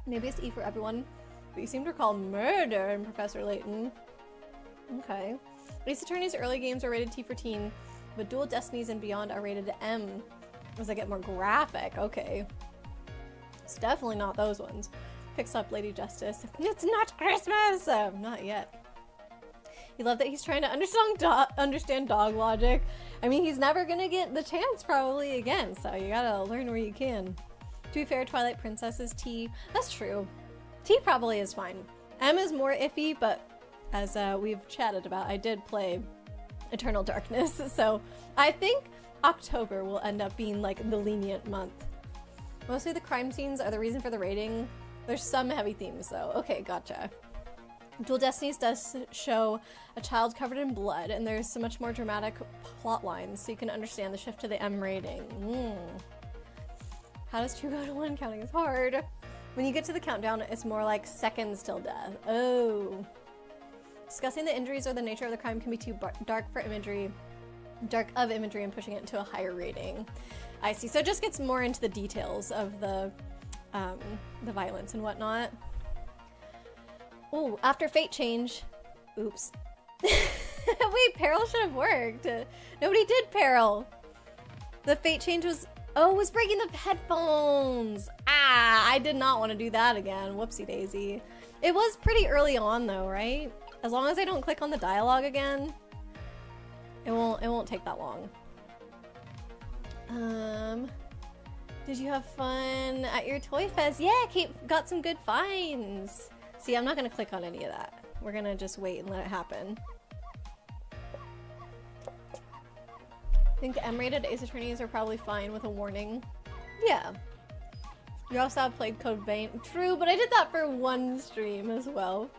Maybe it's E for everyone, but you seem to recall murder in Professor Layton. Okay. Ace Attorney's early games are rated T for teen, but Dual Destinies and Beyond are rated M as they get more graphic. Okay. It's definitely not those ones. Picks up Lady Justice. It's not Christmas! Not yet. You love that he's trying to understand dog logic. I mean, he's never gonna get the chance probably again, so you gotta learn where you can. To be fair, Twilight Princess is T. That's true. T probably is fine. M is more iffy, but as we've chatted about, I did play Eternal Darkness, so I think October will end up being like the lenient month. Mostly the crime scenes are the reason for the rating. There's some heavy themes though. Okay, gotcha. Dual Destinies does show a child covered in blood, and there's so much more dramatic plot lines, so you can understand the shift to the M rating. How does 2 go to 1? Counting is hard. When you get to the countdown, it's more like seconds till death. Oh. Discussing the injuries or the nature of the crime can be too dark of imagery, and pushing it to a higher rating. I see. So it just gets more into the details of the violence and whatnot. Oh, after fate change. Oops. Wait, peril should have worked. Nobody did peril. The fate change was... Oh, it was breaking the headphones. Ah, I did not want to do that again. Whoopsie daisy. It was pretty early on though, right? As long as I don't click on the dialogue again, it won't take that long. Did you have fun at your Toy Fest? Yeah, Kate got some good finds. See, I'm not gonna click on any of that. We're gonna just wait and let it happen. I think M-rated Ace Attorneys are probably fine with a warning. Yeah. You also have played Code Vein. True, but I did that for one stream as well.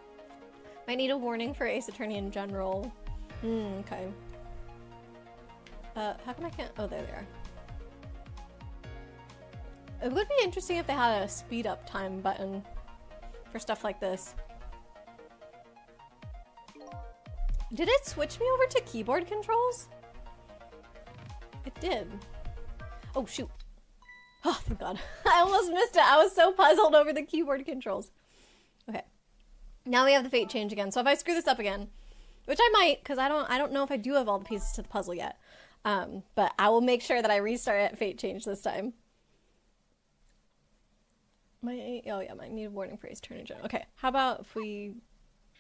Might need a warning for Ace Attorney in general. Okay. How come I can't? Oh, there they are. It would be interesting if they had a speed up time button for stuff like this. Did it switch me over to keyboard controls? It did. Oh, shoot. Oh, thank God. I almost missed it. I was so puzzled over the keyboard controls. Okay. Now we have the fate change again. So if I screw this up again, which I might, because I don't know if I do have all the pieces to the puzzle yet. But I will make sure that I restart at fate change this time. Oh yeah, might need a warning for Ace Turn in general. Okay, how about if we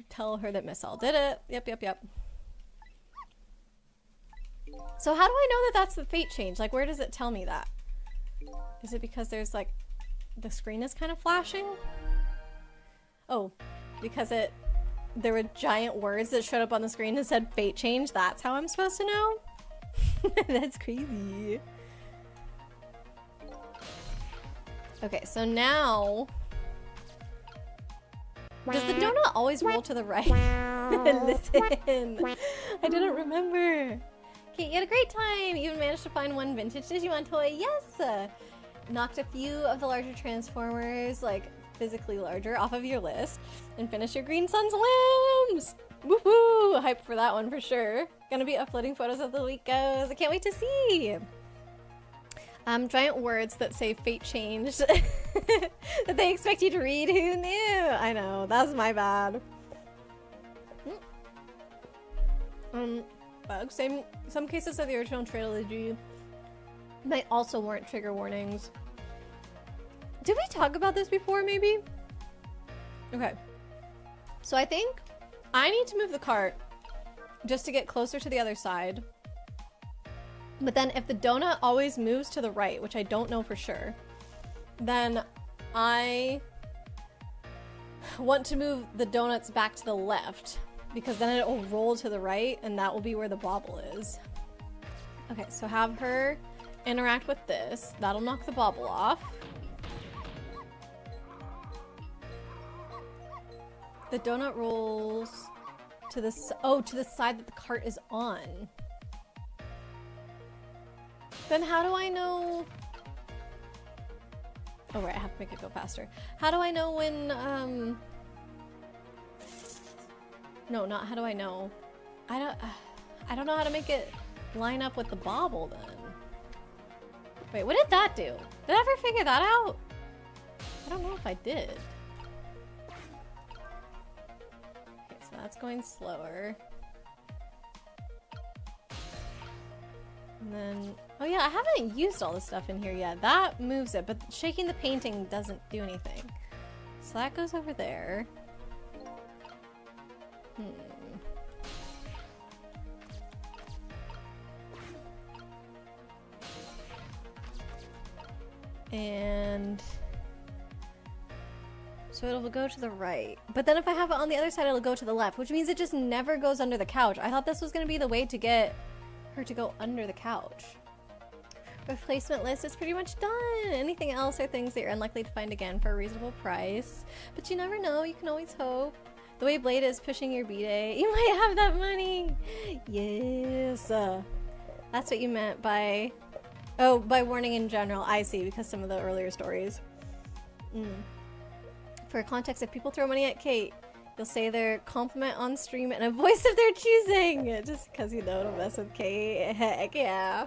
tell her that Miss L did it? Yep. So how do I know that that's the fate change? Like, where does it tell me that? Is it because there's like, the screen is kind of flashing? Oh, because there were giant words that showed up on the screen and said fate change. That's how I'm supposed to know? That's crazy. Okay, so now... Does the donut always roll to the right? Listen, I didn't remember. Okay, you had a great time. You even managed to find one vintage Digimon toy. Yes! Knocked a few of the larger Transformers, like physically larger, off of your list. And finished your Green Sun's limbs! Woohoo! Hype for that one for sure. Gonna be uploading photos as the week goes. I can't wait to see! Giant words that say fate changed that they expect you to read. Who knew? I know, that's my bad. Some cases of the original trilogy might also warrant trigger warnings. Did we talk about this before, maybe? Okay. So I think I need to move the cart just to get closer to the other side. But then if the donut always moves to the right, which I don't know for sure, then I want to move the donuts back to the left, because then it will roll to the right and that will be where the bobble is. Okay, so have her interact with this. That'll knock the bobble off. The donut rolls to the side that the cart is on. Then how do I know? Oh right, I have to make it go faster. How do I know when, no, not how do I know? I don't know how to make it line up with the bobble then. Wait, what did that do? Did I ever figure that out? I don't know if I did. Okay, so that's going slower. And then, oh yeah, I haven't used all the stuff in here yet. That moves it, but shaking the painting doesn't do anything. So that goes over there. And so it'll go to the right. But then if I have it on the other side, it'll go to the left, which means it just never goes under the couch. I thought this was going to be the way to get her to go under the couch. Replacement list is pretty much done. Anything else are things that you're unlikely to find again for a reasonable price. But you never know, you can always hope. The way Blade is pushing your B-Day, you might have that money. Yes. That's what you meant by... Oh, by warning in general. I see, because some of the earlier stories. For context, if people throw money at Kate, you'll say their compliment on stream in a voice of their choosing. Just because you know to mess with Kate. Heck yeah.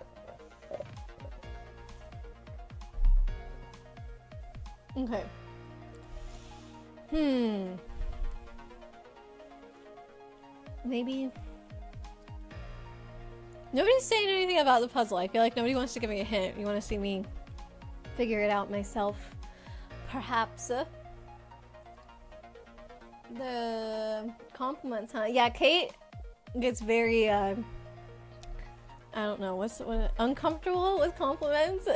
Okay. maybe... Nobody's saying anything about the puzzle. I feel like nobody wants to give me a hint. You want to see me figure it out myself. Perhaps. The compliments, huh? Yeah, Kate gets very, I don't know, what uncomfortable with compliments.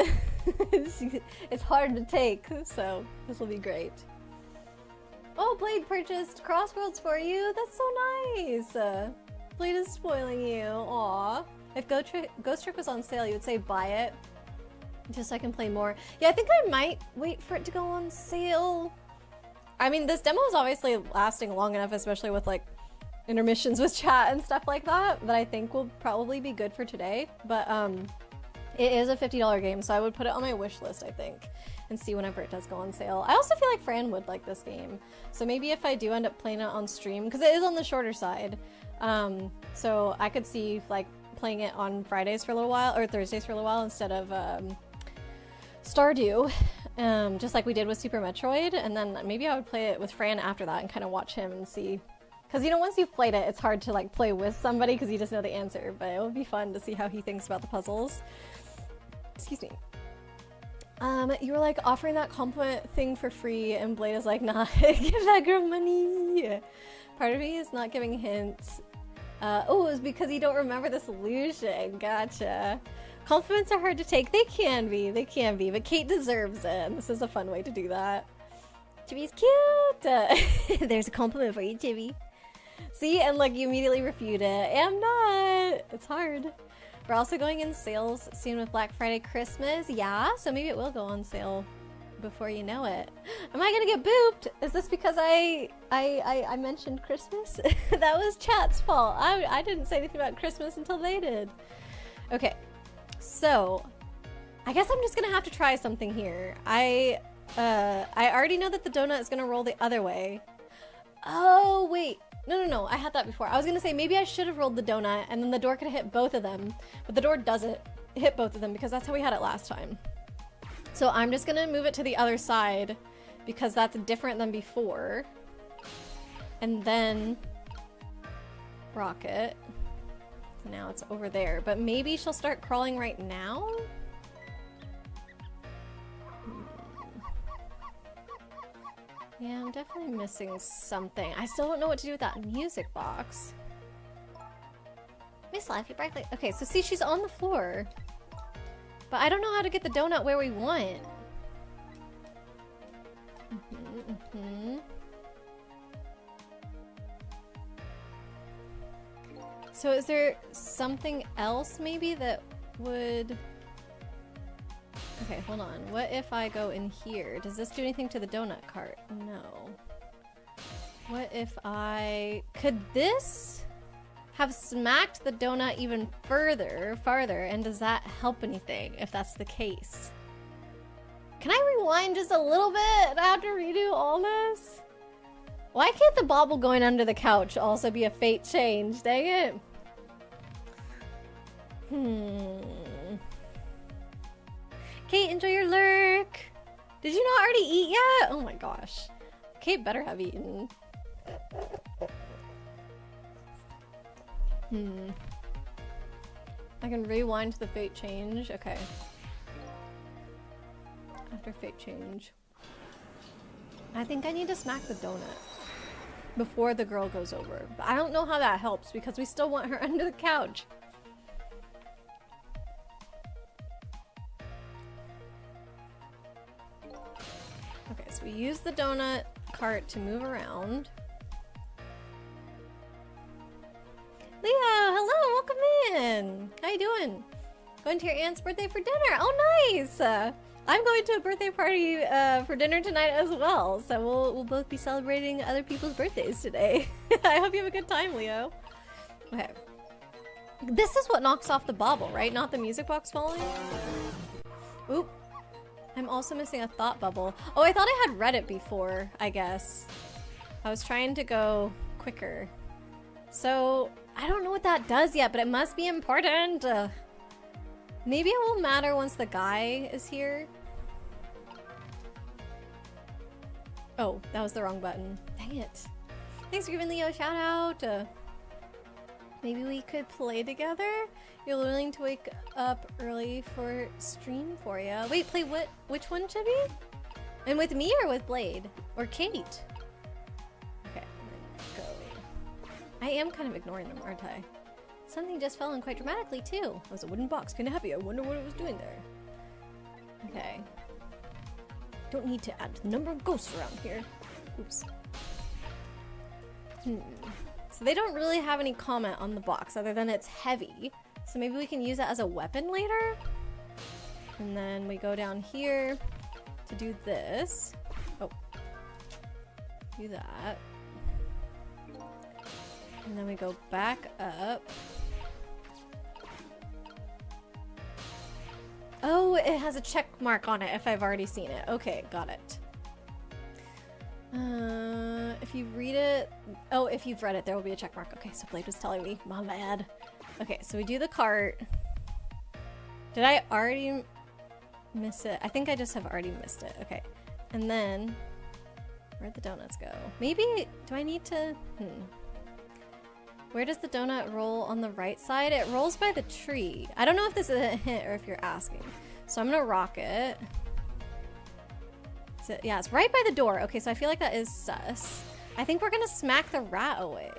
It's hard to take, so this will be great. Oh, Blade purchased Crossworlds for you. That's so nice. Blade is spoiling you. Aw. If Ghost Trick was on sale, you would say buy it. Just so I can play more. Yeah, I think I might wait for it to go on sale. I mean, this demo is obviously lasting long enough, especially with like intermissions with chat and stuff like that I think will probably be good for today. But it is a $50 game, so I would put it on my wish list, I think, and see whenever it does go on sale. I also feel like Fran would like this game, so maybe if I do end up playing it on stream, because it is on the shorter side, so I could see like playing it on Fridays for a little while, or Thursdays for a little while, instead of Stardew, just like we did with Super Metroid, and then maybe I would play it with Fran after that and kind of watch him and see. Because, you know, once you've played it, it's hard to like play with somebody because you just know the answer, but it would be fun to see how he thinks about the puzzles. Excuse me. You were like offering that compliment thing for free, and Blade is like, nah, give that girl money. Part of me is not giving hints. Oh, it was because you don't remember the solution. Gotcha. Compliments are hard to take. They can be, but Kate deserves it, and this is a fun way to do that. Chibi's cute! There's a compliment for you, Chibi. See, and like you immediately refute it. I'm not! It's hard. We're also going in sales soon with Black Friday, Christmas. Yeah, so maybe it will go on sale before you know it. Am I gonna get booped? Is this because I mentioned Christmas? That was chat's fault. I didn't say anything about Christmas until they did. Okay, so I guess I'm just gonna have to try something here. I already know that the donut is gonna roll the other way. Oh, wait. No, I had that before. I was gonna say maybe I should have rolled the donut and then the door could have hit both of them, but the door doesn't hit both of them because that's how we had it last time. So I'm just gonna move it to the other side because that's different than before. And then rocket. Now it's over there, but maybe she'll start crawling right now? Yeah, I'm definitely missing something. I still don't know what to do with that music box. Miss Life, you brightly. Okay, so see, she's on the floor. But I don't know how to get the donut where we want. So is there something else maybe that would... Okay, hold on. What if I go in here? Does this do anything to the donut cart? No. What if I... Could this have smacked the donut even farther, and does that help anything if that's the case? Can I rewind just a little bit and I have to redo all this? Why can't the bauble going under the couch also be a fate change? Dang it. Kate, enjoy your lurk. Did you not already eat yet? Oh my gosh. Kate better have eaten. I can rewind to the fate change. Okay. After fate change. I think I need to smack the donut before the girl goes over. But I don't know how that helps because we still want her under the couch. Okay, so we use the donut cart to move around. Leo, hello, welcome in. How you doing? Going to your aunt's birthday for dinner. Oh, nice. I'm going to a birthday party for dinner tonight as well. So we'll both be celebrating other people's birthdays today. I hope you have a good time, Leo. Okay. This is what knocks off the bauble, right? Not the music box falling? Oop. I'm also missing a thought bubble. Oh, I thought I had read it before, I guess. I was trying to go quicker. So, I don't know what that does yet, but it must be important. Maybe it will matter once the guy is here. Oh, that was the wrong button. Dang it. Thanks for giving Leo a shout out. Maybe we could play together? You're willing to wake up early for stream for you. Wait, play what? Which one, Chibi? And with me or with Blade? Or Kate? Okay, go. I am kind of ignoring them, aren't I? Something just fell in quite dramatically, too. It was a wooden box, kind of heavy. I wonder what it was doing there. Okay. Don't need to add to the number of ghosts around here. Oops. So they don't really have any comment on the box other than it's heavy. So maybe we can use it as a weapon later? And then we go down here to do this. Oh. Do that. And then we go back up. Oh, it has a check mark on it if I've already seen it. Okay, got it. If you read it... Oh, if you've read it, there will be a check mark. Okay, so Blade was telling me. My bad. Okay, so we do the cart. Did I already miss it? I think I just have already missed it. Okay. And then... Where'd the donuts go? Maybe... Do I need to... Where does the donut roll on the right side? It rolls by the tree. I don't know if this is a hint or if you're asking. So I'm gonna rock it. So, yeah, it's right by the door. Okay, so I feel like that is sus. I think we're gonna smack the rat away.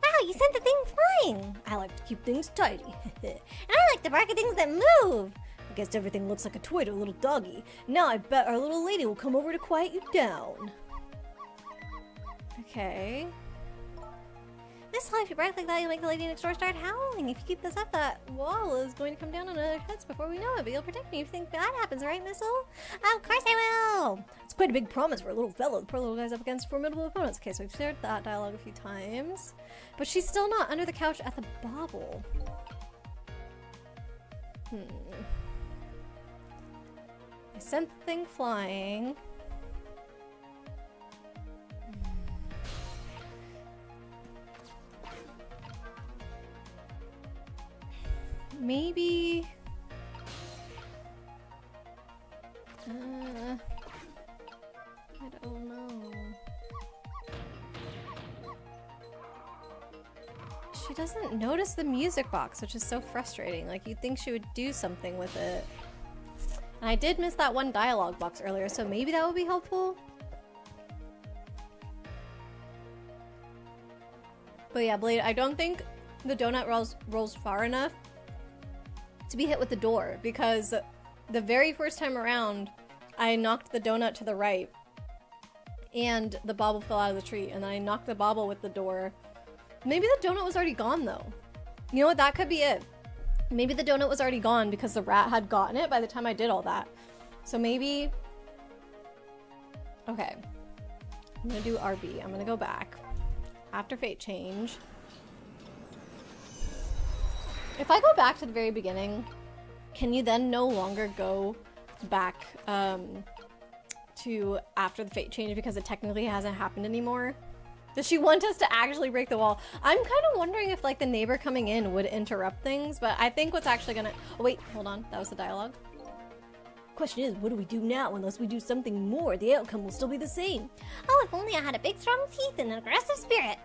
Wow, you sent the thing flying. I like to keep things tidy. And I like to bark at things that move. I guess everything looks like a toy to a little doggy. Now I bet our little lady will come over to quiet you down. Okay. This time, if you bark like that, you'll make the lady next door start howling. If you keep this up, that wall is going to come down on our heads before we know it. But you'll protect me if you think bad happens, right, Missile? Of course I will. It's quite a big promise for a little fellow. The poor little guy's up against formidable opponents. Okay, so we've shared that dialogue a few times. But she's still not under the couch at the bauble. I sent the thing flying. Maybe... I don't know. She doesn't notice the music box, which is so frustrating. Like, you'd think she would do something with it. And I did miss that one dialogue box earlier, so maybe that would be helpful. But yeah, Blade, I don't think the donut rolls far enough to be hit with the door, because the very first time around, I knocked the donut to the right, and the bauble fell out of the tree, and then I knocked the bauble with the door. Maybe the donut was already gone, though. You know what? That could be it. Maybe the donut was already gone because the rat had gotten it by the time I did all that. So maybe... Okay. I'm gonna do RB. I'm gonna go back. After Fate Change. If I go back to the very beginning, can you then no longer go back to after the Fate Change because it technically hasn't happened anymore? Does she want us to actually break the wall? I'm kind of wondering if like the neighbor coming in would interrupt things, but I think what's actually gonna... Oh wait, hold on. That was the dialogue. Question is, what do we do now? Unless we do something more, the outcome will still be the same. Oh, if only I had a big strong teeth and an aggressive spirit.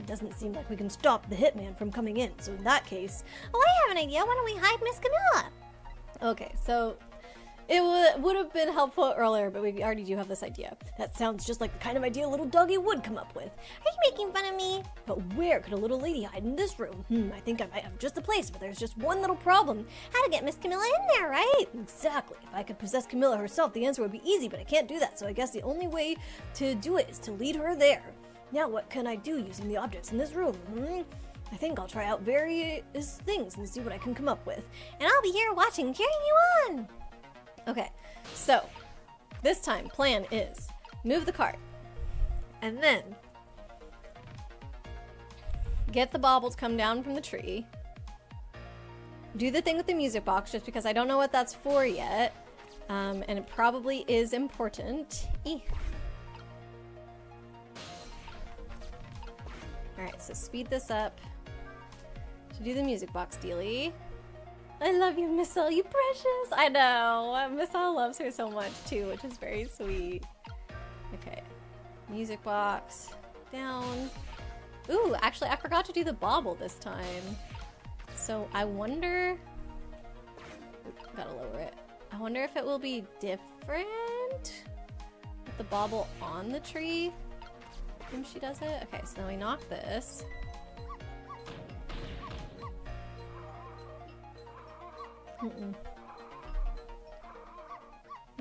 Doesn't seem like we can stop the hitman from coming in, so in that case... Oh, I have an idea. Why don't we hide Miss Camilla? Okay, so it would have been helpful earlier, but we already do have this idea. That sounds just like the kind of idea a little doggy would come up with. Are you making fun of me? But where could a little lady hide in this room? I think I might have just the place, but there's just one little problem. How to get Miss Camilla in there, right? Exactly. If I could possess Camilla herself, the answer would be easy, but I can't do that, so I guess the only way to do it is to lead her there. Now what can I do using the objects in this room? I think I'll try out various things and see what I can come up with. And I'll be here watching, cheering you on. Okay, so this time plan is move the cart and then get the bauble to come down from the tree. Do the thing with the music box just because I don't know what that's for yet. And it probably is important. Alright, so speed this up to do the music box dealy. I love you, Missile, you precious! I know! Missile loves her so much too, which is very sweet. Okay. Music box. Down. Ooh, actually, I forgot to do the bauble this time. So I wonder... Ooh, gotta lower it. I wonder if it will be different with the bauble on the tree when she does it. Okay, so then we knock this.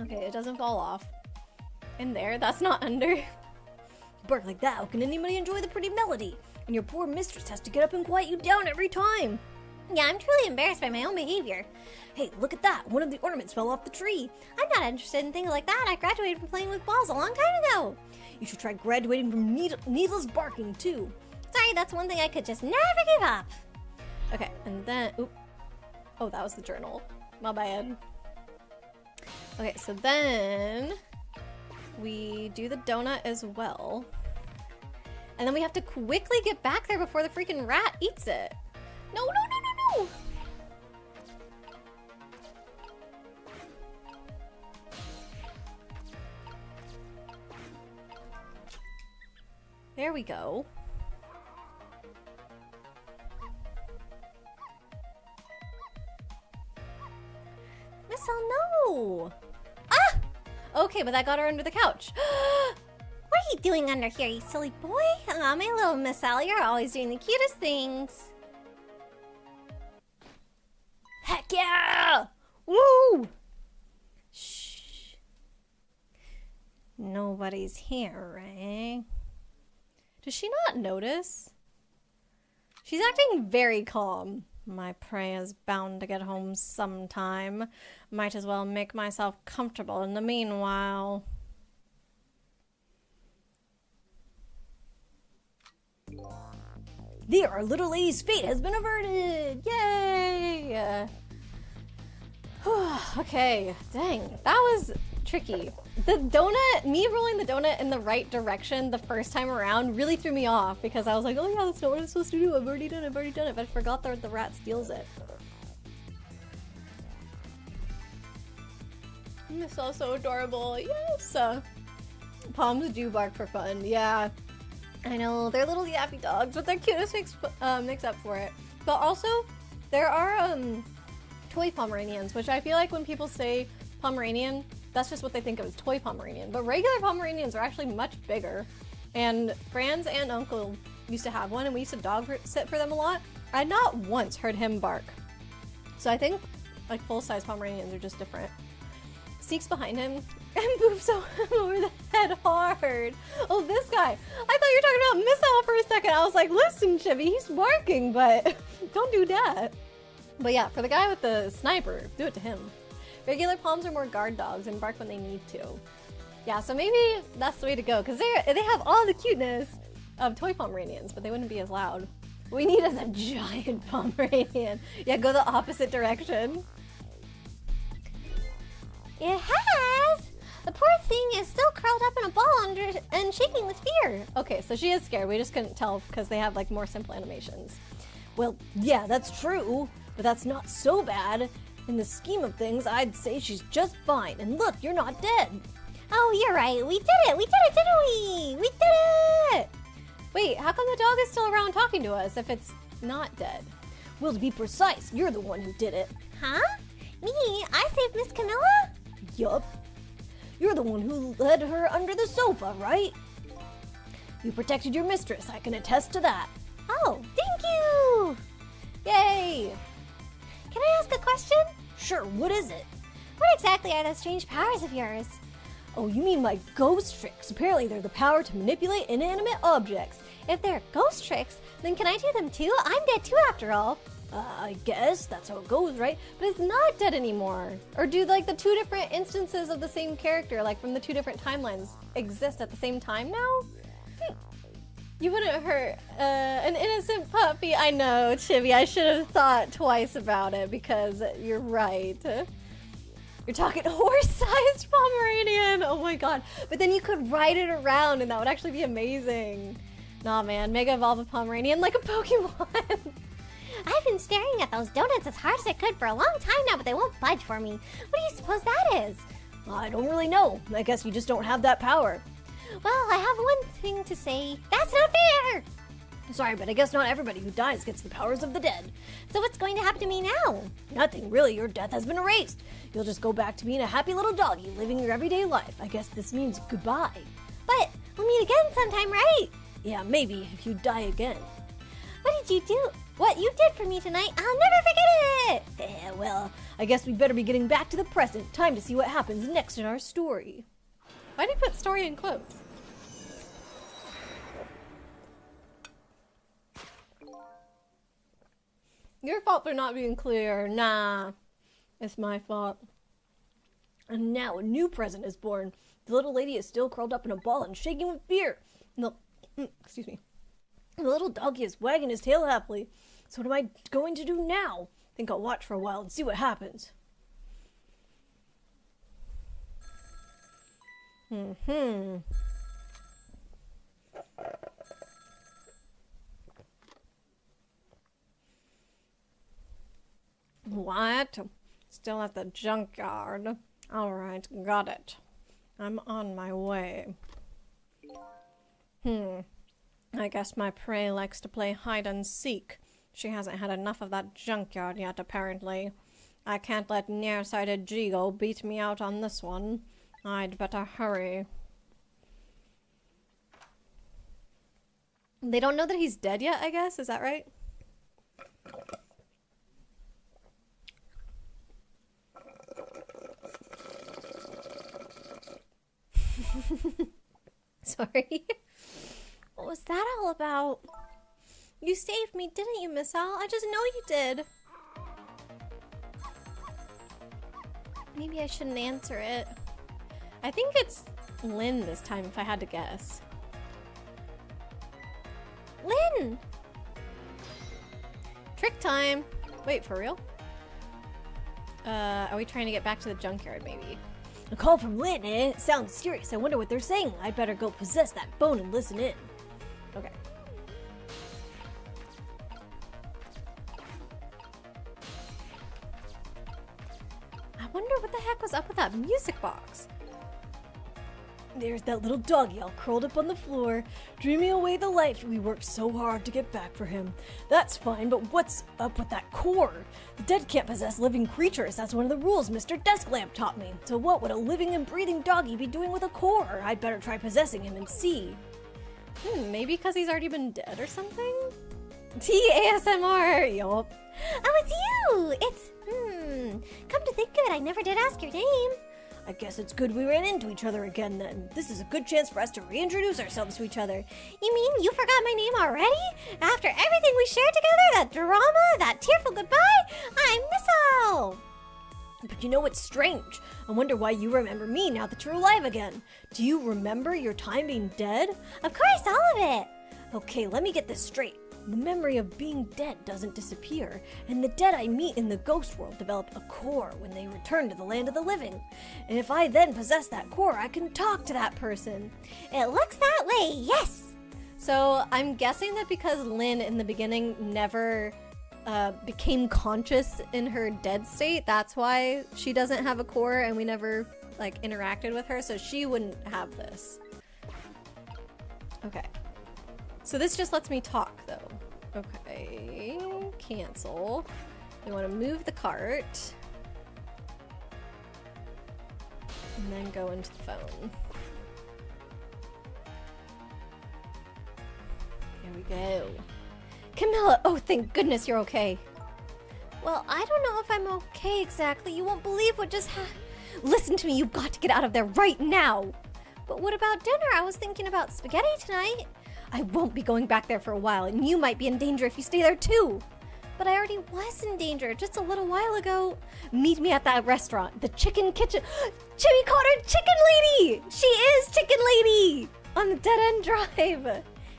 Okay, it doesn't fall off. In there, that's not under. Bark like that, how can anybody enjoy the pretty melody? And your poor mistress has to get up and quiet you down every time. Yeah, I'm truly embarrassed by my own behavior. Hey, look at that. One of the ornaments fell off the tree. I'm not interested in things like that. I graduated from playing with balls a long time ago. You should try graduating from needless barking, too. Sorry, that's one thing I could just never give up. Okay, and then... Oop. Oh, that was the journal. My bad. Okay, so then... we do the donut as well. And then we have to quickly get back there before the freaking rat eats it. No, no, no, no, no! There we go. Sissel, no! Ah! Okay, but that got her under the couch. What are you doing under here, you silly boy? Aw, my little Miss Sally, you're always doing the cutest things. Heck yeah! Woo! Shh. Nobody's here, right? Does she not notice? She's acting very calm. My prey is bound to get home sometime. Might as well make myself comfortable in the meanwhile. There, our little lady's fate has been averted! Yay! Okay, dang, that was tricky. The donut, me rolling the donut in the right direction the first time around really threw me off because I was like, oh yeah, that's not what I'm supposed to do. I've already done it, but I forgot that the rat steals it. This is so adorable, yes! Poms do bark for fun, yeah. I know, they're little yappy dogs, but their cuteness makes up for it. But also, there are toy Pomeranians, which I feel like when people say Pomeranian, that's just what they think of as toy Pomeranian. But regular Pomeranians are actually much bigger. And Fran's aunt and uncle used to have one, and we used to dog sit for them a lot. I not once heard him bark. So I think like full-size Pomeranians are just different. Sneaks behind him and boops him over the head hard. Oh, this guy. I thought you were talking about Missile for a second. I was like, listen, Chibi, he's barking, but don't do that. But yeah, for the guy with the sniper, do it to him. Regular Poms are more guard dogs and bark when they need to. Yeah, so maybe that's the way to go, because they have all the cuteness of toy Pomeranians, but they wouldn't be as loud. What we need is a giant Pomeranian. Yeah, go the opposite direction. It has! The poor thing is still curled up in a ball under and shaking with fear. Okay, so she is scared. We just couldn't tell because they have like more simple animations. Well, yeah, that's true, but that's not so bad. In the scheme of things, I'd say she's just fine. And look, you're not dead. Oh, you're right. We did it! We did it, didn't we? We did it! Wait, how come the dog is still around talking to us if it's not dead? Well, to be precise, you're the one who did it. Huh? Me? I saved Miss Camilla? Yup. You're the one who led her under the sofa, right? You protected your mistress, I can attest to that. Oh, thank you! Yay! Can I ask a question? Sure, what is it? What exactly are those strange powers of yours? Oh, you mean my ghost tricks. Apparently they're the power to manipulate inanimate objects. If they're ghost tricks, then can I do them too? I'm dead too after all. I guess that's how it goes, right? But it's not dead anymore. Or do like the two different instances of the same character, like from the two different timelines, exist at the same time now? You wouldn't hurt an innocent puppy. I know, Chibi, I should have thought twice about it because you're right. You're talking horse-sized Pomeranian. Oh my god. But then you could ride it around and that would actually be amazing. Nah, man, Mega Evolve a Pomeranian like a Pokemon. I've been staring at those donuts as hard as I could for a long time now, but they won't budge for me. What do you suppose that is? I don't really know. I guess you just don't have that power. Well, I have one thing to say. That's not fair! Sorry, but I guess not everybody who dies gets the powers of the dead. So what's going to happen to me now? Nothing, really. Your death has been erased. You'll just go back to being a happy little doggy, living your everyday life. I guess this means goodbye. But we'll meet again sometime, right? Yeah, maybe, if you die again. What did you do? What you did for me tonight, I'll never forget it! Well, I guess we better be getting back to the present. Time to see what happens next in our story. Why'd he put story in quotes? Your fault for not being clear. Nah, it's my fault. And now a new present is born. The little lady is still curled up in a ball and shaking with fear. Excuse me. The little doggy is wagging his tail happily. So what am I going to do now? Think I'll watch for a while and see what happens. What? Still at the junkyard. Alright, got it. I'm on my way. I guess my prey likes to play hide and seek. She hasn't had enough of that junkyard yet, apparently. I can't let nearsighted Jigo beat me out on this one. I'd better hurry. They don't know that he's dead yet, I guess? Is that right? Sorry. What was that all about? You saved me, didn't you, Miss Al? I just know you did. Maybe I shouldn't answer it. I think it's Lynn this time, if I had to guess. Lynn! Trick time! Wait, for real? Are we trying to get back to the junkyard, maybe? A call from Lynn, eh? It sounds serious. I wonder what they're saying. I'd better go possess that bone and listen in. Okay. I wonder what the heck was up with that music box. There's that little doggy all curled up on the floor, dreaming away the life we worked so hard to get back for him. That's fine, but what's up with that core? The dead can't possess living creatures. That's one of the rules Mr. Desklamp taught me. So what would a living and breathing doggy be doing with a core? I'd better try possessing him and see. Maybe because he's already been dead or something? T-ASMR, yup. Oh, it's you! It's, come to think of it, I never did ask your name. I guess it's good we ran into each other again then. This is a good chance for us to reintroduce ourselves to each other. You mean you forgot my name already? After everything we shared together, that drama, that tearful goodbye? I'm Sissel! But you know what's strange? I wonder why you remember me now that you're alive again. Do you remember your time being dead? Of course, all of it! Okay, let me get this straight. The memory of being dead doesn't disappear, and the dead I meet in the ghost world develop a core when they return to the land of the living. And if I then possess that core, I can talk to that person. It looks that way, yes! So I'm guessing that because Lynn in the beginning never became conscious in her dead state, that's why she doesn't have a core and we never like interacted with her, so she wouldn't have this. Okay. So this just lets me talk though. Okay, cancel. We want to move the cart. And then go into the phone. There we go. Camilla, oh thank goodness you're okay. Well, I don't know if I'm okay exactly. You won't believe what just happened. Listen to me, you've got to get out of there right now. But what about dinner? I was thinking about spaghetti tonight. I won't be going back there for a while, and you might be in danger if you stay there too. But I already was in danger just a little while ago. Meet me at that restaurant, the Chicken Kitchen. Jimmy called her Chicken Lady! She is Chicken Lady! On the Dead End Drive.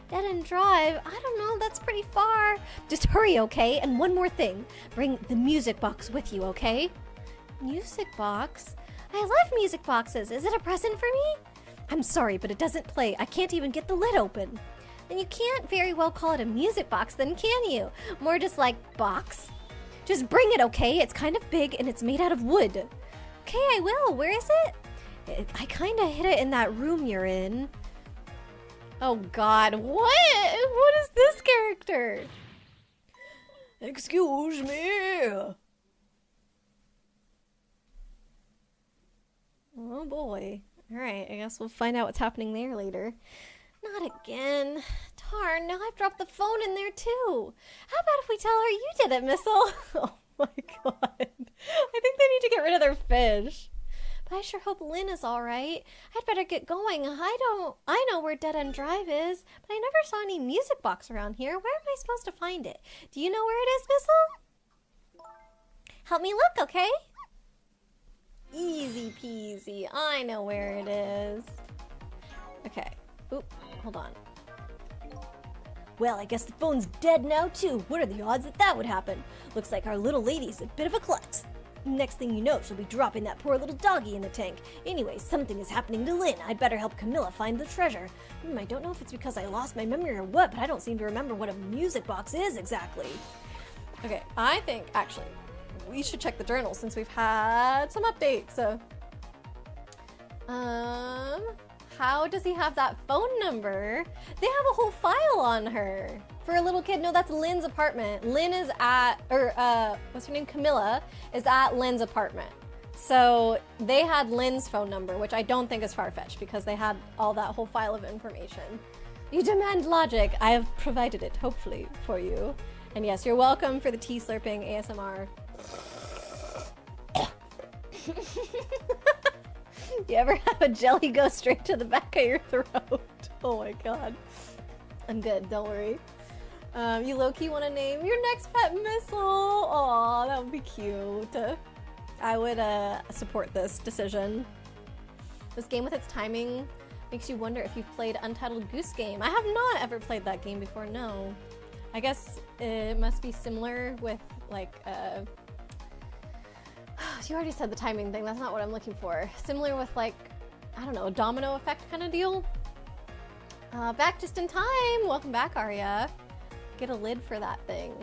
Dead End Drive? I don't know, that's pretty far. Just hurry, okay? And one more thing. Bring the music box with you, okay? Music box? I love music boxes. Is it a present for me? I'm sorry, but it doesn't play. I can't even get the lid open. Then you can't very well call it a music box then, can you? More just like box. Just bring it, okay? It's kind of big and it's made out of wood. Okay, I will. Where is it? I kind of hid it in that room you're in. Oh God, what? What is this character? Excuse me. Oh boy. Alright, I guess we'll find out what's happening there later. Not again. Darn, now I've dropped the phone in there too. How about if we tell her you did it, Missile? Oh my God. I think they need to get rid of their fish. But I sure hope Lynn is alright. I'd better get going. I know where Dead End Drive is, but I never saw any music box around here. Where am I supposed to find it? Do you know where it is, Missile? Help me look, okay? Easy peasy. I know where it is. Okay. Oop, hold on. Well, I guess the phone's dead now too. What are the odds that that would happen? Looks like our little lady's a bit of a klutz. Next thing you know, she'll be dropping that poor little doggy in the tank. Anyway, something is happening to Lynn. I'd better help Camilla find the treasure. I don't know if it's because I lost my memory or what, but I don't seem to remember what a music box is exactly. Okay, I think, actually, we should check the journal since we've had some updates. So, how does he have that phone number? They have a whole file on her. For a little kid, no, that's Lynn's apartment. Lynn is at, what's her name? Camilla is at Lynn's apartment. So they had Lynn's phone number, which I don't think is far-fetched because they had all that whole file of information. You demand logic. I have provided it, hopefully, for you. And yes, you're welcome for the tea slurping ASMR. You ever have a jelly go straight to the back of your throat? Oh my God. I'm good, don't worry. You low-key want to name your next pet Missile? Aw, that would be cute. I would support this decision. This game with its timing makes you wonder if you've played Untitled Goose Game. I have not ever played that game before, no. I guess it must be similar with, like, you already said the timing thing, that's not what I'm looking for. Similar with, like, I don't know, a domino effect kind of deal? Back just in time! Welcome back, Arya. Get a lid for that thing.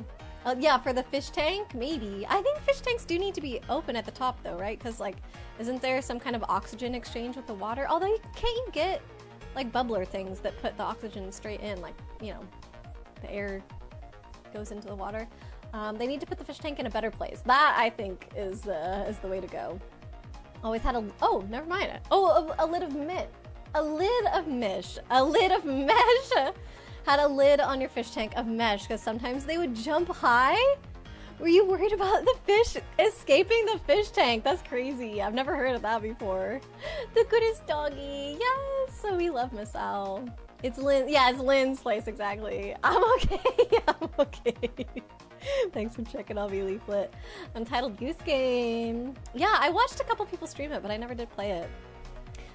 Yeah, for the fish tank, maybe. I think fish tanks do need to be open at the top though, right? Because, like, isn't there some kind of oxygen exchange with the water? Although, can't you get, like, bubbler things that put the oxygen straight in? Like, you know, the air goes into the water. They need to put the fish tank in a better place. That, I think, is the way to go. Always had oh, never mind. Oh, a lid of mitt. A lid of mesh. A lid of mesh. Had a lid on your fish tank of mesh because sometimes they would jump high. Were you worried about the fish escaping the fish tank? That's crazy. I've never heard of that before. The goodest doggy. Yes. So we love Miss Owl. It's Lynn. Yeah, it's Lynn's place, exactly. I'm okay. I'm okay. Thanks for checking on me, Leaflet. Untitled Goose Game. Yeah, I watched a couple people stream it, but I never did play it.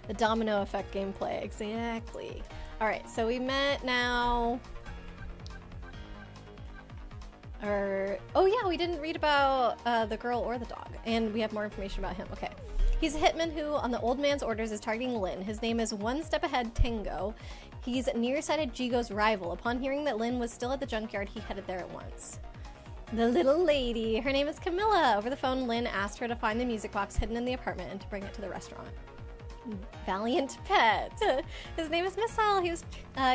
The domino effect gameplay. Exactly. Alright, so we met now. Oh yeah, we didn't read about the girl or the dog. And we have more information about him. Okay. He's a hitman who, on the old man's orders, is targeting Lynn. His name is One Step Ahead Tango. He's nearsighted Jigo's rival. Upon hearing that Lynn was still at the junkyard, he headed there at once. The little lady. Her name is Camilla. Over the phone, Lynn asked her to find the music box hidden in the apartment and to bring it to the restaurant. Valiant pet. His name is Missile. He was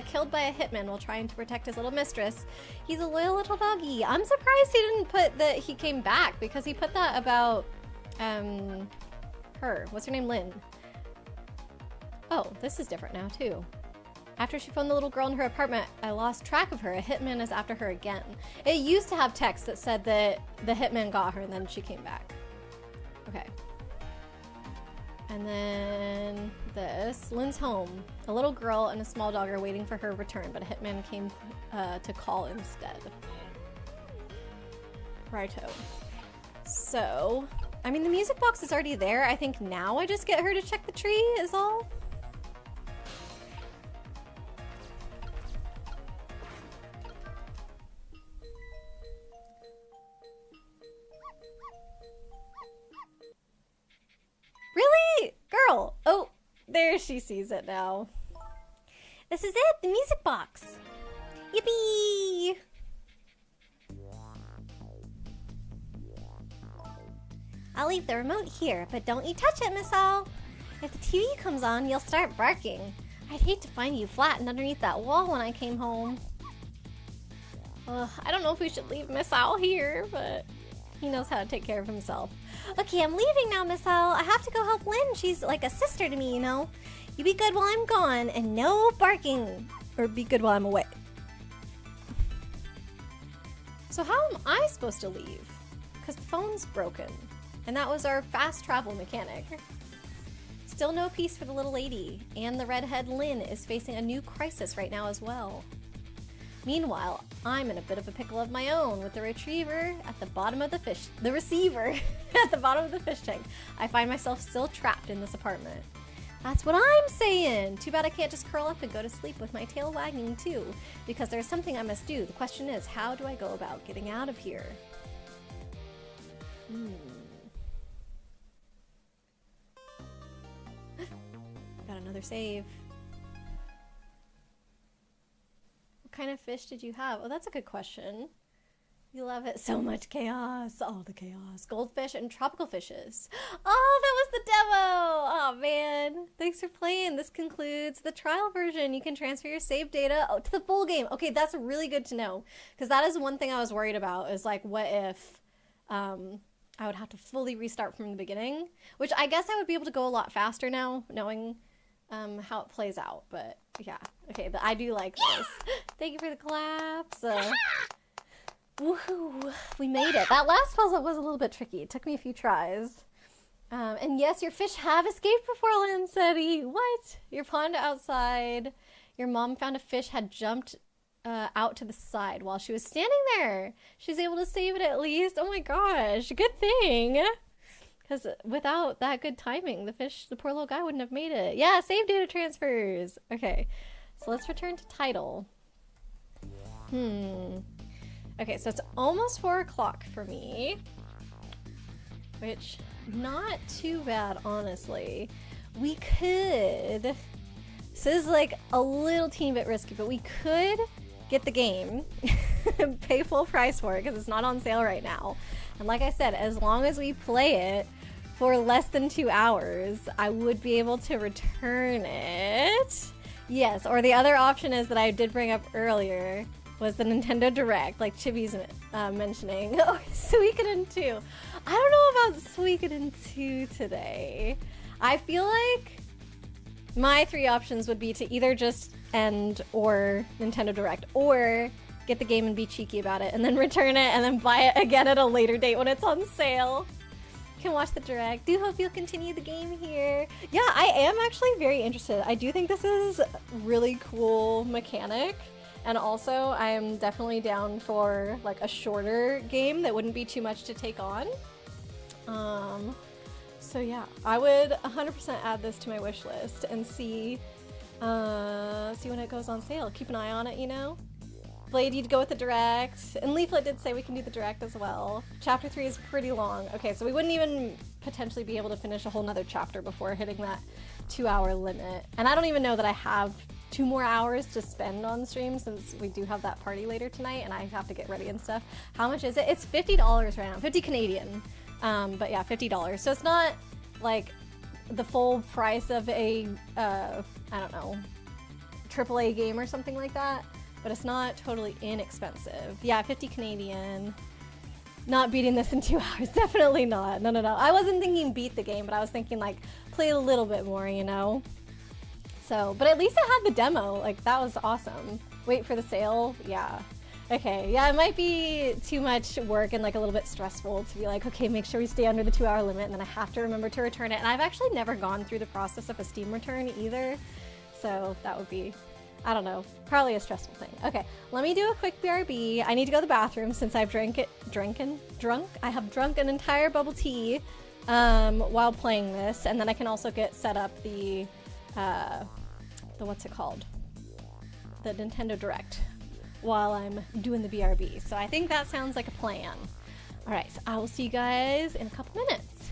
killed by a hitman while trying to protect his little mistress. He's a loyal little doggy. I'm surprised he didn't put that he came back because he put that about her. What's her name? Lynn. Oh, this is different now too. After she found the little girl in her apartment, I lost track of her. A hitman is after her again. It used to have text that said that the hitman got her and then she came back. Okay. And then this. Lynn's home. A little girl and a small dog are waiting for her return, but a hitman came to call instead. Righto. So, I mean, the music box is already there. I think now I just get her to check the tree is all. Really? Girl! Oh, there she sees it now. This is it, the music box. Yippee! I'll leave the remote here, but don't you touch it, Miss Owl. If the TV comes on, you'll start barking. I'd hate to find you flattened underneath that wall when I came home. I don't know if we should leave Miss Owl here, but he knows how to take care of himself. Okay, I'm leaving now, Miss Owl. I have to go help Lynn. She's like a sister to me, you know. You be good while I'm gone, and no barking. Or be good while I'm away. So how am I supposed to leave? Because the phone's broken. And that was our fast travel mechanic. Still no peace for the little lady. And the redhead Lynn is facing a new crisis right now as well. Meanwhile, I'm in a bit of a pickle of my own with the retriever at the bottom of the receiver at the bottom of the fish tank. I find myself still trapped in this apartment. That's what I'm saying. Too bad I can't just curl up and go to sleep with my tail wagging too, because there's something I must do. The question is, how do I go about getting out of here? Got another save. What kind of fish did you have? Oh, that's a good question. You love it so much. Chaos. All the chaos. Goldfish and tropical fishes. Oh, that was the demo. Oh, man. Thanks for playing. This concludes the trial version. You can transfer your save data to the full game. Okay, that's really good to know. Because that is one thing I was worried about. Is like, what if I would have to fully restart from the beginning? Which I guess I would be able to go a lot faster now, knowing how it plays out. But yeah. Okay, but I do like this. Thank you for the claps. Woohoo! We made it. That last puzzle was a little bit tricky. It took me a few tries. And yes, your fish have escaped before Lynn said what? Your pond outside. Your mom found a fish had jumped out to the side while she was standing there. She was able to save it at least. Oh my gosh. Good thing. Because without that good timing, the poor little guy wouldn't have made it. Yeah, save data transfers. Okay. So let's return to title. Okay, so it's almost 4 o'clock for me, which not too bad, honestly. We could, this is like a little teeny bit risky, but we could get the game, pay full price for it because it's not on sale right now. And like I said, as long as we play it for less than 2 hours, I would be able to return it. Yes, or the other option is that I did bring up earlier, was the Nintendo Direct, like Chibi's mentioning. Oh, Suikoden 2. I don't know about Suikoden 2 today. I feel like my 3 options would be to either just end or Nintendo Direct, or get the game and be cheeky about it, and then return it, and then buy it again at a later date when it's on sale. Can watch the Direct. Do hope you'll continue the game here. Yeah, I am actually very interested. I do think this is a really cool mechanic. And also, I am definitely down for like a shorter game that wouldn't be too much to take on. So yeah, I would 100% add this to my wish list and see when it goes on sale. Keep an eye on it, you know? Blade, you'd go with the Direct. And Leaflet did say we can do the Direct as well. Chapter 3 is pretty long. Okay, so we wouldn't even potentially be able to finish a whole nother chapter before hitting that 2-hour limit. And I don't even know that I have 2 more hours to spend on stream since we do have that party later tonight and I have to get ready and stuff. How much is it? It's $50 right now, 50 Canadian. But yeah, $50. So it's not like the full price of a, I don't know, AAA game or something like that, but it's not totally inexpensive. Yeah, 50 Canadian. Not beating this in 2 hours, definitely not. No. I wasn't thinking beat the game, but I was thinking like play a little bit more, you know? So, but at least I had the demo. Like, that was awesome. Wait for the sale? Yeah. Okay, yeah, it might be too much work and like a little bit stressful to be like, okay, make sure we stay under the 2-hour limit, and then I have to remember to return it. And I've actually never gone through the process of a Steam return either. So that would be, I don't know, probably a stressful thing. Okay, let me do a quick BRB. I need to go to the bathroom since I've drunk? I have drunk an entire bubble tea while playing this, and then I can also get set up the what's it called? The Nintendo Direct while I'm doing the BRB. So I think that sounds like a plan. All right, so I will see you guys in a couple minutes.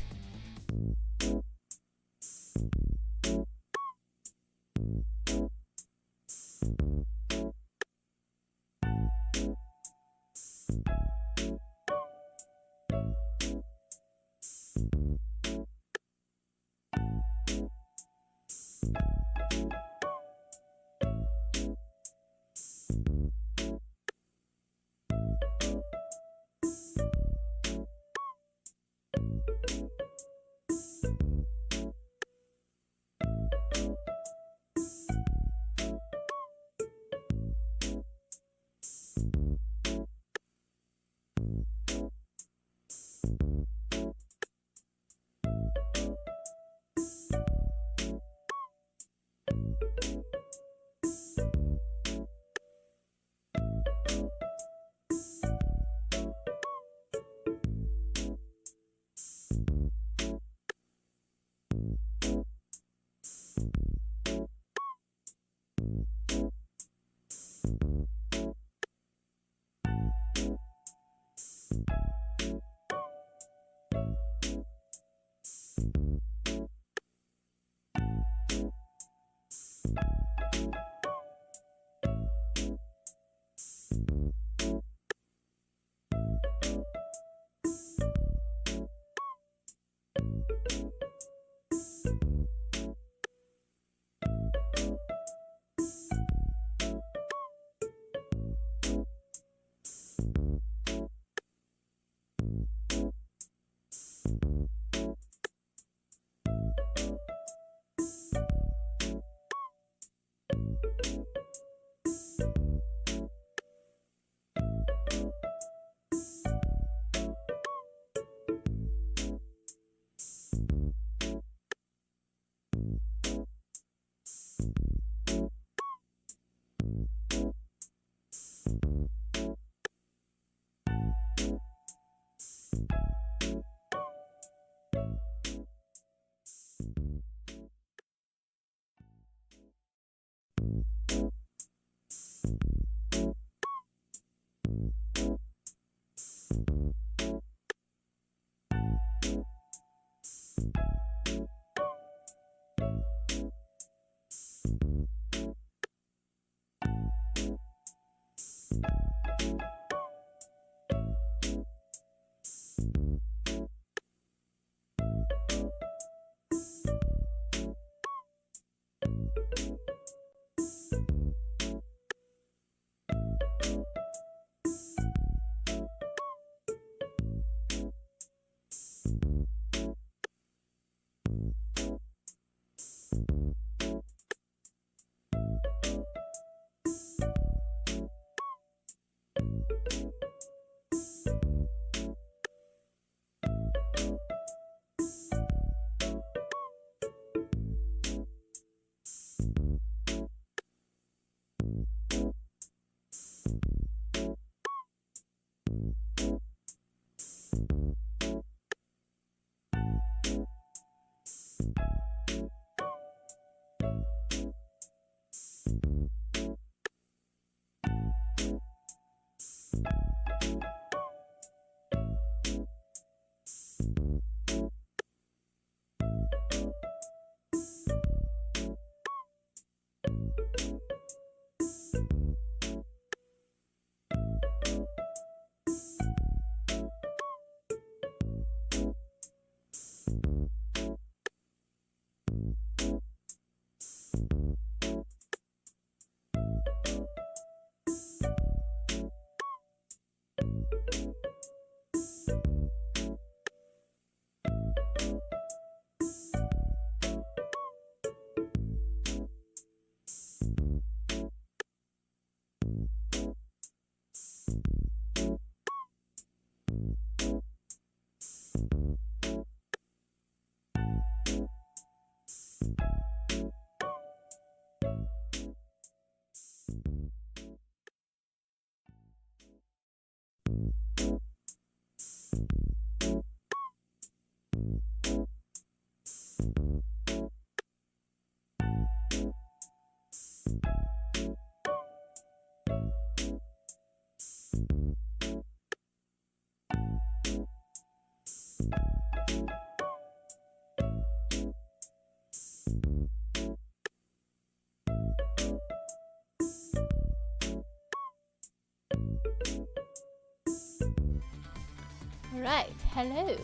Right, hello.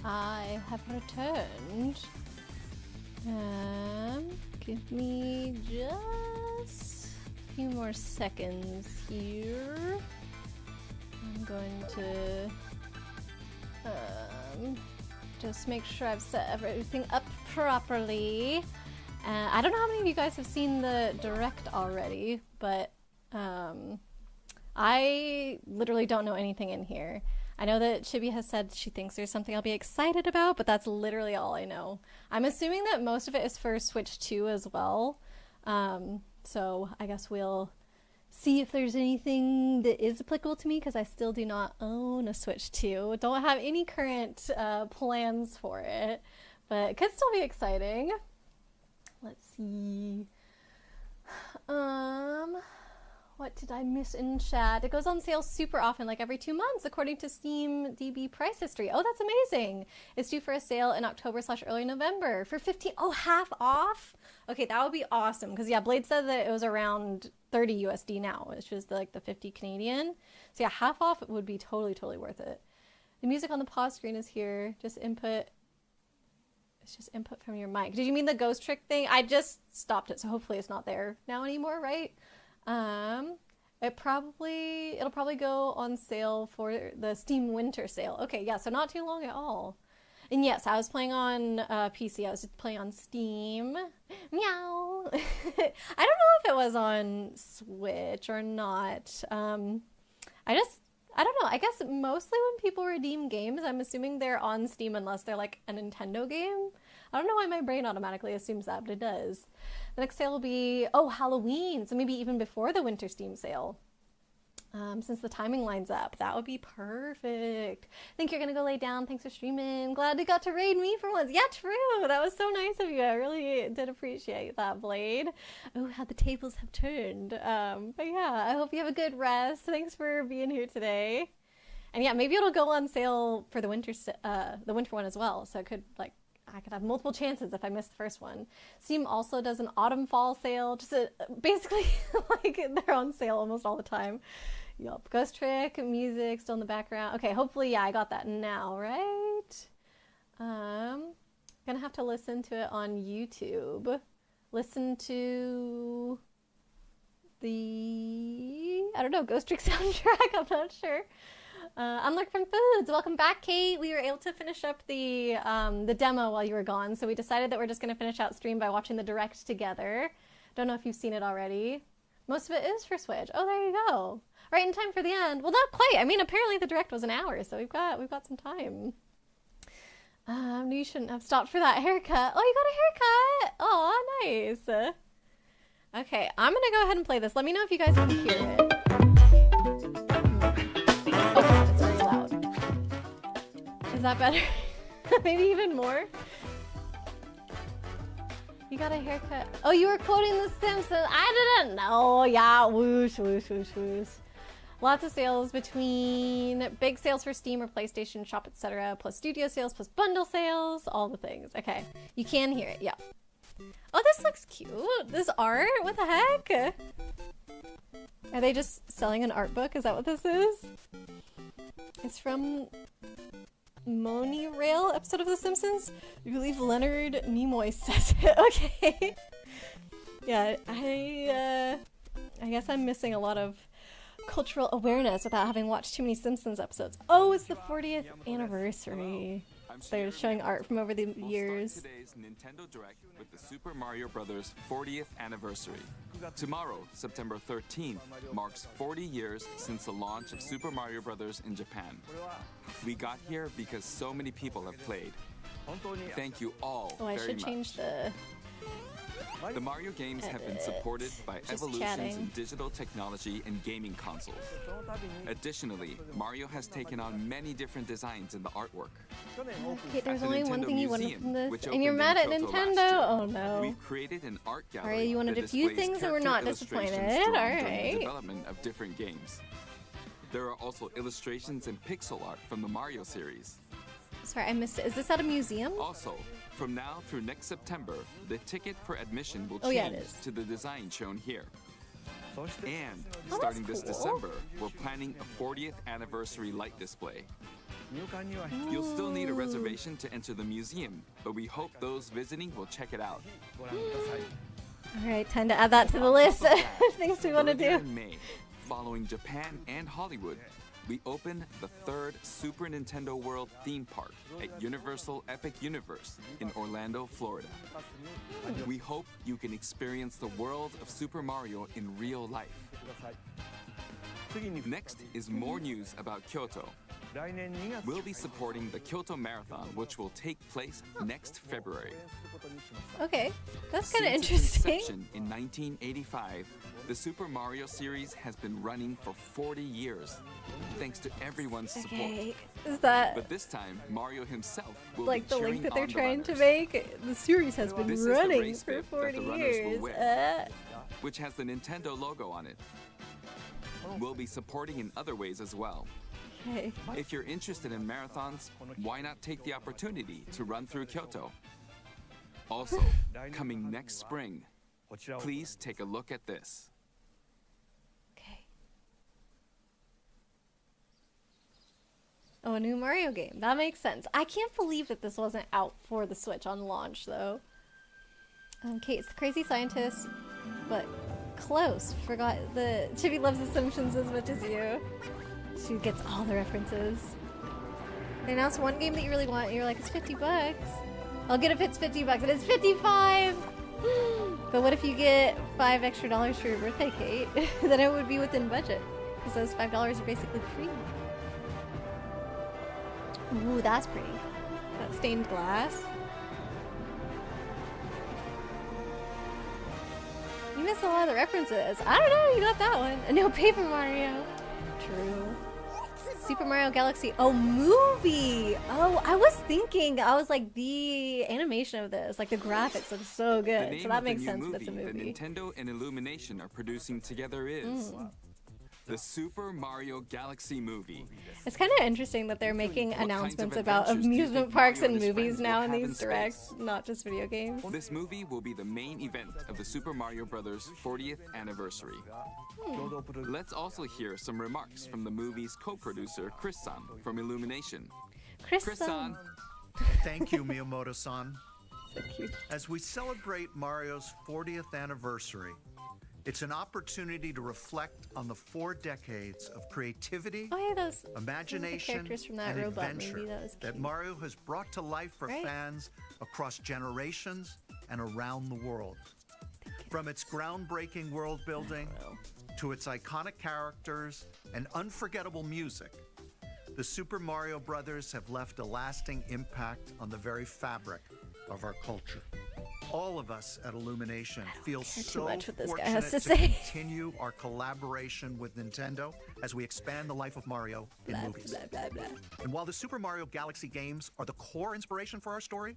I have returned. Give me just a few more seconds here. I'm going to just make sure I've set everything up properly. I don't know how many of you guys have seen the direct already, but I literally don't know anything in here. I know that Chibi has said she thinks there's something I'll be excited about, but that's literally all I know. I'm assuming that most of it is for Switch 2 as well. So I guess we'll see if there's anything that is applicable to me, because I still do not own a Switch 2. Don't have any current plans for it, but it could still be exciting. Let's see. What did I miss in chat? It goes on sale super often, like every 2 months, according to Steam DB price history. Oh, that's amazing. It's due for a sale in October/early November for 15. Oh, half off? Okay, that would be awesome. Because, yeah, Blade said that it was around 30 USD now, which is like the 50 Canadian. So, yeah, half off would be totally, totally worth it. The music on the pause screen is here. Just input. It's just input from your mic. Did you mean the ghost trick thing? I just stopped it, so hopefully it's not there now anymore, right? It'll probably go on sale for the Steam Winter Sale. Okay, yeah, so not too long at all. And yes, I was playing on PC. I was just playing on Steam. Meow. I don't know if it was on Switch or not. I don't know. I guess mostly when people redeem games, I'm assuming they're on Steam unless they're like a Nintendo game. I don't know why my brain automatically assumes that, but it does. The next sale will be, Halloween. So maybe even before the winter Steam sale. Since the timing lines up, that would be perfect. Think you're going to go lay down. Thanks for streaming. Glad you got to raid me for once. Yeah, true. That was so nice of you. I really did appreciate that, Blade. Oh, how the tables have turned. But yeah, I hope you have a good rest. Thanks for being here today. And yeah, maybe it'll go on sale for the winter one as well. So I could have multiple chances if I miss the first one. Steam also does an autumn fall sale. Basically, like they're on sale almost all the time. Yup. Ghost Trick, music still in the background. Okay, hopefully, yeah, I got that now, right? Gonna have to listen to it on YouTube. Listen to the, I don't know, Ghost Trick soundtrack. I'm not sure. Unlock from Foods, welcome back, Kate. We were able to finish up the demo while you were gone, so we decided that we're just going to finish out stream by watching the direct together. Don't know if you've seen it already. Most of it is for Switch. Oh, there you go. Right in time for the end. Well, not quite. I mean, apparently the direct was an hour, so we've got some time. You shouldn't have stopped for that haircut. Oh, you got a haircut. Oh, nice. Okay, I'm going to go ahead and play this. Let me know if you guys can hear it. Oh, it's very loud. Is that better? Maybe even more? You got a haircut. Oh, you were quoting The Simpsons. I didn't know. Yeah, whoosh, whoosh, whoosh, whoosh. Lots of sales between big sales for Steam or PlayStation Shop, etc., plus studio sales, plus bundle sales, all the things. Okay, you can hear it. Yeah. Oh, this looks cute. This art? What the heck? Are they just selling an art book? Is that what this is? It's from Monorail episode of The Simpsons. I believe Leonard Nimoy says it. Okay. Yeah, I guess I'm missing a lot of cultural awareness without having watched too many Simpsons episodes. Oh, it's the 40th anniversary. So they're showing art from over the years. Start today's Nintendo Direct with the Super Mario Bros. 40th anniversary. Tomorrow, September 13th, marks 40 years since the launch of Super Mario Bros. In Japan. We got here because so many people have played. Thank you all very much. I should change the... The Mario games have been supported by evolutions in digital technology and gaming consoles. Additionally, Mario has taken on many different designs in the artwork. Okay, there's only one thing you wanted from this, which and you're mad at Nintendo? Oh no. We've created an art gallery. Alright, you wanted a few things and we're not disappointed. Alright. Development of different games. There are also illustrations and pixel art from the Mario series. Sorry, I missed it. Is this at a museum? Also, from now through next September, the ticket for admission will change to the design shown here. And starting this December, we're planning a 40th anniversary light display. You'll still need a reservation to enter the museum, but we hope those visiting will check it out. Alright, time to add that to the list of things we want to do. In May, following Japan and Hollywood, we opened the third Super Nintendo World theme park at Universal Epic Universe in Orlando, Florida. We hope you can experience the world of Super Mario in real life. Next is more news about Kyoto. We'll be supporting the Kyoto Marathon, which will take place next February. Okay, that's kind of Since its interesting. inception in 1985, the Super Mario series has been running for 40 years, thanks to everyone's support. Okay, is that But this time, Mario himself will like be the link cheering that they're on the trying to runners. make? The series has been This is the running race for bib that 40 the runners will years. wear, which has the Nintendo logo on it. We'll be supporting in other ways as well. Okay. If you're interested in marathons, why not take the opportunity to run through Kyoto? Also, coming next spring, please take a look at this. Okay. Oh, a new Mario game. That makes sense. I can't believe that this wasn't out for the Switch on launch, though. Kate's the crazy scientist, but close. Forgot the Chibi loves The Simpsons as much as you. She gets all the references. They announced one game that you really want, and you're like, it's $50. I'll get it if it's $50, and it's $55! But what if you get $5 extra for your birthday, Kate? Then it would be within budget, because those $5 are basically free. Ooh, that's pretty. That stained glass. You missed a lot of the references. I don't know, you got that one. No, Paper Mario. True. Super Mario Galaxy. Oh, movie! Oh, I was thinking, I was like, the animation of this, like the graphics look so good. So that makes sense that it's a movie. The Nintendo and Illumination are producing together is the Super Mario Galaxy movie. It's kind of interesting that they're making announcements about amusement parks and movies now in these directs, not just video games. This movie will be the main event of the Super Mario Bros. 40th anniversary. Let's also hear some remarks from the movie's co-producer, Chris-san, from Illumination. Chris-san. Thank you, Miyamoto-san. So cute. As we celebrate Mario's 40th anniversary, it's an opportunity to reflect on the 4 decades of creativity, imagination, and adventure that Mario has brought to life for fans across generations and around the world. From its groundbreaking world building to its iconic characters and unforgettable music, the Super Mario Brothers have left a lasting impact on the very fabric of our culture. All of us at Illumination feel so fortunate to continue our collaboration with Nintendo as we expand the life of Mario in movies. And while the Super Mario Galaxy games are the core inspiration for our story,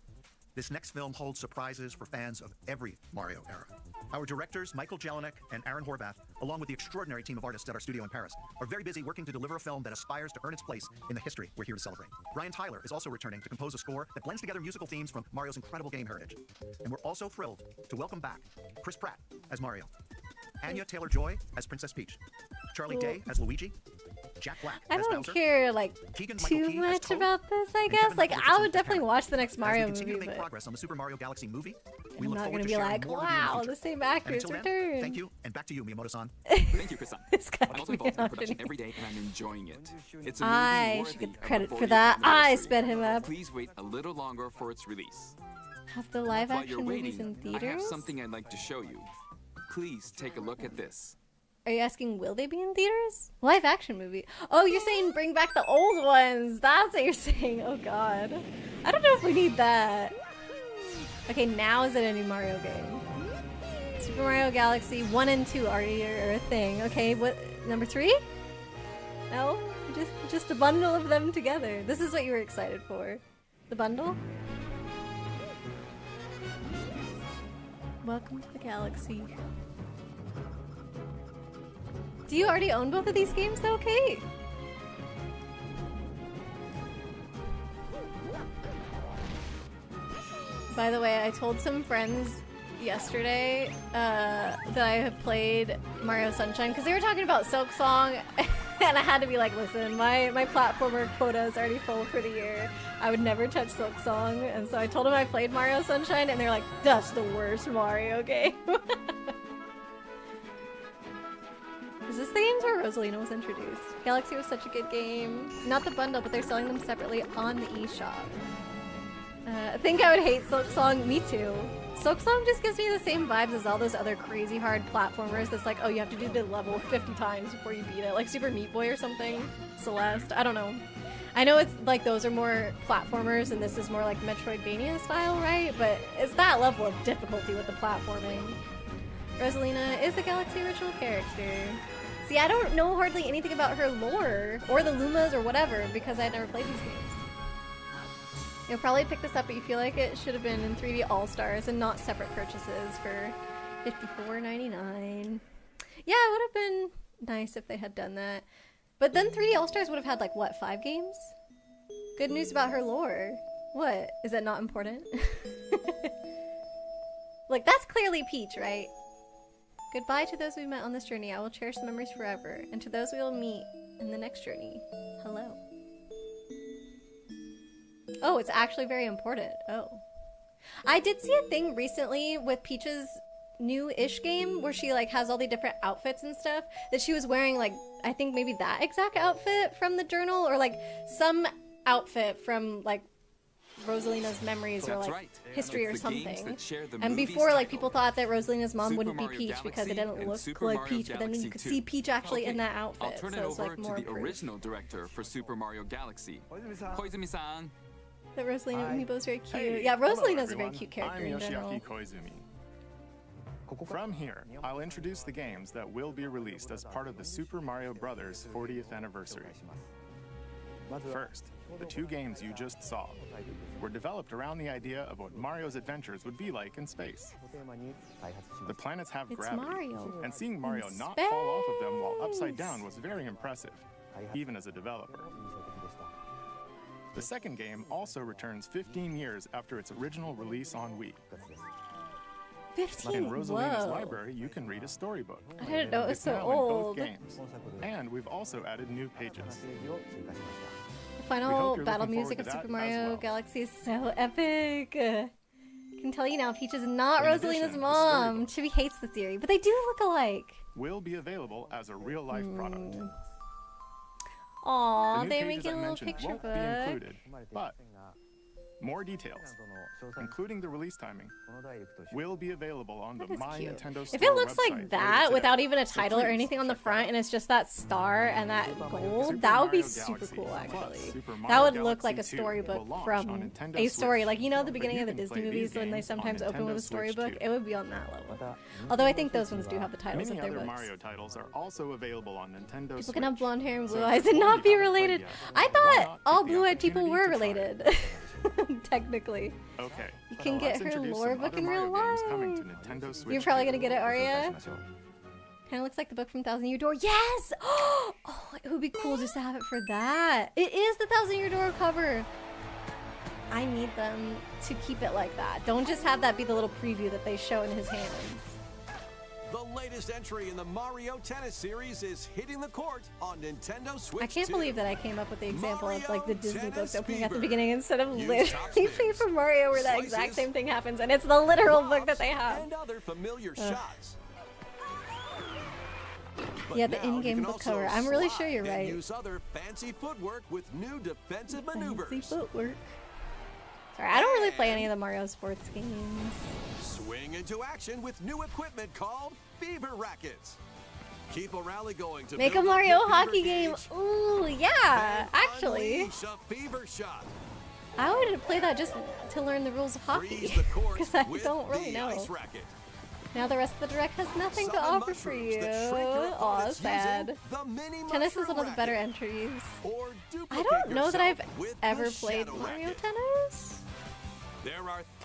this next film holds surprises for fans of every Mario era. Our directors, Michael Jelinek and Aaron Horvath, along with the extraordinary team of artists at our studio in Paris, are very busy working to deliver a film that aspires to earn its place in the history we're here to celebrate. Brian Tyler is also returning to compose a score that blends together musical themes from Mario's incredible game heritage. And we're also thrilled to welcome back Chris Pratt as Mario, Anya Taylor-Joy as Princess Peach, Charlie Day as Luigi, Jack Black I as don't Bowser, care too much about this, I guess. Like, I would definitely watch the next Mario movie, to make but progress on the Super Mario Galaxy movie, I'm not going to be like, wow, the same actors returned. Thank you, and back to you, Miyamoto-san. Thank you, Chris-san. I'm also involved in production every day, and I'm enjoying it. It's a movie I should get the credit for that. I sped him up. Please wait a little longer for its release. Have the live action movies in I have theaters? something I'd like to show you. Please take a look at this. Are you asking, will they be in theaters? Live action movie. Oh, you're saying bring back the old ones. That's what you're saying. Oh, God. I don't know if we need that. Okay, now is it a new Mario game? Super Mario Galaxy 1 and 2 already are a thing. Okay, what, number 3? No? Just a bundle of them together. This is what you were excited for. The bundle? Welcome to the galaxy. Do you already own both of these games though, Kate? By the way, I told some friends yesterday that I had played Mario Sunshine because they were talking about Silk Song and I had to be like, listen, my platformer quota is already full for the year. I would never touch Silk Song, and so I told them I played Mario Sunshine and they're like, that's the worst Mario game. Is this the games where Rosalina was introduced? Galaxy was such a good game. Not the bundle, but they're selling them separately on the eShop. I think I would hate Silk Song. Me too. Silk Song just gives me the same vibes as all those other crazy hard platformers that's like, oh, you have to do the level 50 times before you beat it. Like Super Meat Boy or something. Celeste. I don't know. I know it's like those are more platformers and this is more like Metroidvania style, right? But it's that level of difficulty with the platforming. Rosalina is a Galaxy original character. See, I don't know hardly anything about her lore, or the Lumas, or whatever, because I never played these games. You'll probably pick this up, but you feel like it should have been in 3D All-Stars and not separate purchases for $54.99. Yeah, it would have been nice if they had done that. But then 3D All-Stars would have had, like, what, 5 games? Good news about her lore. What? Is that not important? Like, that's clearly Peach, right? Goodbye to those we met on this journey. I will cherish the memories forever. And to those we will meet in the next journey. Hello. Oh, it's actually very important. Oh. I did see a thing recently with Peach's new-ish game where she, like, has all the different outfits and stuff that she was wearing, like, I think maybe that exact outfit from the journal or, like, some outfit from, like, Rosalina's memories or, like, history or something. And before, like, people thought that Rosalina's mom wouldn't be Peach because it didn't look like Peach, but then you could see Peach actually in that outfit. I'll turn it over to the original director for Super Mario Galaxy, Koizumi-san. That Rosalina amiibo is very cute. Hey, yeah, Rosalina's a very cute character in general. From here, I'll introduce the games that will be released as part of the Super Mario Bros. 40th anniversary. First, the 2 games you just saw were developed around the idea of what Mario's adventures would be like in space. The planets have gravity, Mario. And seeing Mario not fall off of them while upside down was very impressive, even as a developer. The second game also returns 15 years after its original release on Wii. 15? In Rosalina's library, you can read a storybook. I didn't know it was so old. In both games. And we've also added new pages. The final battle music of Super Mario Galaxy is so epic. I can tell you now, Peach is not Rosalina's mom. Chibi hates the theory, but they do look alike. Will be available as a real-life product. Aww, they make a little picture won't book. Be included, but more details, including the release timing, will be available on the My Nintendo Store. If it looks website like that without even a title or anything on the front and it's just that star and that gold, that would be super cool actually. That would look like a storybook from a story. Like, you know, the beginning of the Disney movies when they sometimes open with a storybook? It would be on that level. Although I think those ones do have the titles of their books. Mario titles are also available on Nintendo Switch. People can have blonde hair and blue eyes and not be related. I thought all blue-eyed people were related. Technically. Okay. You can get her lore book in real life. You're probably gonna get it, Arya. Kind of looks like the book from 1,000 Year Door. Yes! Oh, it would be cool just to have it for that. It is the 1,000 Year Door cover. I need them to keep it like that. Don't just have that be the little preview that they show in his hands. The latest entry in the Mario Tennis series is hitting the court on Nintendo Switch. I can't believe that I came up with the example of like the Disney books opening at the beginning instead of literally Paper Mario where that exact same thing happens and it's the literal book that they have. And other familiar shots. Yeah, the in-game book cover. I'm really sure you're right. Use other fancy footwork with new defensive maneuvers. Fancy footwork. Sorry, I don't really play any of the Mario sports games. Swing into action with new equipment called Fever Rackets. Keep a rally going to make a Mario hockey game. Ooh, yeah, actually. Fever shot. I would play that just to learn the rules of hockey because I don't really know. Now the rest of the direct has nothing to offer for you. Aw, sad. Tennis is one of the better entries. I don't know that I've ever played Mario Tennis.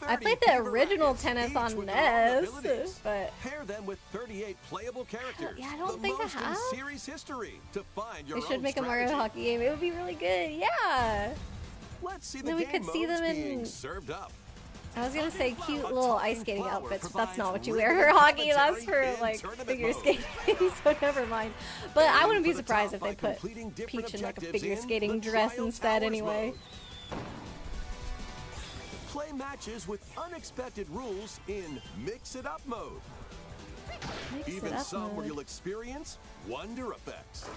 I played the original tennis on NES, but pair them with 38 playable characters. Yeah, I don't think I have. Series history to find your they should make a Mario hockey game. It would be really good. Yeah. Let's see the then we could see them in. Served up. I was gonna say cute little ice skating outfits, but that's not what you wear for hockey. That's for like figure skating, so never mind. But I wouldn't be surprised if they put Peach in like a figure skating dress instead anyway. Play matches with unexpected rules in Mix It Up mode. Even some where you'll experience wonder effects.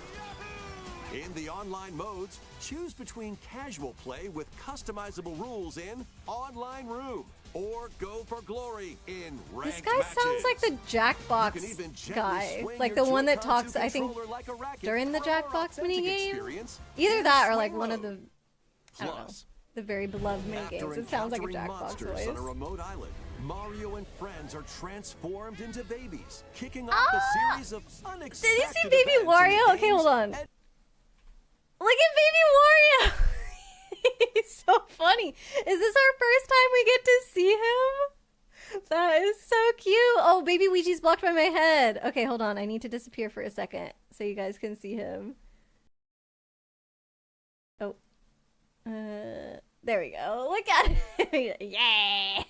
In the online modes, choose between casual play with customizable rules in Online Room, or go for glory in ranked This guy sounds like the Jackbox guy, like the one that talks, I think, during the Jackbox minigame. Either that or like one of the, I don't know, the very beloved minigames. It sounds like a Jackbox voice. On a remote island, Mario and friends are transformed into babies, kicking off a series of unexpected Did you see Baby Wario? Okay, hold on. Look at Baby Wario! He's so funny. Is this our first time we get to see him? That is so cute. Oh, baby Ouija's blocked by my head. Okay, hold on. I need to disappear for a second so you guys can see him. Oh. There we go. Look at it. Yeah.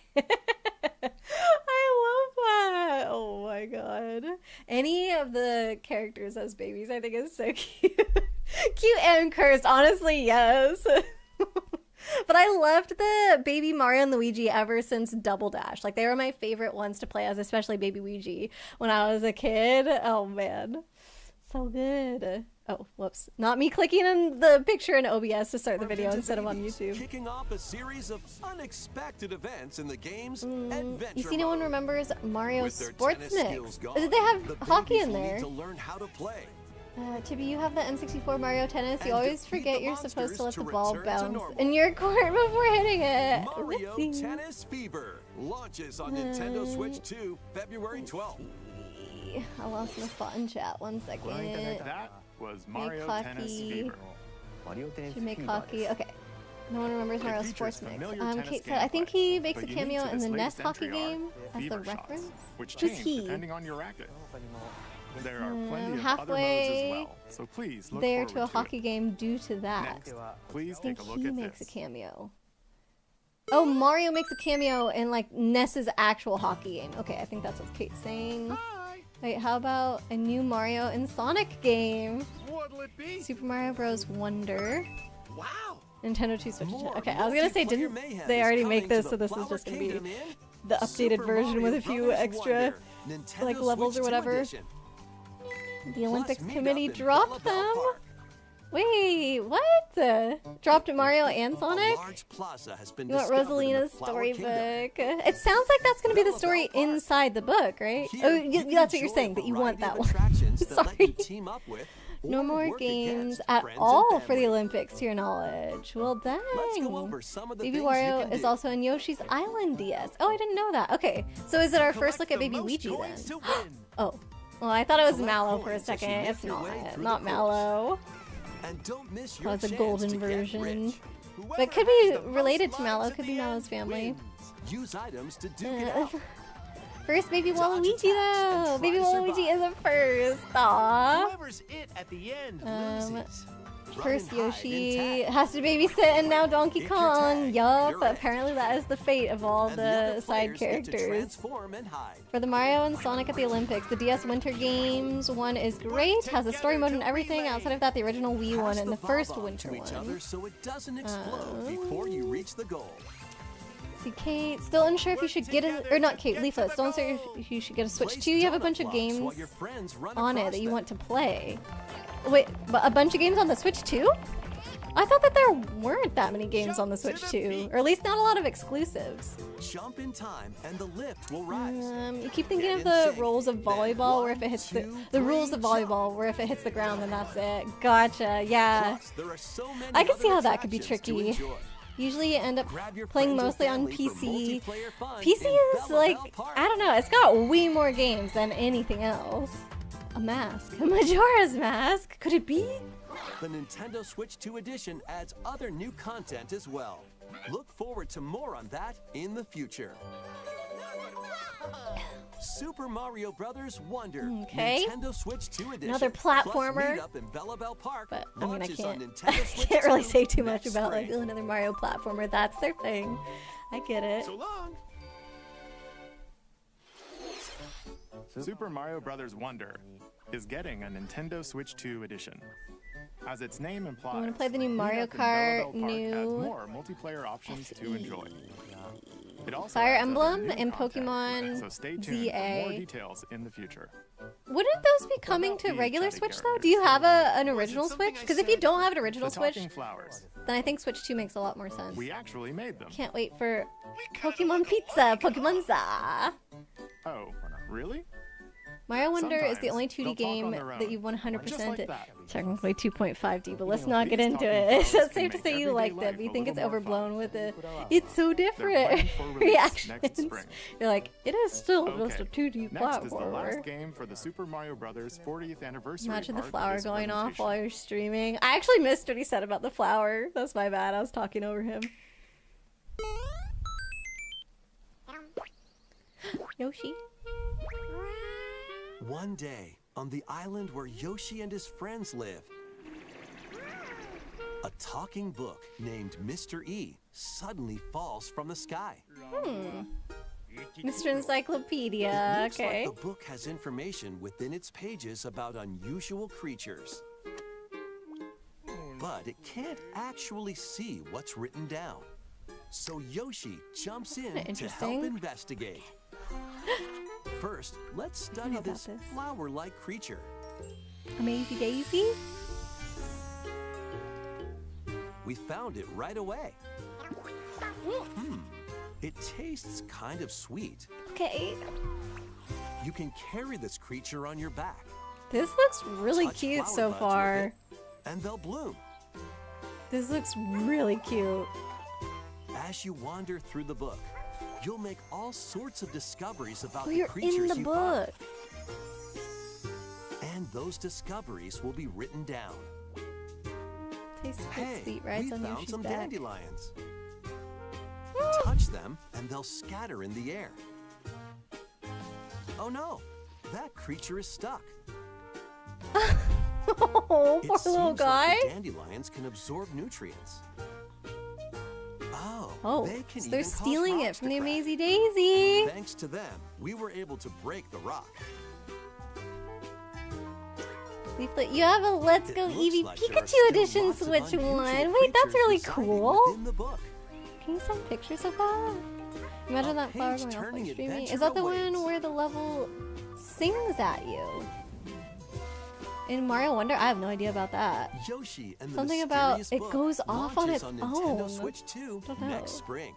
I love that. Oh my god. Any of the characters as babies I think is so cute. Cute and cursed. Honestly, yes. But I loved the Baby Mario and Luigi ever since Double Dash. Like, they were my favorite ones to play as, especially Baby Luigi when I was a kid. Oh, man. So good. Oh, whoops. Not me clicking in the picture in OBS to start the video instead of on YouTube. Kicking off a series of unexpected events in the game's adventure you see, no one remembers Mario Sports Mix. Gone, Did they have hockey in there? To learn how to play. Chibi, you have the N64 Mario Tennis. You always forget you're supposed to let the ball bounce in your court before hitting it. Mario Tennis Fever launches on Nintendo Switch 2, February 12th. I lost my spot in chat. 1 second. That was Mario Tennis Fever. Should make hockey. Okay. No one remembers Mario Sports Mix. Kate said, I think he makes a cameo in the NES hockey game as the reference. Who's he? Depending on your racket. There are plenty of halfway other modes as well, so please look there to a hockey game due to that. Next, please I think take a look he at makes this. a cameo. Oh, Mario makes a cameo in like NES's actual hockey game. Okay, I think that's what Kate's saying. Hi. Wait, how about a new Mario and Sonic game? What'll it be? Super Mario Bros. Wonder. Wow. Nintendo 2 Switch. More Okay, I was gonna say, didn't multiplayer they already mayhem make is this, so coming this to is the just gonna be Flower Kingdom in the updated Super version with a Mario few Brothers extra Wonder, Nintendo like levels Switch or 2 whatever. edition. The Olympics Plus, meet committee up in dropped Bella Bell them. Park. Wait, what? Dropped Mario and Sonic? A large plaza has been You want discovered in the Rosalina's Flower Kingdom. storybook? It sounds like that's going to be the story inside the book, right? Here, Oh, you can that's what you're enjoy saying, a that you want variety that of one. attractions that let you Sorry. team up with No or more work games against at friends and all for the family. Olympics, to your knowledge. Well, dang. Let's go over some of the Baby things you Wario can is do. also in Yoshi's Island DS. Oh, I didn't know that. Okay, so is it our first look at Baby Luigi then? Oh, well, I thought it was Collect Mallow for a coins as you second. make It's your way not. through Not the Mallow. And don't miss Oh, your it's a chance golden to get version. rich. But it could Whoever be has the related most to Mallow. lives Could at be the Mallow's end family. wins. Use items to duke it out. First Baby Dodge Waluigi attacks and though. try Baby to Waluigi is survive. a first. Aww. Whoever's it at the end loses. First Run and hide Yoshi and tag. has to babysit and now Donkey Get your Kong. tag, Yup. you're it. Apparently that is the fate of all And the other side players get to characters. transform and hide. For the Mario and Sonic at the Olympics, the DS Winter Games one is great, has a story mode and everything. Outside of that, the original Wii one Pass and the ball first on Winter to each other one. so it doesn't explode before you reach the goal. See, Kate, still unsure if you should get a, or not Kate, Leaflet, still unsure if you should get a Switch Place 2. You have a donut bunch of blocks games while your friends run on it across that you them. want to play. Wait, but a bunch of games on the Switch too? I thought that there weren't that many games on the Switch too, or at least not a lot of exclusives. Jump in time and the lift will rise. You keep thinking Get of in the sync. rules of Then volleyball, where if one, it hits two, the rules three, of volleyball, where if it hits the ground, then that's it. Gotcha. Yeah. Plus, there are so many I can see other how that could be attractions to tricky. enjoy. Usually you end up Grab your playing friends or mostly on family for PC. multiplayer fun PC in is Bella like, Bell Park. I don't know, it's got way more games than anything else. A mask. A Majora's Mask? Could it be? The Nintendo Switch 2 edition adds other new content as well. Look forward to more on that in the future. Super Mario Brothers Wonder, Okay. Nintendo Switch 2 edition. Another platformer. Plus, meet up in Bella Bell Park. But I mean, I launches on can't, Nintendo I Switch can't really 2 say too much next about like spring. another Mario platformer. That's their thing. I get it. So long. Super Mario Bros. Wonder is getting a Nintendo Switch 2 edition. As its name implies, wanna play the new Meet Mario Up in Bella Kart, Bell Park has new more multiplayer options to enjoy. It also Fire adds other Emblem new and content, Pokemon so stay tuned for more ZA. details in the future. Wouldn't those be coming to about regular the Switch though? characters? Do you have an original something Switch? I Because if you said? don't have an original The Switch, Talking Flowers. then I think Switch 2 makes a lot more sense. We actually made them. Can't wait for Pokemon Pizza, Pokemon Za. Oh, really? Mario Wonder is the Sometimes only they'll 2D talk on game their that own, you've 100%. just like that. Technically 2.5D, but let's not get These into talking it. flowers It's just can safe to make say you everyday liked it, life but you a think it's little more overblown fun. with it. It's so different. planned for release Reactions. next spring. You're like, it is still just a Okay, 2D Next is the last platformer. game for the Super Mario Bros. 40th anniversary. Imagine the part of flower this going off presentation. while you're streaming. I actually missed what he said about the flower. That's my bad. I was talking over him. Yoshi. One day, on the island where Yoshi and his friends live, a talking book named Mr. E suddenly falls from the sky. Mr. Encyclopedia, Looks okay. like the book has information within its pages about unusual creatures. But it can't actually see what's written down. So Yoshi jumps in to help investigate. First, let's study this flower-like creature. Amazing Daisy? We found it right away. It tastes kind of sweet. Okay. You can carry this creature on your back. This looks really Touch cute flower so buds far. with it, and they'll bloom. This looks really cute. As you wander through the book, you'll make all sorts of discoveries about Oh, the you're creatures in the you book. find. And those discoveries will be written down. Tastes Hey, sweet rides we on found Yoshi's some back. dandelions. Touch them, and they'll scatter in the air. Oh no, that creature is stuck. Oh, It poor seems little guy. like the dandelions can absorb nutrients. Oh, they can so they're even cause stealing it rocks from to the crack. Amazing Daisy. Thanks to them, we were able to break the rock. Leaflet, you have a Let's Go It looks Eevee like there are Pikachu still Edition lots of Switch unusual one. Wait, that's creatures really residing cool. within the book. Can you send pictures of that? Imagine that flower going off page-turning like streaming. Is adventure that the awaits. one where the level sings at you? In Mario Wonder? I have no idea about that. Yoshi and the Something about Mysterious it Book goes off on launches its Nintendo own. Switch 2 Don't know. next spring.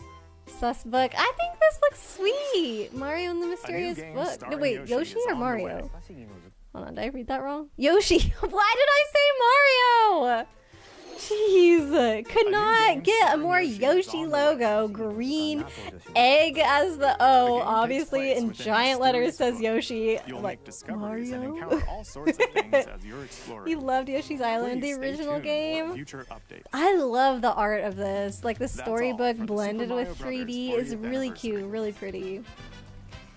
Sus book. I think this looks sweet. Mario and the Mysterious game Book. No, starring wait, Yoshi Yoshi is or on the Mario? way. Hold on, did I read that wrong? Yoshi. Why did I say Mario? Jeez, could not get a more Yoshi logo. Green egg as the O, obviously in giant letters says Yoshi. You'll Like make discoveries and Mario. encounter all sorts of things as you're exploring. He loved Yoshi's Island, the Please stay original tuned for game. future updates. I love the art of this. Like the That's all storybook for the blended Super with Mario 3D Brothers is 40th really anniversary. cute, really pretty.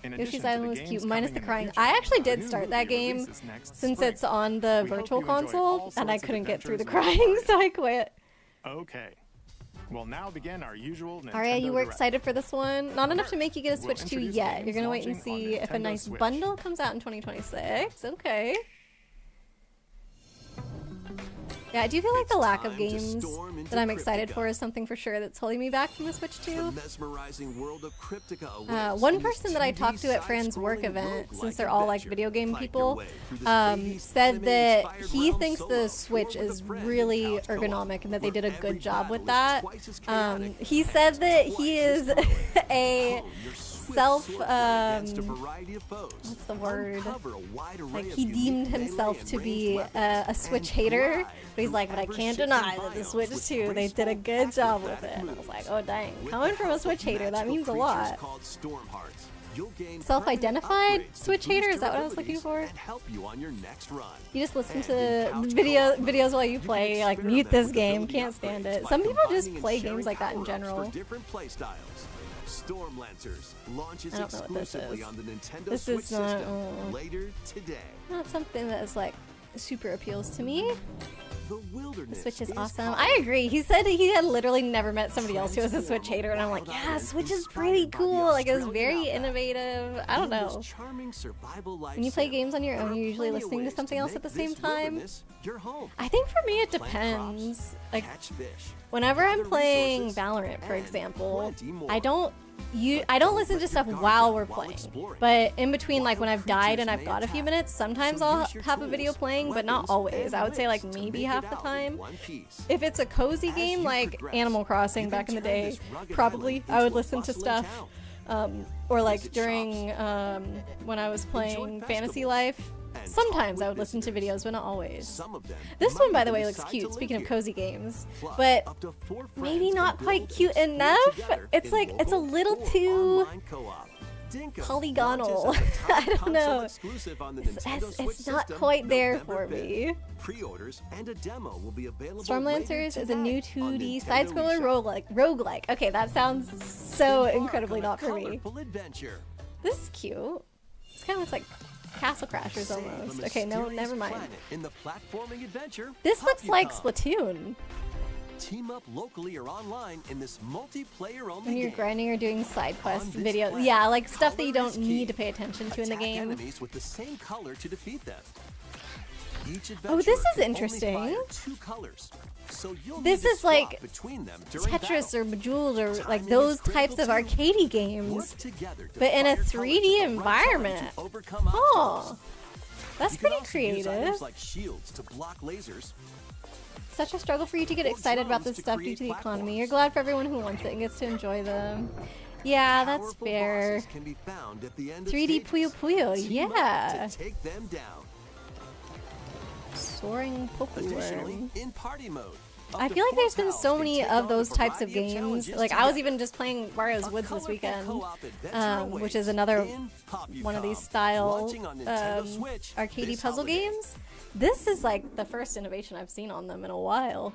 In addition Yoshi's to the Island was games cute, minus coming the in crying. future, I actually a did new start movie that game releases next since spring. it's on the We hope virtual you enjoy console, all and I sorts of couldn't get through the adventures with crying, Mario. so I quit. Okay. We'll now begin our usual Nintendo Aria, you were Direct. excited for this one? Not enough to make you get a We'll Switch 2 introduce yet. games You're gonna wait and launching on see if a Nintendo nice Switch. bundle comes out in 2026. Okay. Yeah, I do feel like It's the lack of time to games storm into that I'm excited Cryptica. for is something for sure that's holding me back from the Switch 2. The mesmerizing world of Cryptica awaits One in this person that I 2D talked to at Fran's work side-scrolling event, roguelike since they're all like adventure. video game Find your people, way through this 80s said that anime-inspired he realm thinks solo the or Switch with a is friend really in couch co-op, ergonomic and that they did a where good every job with battle is that. twice as chaotic He and said that he twice is as thrilling. a Hone your swift self, sword play against a um, variety of foes. what's the word? Uncover a wide array Like of he unique deemed melee himself and to ranged be weapons, a Switch and hater, glide but he's like, but I through can't ever-shifting deny that the biomes Switch with 2, they did a graceful good job with acrobatic it. And I was moves. like, oh dang. With Coming the from a help Switch of hater, that magical means a creatures lot. called storm hearts, you'll gain Self-identified permanent upgrades to Switch hater, boost is that your what I was looking abilities for? and help you on your next run. You just listen And to in couch videos while you you can play, like mute experiment this with game, ability can't stand upgrades it. by Some people just combining and play sharing games like that in power-ups general. For different play styles. Storm Lancers launches I don't know what this exclusively is. on the Nintendo This Switch is not, system later today. Not something that is like super appeals to me. The wilderness Switch is awesome. calling. I agree. He said he had literally never met somebody else who was a Switch hater, and I'm like, Wild yeah, Island Switch is inspired pretty by the cool. Like it was Australian very outback. innovative. I don't In this know. charming survival When you play sim, games on your there own, are you're usually plenty of listening to ways something else make at the this same time. wilderness your home. I think for me it Plant depends. crops, Like catch fish, whenever I'm gather playing resources, Valorant, for and example, plenty more. I don't listen to Let stuff your guard while down we're while playing. exploring. But in between, like when Wild I've died creatures and I've may got a few attack, minutes, sometimes so I'll use your have a video tools, playing, but not weapons, always. and I would say like wits to maybe make half it the out in time. one piece. If it's a cozy As game you like progress, Animal Crossing you back can in the turn day, this rugged probably island I would into a listen to bustling stuff. town. Or like Visit during shops. when I was playing Fantasy festivals Life, and sometimes talk I would with listen to visitors. videos, but not always. Some of them This might one, by the even way, looks decide to cute. live Speaking of here. cozy games, Plus, but up to 4 maybe friends not can quite build cute and explore enough. together It's in like it's a local little or too online co-op. Dinkum polygonal. launches as a top I don't console know. exclusive on the It's, Nintendo it's, Switch it's not system quite there November for 5th. me. Pre-orders and a demo will be available Storm later Lancers is a new tonight on 2D Nintendo side-scroller eShop. roguelike. Okay, that sounds so Embark incredibly on a not for me. colorful adventure. This is cute. This kind of looks like Castle Crashers almost. Okay, no, never mind. In the platforming adventure, this looks like Splatoon. Team up locally or online in this multiplayer only when you're game. Grinding or doing side quest videos. Yeah, like stuff that you don't need to pay attention to in the game. Enemies with the same color to defeat them. Each oh, this is interesting. Two colors. So this is like between them Tetris or Bejeweled or like those types of arcadey games, but in a 3D environment. Oh, that's pretty creative. Like shields to block lasers. Such a struggle for you to get excited about this stuff due to the economy. You're glad for everyone who wants it and gets to enjoy them. Yeah, that's fair. 3D Puyo Puyo, yeah. Take them down. Soaring Pokeworm. In party mode, I feel like there's been so many of those types of games. Like I was even just playing Mario's Woods this weekend, which is another one of these style arcadey puzzle games. This is like the first innovation I've seen on them in a while.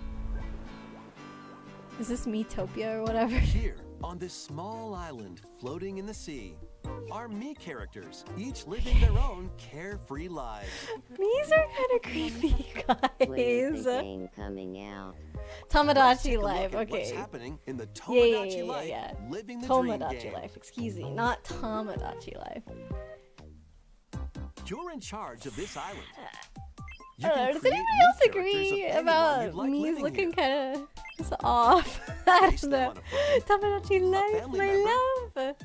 Is this Miitopia or whatever? Here, on this small island floating in the sea, are Mii characters, each living their own carefree lives. Mii's are kind of creepy, guys. When is the game coming out? Tamagotchi Life, okay. What's happening in the Tamagotchi Life, yeah. Living the Tamagotchi Dream Life, excuse me, not Tamagotchi Life. You're in charge of this island. Does anybody else agree about Mii's looking kind of just off? I don't know. Tamagotchi Life, my love.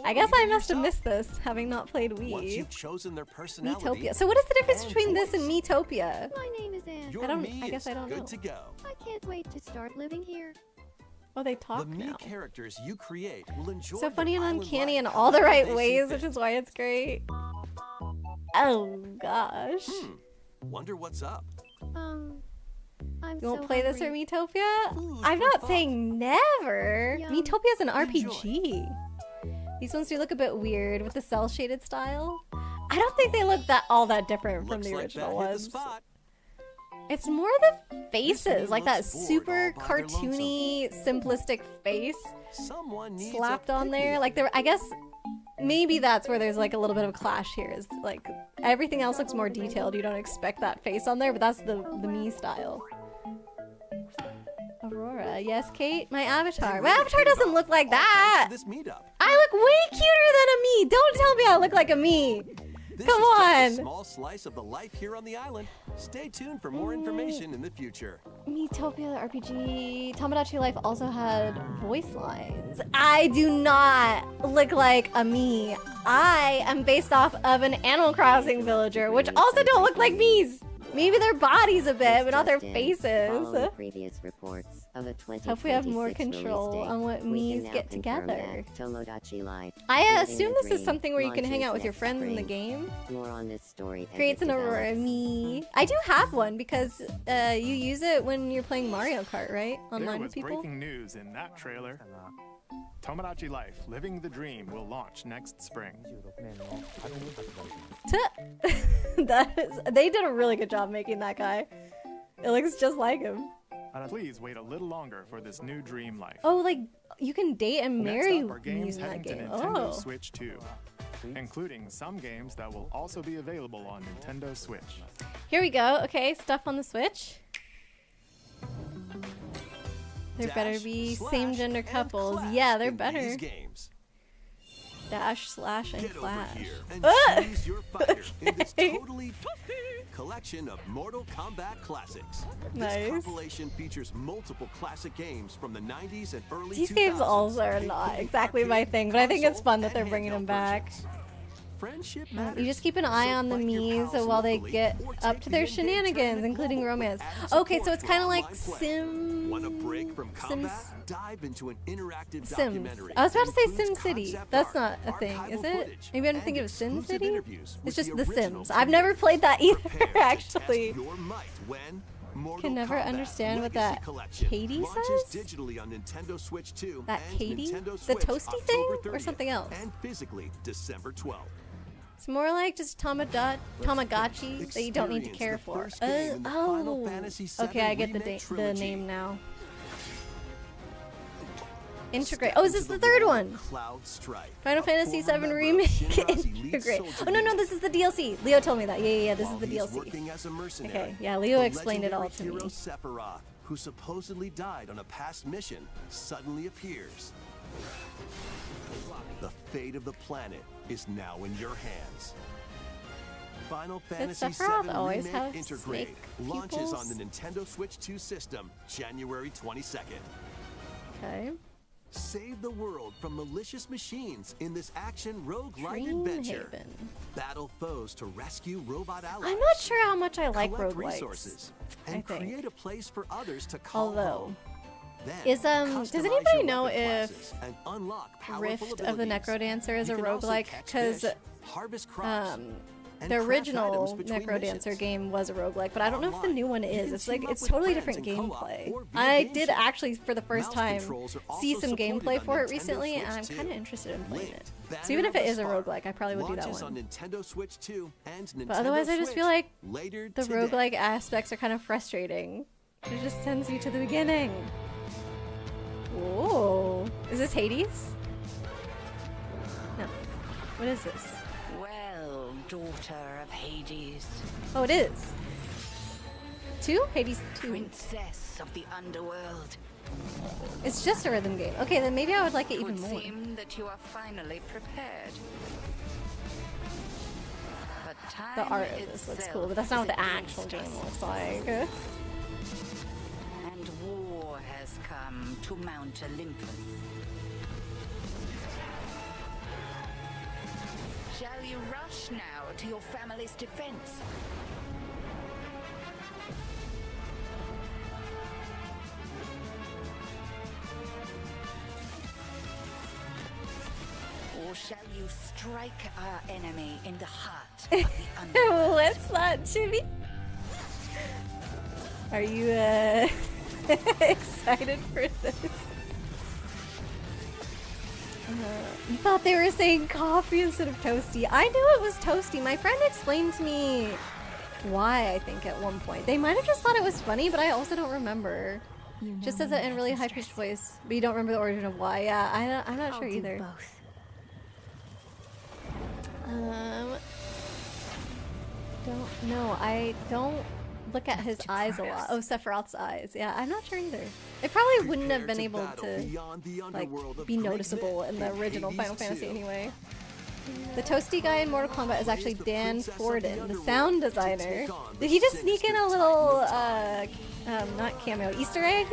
I guess I must have missed this, having not played Wii. Once you've chosen their personality, Miitopia. So what is the difference between this and Miitopia? My name is Anne. I guess I don't know. Good to go. I can't wait to start living here. Oh, they talk the now. Mii characters you create will enjoy so funny and uncanny in life all the right they ways, see which is why it's great. Oh gosh. Wonder what's up. I'm You won't so play this or Miitopia? I'm not saying never. Miitopia is an RPG. These ones do look a bit weird with the cell shaded style. I don't think they look all that different from the original ones. It's more the faces, like that super cartoony, simplistic face slapped on there. Like I guess maybe that's where there's like a little bit of a clash here. Is like everything else looks more detailed. You don't expect that face on there, but that's the Mii style. Aurora, yes, Kate, my avatar. My avatar doesn't look like that. I look way cuter than a Mii. Don't tell me I look like a Mii. Come on. A small slice of the life here on the island. Stay tuned for more information in the future. Miitopia, the RPG. Tamagotchi Life also had voice lines. I do not look like a Mii. I am based off of an Animal Crossing villager, which also don't look like Mii's. Maybe their bodies a bit, but not their faces. Previous reports of a Hope we have more control on what Mii's get together. Tamagotchi Life. I assume this is something where you can hang out with your friends in the game. More on this story. Creates an Aurora Mii. I do have one because you use it when you're playing Mario Kart, right? Online with people. Breaking news in that trailer. Tamagotchi Life, Living the Dream, will launch next spring. They did a really good job making that guy. It looks just like him. Please wait a little longer for this new dream life. Oh, like you can date and marry Next up are games using that heading game. to Nintendo Oh. Switch 2, including some games that will also be available on Nintendo Switch. Here we go. Okay, stuff on the Switch. There better be same-gender couples. Yeah, they're better. Dash, slash, and clash. Choose your fighter in this totally collection of Mortal Kombat classics. Nice. This compilation features multiple classic games from the 90s and early 2000s. These games also are not exactly my thing, but I think it's fun that they're bringing them back. You just keep an eye on the Mii's while they get up to their shenanigans, including romance. Okay, so it's kind of like Sims. Dive into an interactive Sims. documentary. I was about to say Sim City. That's not a thing, is it? Maybe I'm thinking of Sim City? It's just The Sims. I've never played that either, actually. Can never understand what that Katie says? That Katie? The toasty thing? Or something else? And physically December 12th. It's more like just Tamagotchi that you don't need to care for. Oh, okay, I get the name now. Integrate. Oh, is this the third one? Cloud Strike. Final Fantasy VII Remake Integrate. Oh, no, this is the DLC. Leo told me that. Yeah, this is the DLC. Okay, yeah, Leo explained it all to me. Sephiroth, who supposedly died on a past mission, suddenly appears. The fate of the planet is now in your hands. Final Fantasy VII Remake Integrate launches on the Nintendo Switch 2 system January 22nd. Okay. Save the world from malicious machines in this action roguelike adventure. Battle foes to rescue robot allies. I'm not sure how much I like roguelikes. Resources and create a place for others to call home. Does anybody know if Rift of the Necrodancer is a roguelike? Because the original Necrodancer game was a roguelike, but I don't know if the new one is. It's like, it's totally different gameplay. I did actually, for the first time, see some gameplay for it recently, and I'm kind of interested in playing it. So even if it is a roguelike, I probably would do that one. But otherwise, I just feel like the roguelike aspects are kind of frustrating. It just sends you to the beginning. Whoa. Is this Hades? No. What is this? Well, daughter of Hades. Oh, it is. 2? Hades 2. Princess of the underworld. It's just a rhythm game. Okay, then maybe I would like it even more. It would seem that you are finally prepared. But time the art of this looks cool, but that's not what the actual game looks like. And war has come to Mount Olympus. Shall you rush now to your family's defense? Or shall you strike our enemy in the heart of the underworld? Let's not, Chibi. Are you excited for this? You thought they were saying coffee instead of toasty. I knew it was toasty. My friend explained to me why, I think, at one point. They might have just thought it was funny, but I also don't remember. Just says it in a really high-pitched voice, but you don't remember the origin of why. Yeah, I'm not sure either. Both. Don't know. I don't look at his eyes a lot. Oh, Sephiroth's eyes. Yeah, I'm not sure either. It probably wouldn't have been able to like be noticeable in the original Final Fantasy anyway. The toasty guy in Mortal Kombat is actually Dan Forden, the sound designer. Did he just sneak in a little, not cameo, Easter egg?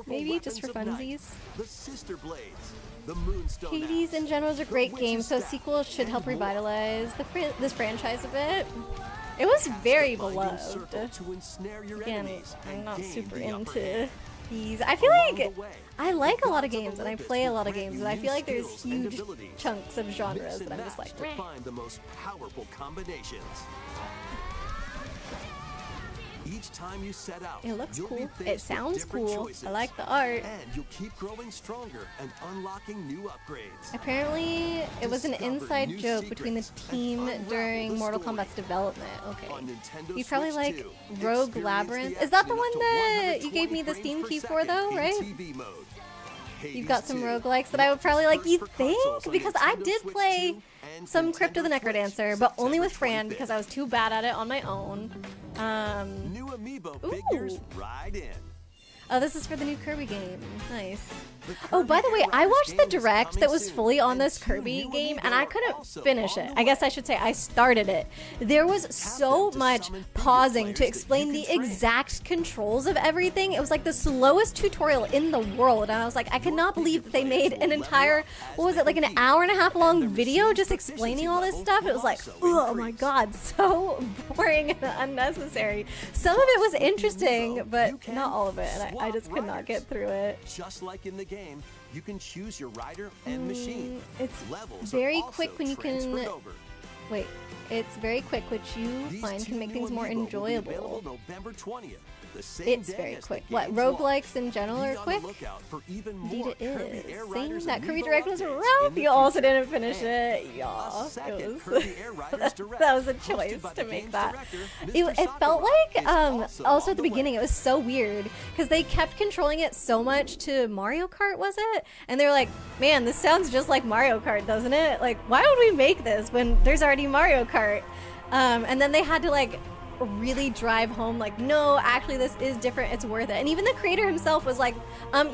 Maybe, just for funsies? The Sister Blades. The Moonstone Hades in general is a great game, so a sequel should help revitalize this franchise a bit. It was very beloved. Again, I'm not super into these. I feel like I like a lot of games and I play a lot of games, but I feel like there's huge chunks of genres that I'm just like, meh. Find the most powerful combinations. Each time you set out, it looks cool. It sounds cool. I like the art. And you'll keep growing stronger and unlocking new upgrades. Apparently, it was an inside joke between the team during Mortal Kombat's development. Okay. You probably like Rogue Labyrinth. Is that the one that you gave me the Steam key for, though, right? You've got some roguelikes that I would probably like, you think? Because I did play some Crypt of the Necrodancer, but only with Fran because I was too bad at it on my own. New amiibo figures right in. Oh, this is for the new Kirby game. Nice. Oh, by the way, I watched the direct that was fully on this Kirby game, and I couldn't finish it. I guess I should say I started it. There was so much pausing to explain the exact controls of everything. It was like the slowest tutorial in the world, and I was like, I cannot believe that they made an entire, what was it, like an hour and a half long video just explaining all this stuff. It was like, oh my god, so boring and unnecessary. Some of it was interesting, but not all of it, and I just could not get through it. Just like in the game, you can choose your rider and machine. It's very quick when you can. Wait, it's very quick, which you find can make things more enjoyable. November 20th. the same It's day very as quick. the What, game's roguelikes launch. in general are Be on quick? the lookout for even Indeed more it Kirby is. Air Saying Riders that Kirby amiibo Direct was updates rough, in the you also future. didn't finish And it. Yeah, a second it was. Kirby Air Riders Direct, That was a hosted choice by to the make game's that. director, It Mr. felt Sakurai, like, is also on at the way. beginning, it was so weird because they kept controlling it so much to Mario Kart, was it? And they were like, man, this sounds just like Mario Kart, doesn't it? Like, why would we make this when there's already Mario Kart? And then they had to like really drive home like, no, actually this is different, it's worth it. And even the creator himself was like,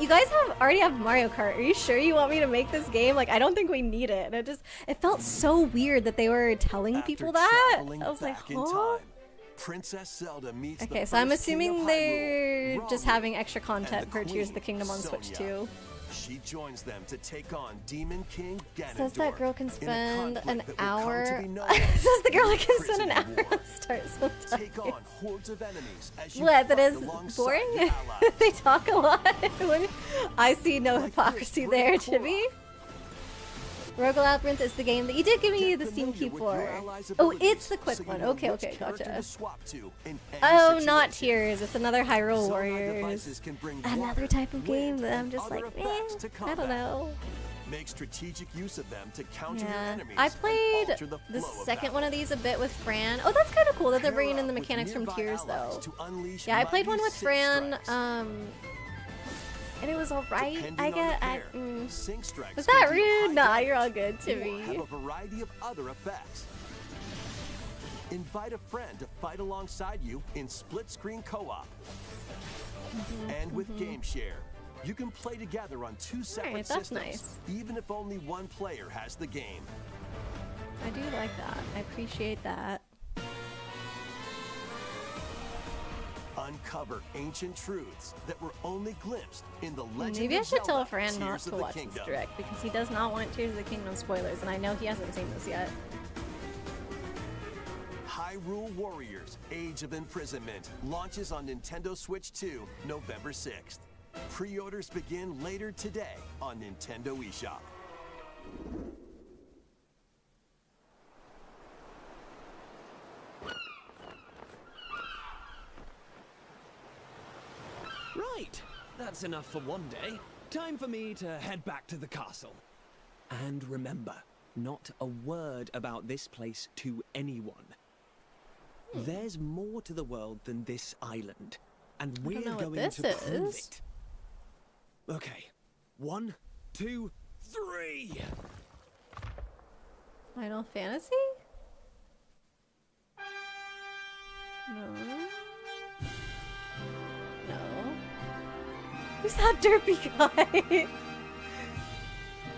you guys already have Mario Kart, are you sure you want me to make this game? Like, I don't think we need it. And it felt so weird that they were telling people that. I was like, huh? Princess Zelda meets Okay, the so I'm first king assuming of they're Hyrule, just Ramu, having extra and content the for Tears of the queen, Kingdom on Switch Sonia. 2. She joins them to take on Demon King Ganondorf. Says that girl can in a spend conflict an that will come hour. to be known Says the girl that can Prison spend an hour War. on Start sometimes. Take on hordes of enemies as you What? That fight is alongside boring? your allies. They talk a lot. I see no hypocrisy there, Chibi. Rogue Labyrinth is the game that you did give me the Steam key for. Oh, it's the quick one. Okay, okay, gotcha. Oh, not Tears. It's another Hyrule Warriors. Another type of game that I'm just like, I don't know. Make strategic use of them to counter your Yeah, enemies. I played and alter the flow of second battle. one of these a bit with Fran. Oh, that's kind of cool that they're bringing in the Pair up mechanics with from nearby Tears, allies though. to unleash Yeah, I played one mighty with sync Fran, strikes. and it was alright. Depending I on get. the pair, sync strikes Was can that do rude? high Nah, damage you're all good, or Timmy. have a variety of other effects. Invite a friend to fight alongside you in split-screen co-op. And with Game Share, you can play together on two separate Alright, that's systems, nice. even if only one player has the game. I do like that. I appreciate that. Uncover ancient truths that were only glimpsed in the Legend Maybe I of should tell Zelda, Fran not Tears to of the watch this Kingdom. direct because he does not want Tears of the Kingdom spoilers, and I know he hasn't seen this yet. Hyrule Warriors: Age of Imprisonment launches on Nintendo Switch 2, November 6th. Pre-orders begin later today on Nintendo eShop. Right, that's enough for one day. Time for me to head back to the castle. And remember, not a word about this place to anyone. There's more to the world than this island, and we're know what going this to prove is. it. Okay, 1, 2, 3. Final Fantasy? No. No. Who's that derpy guy?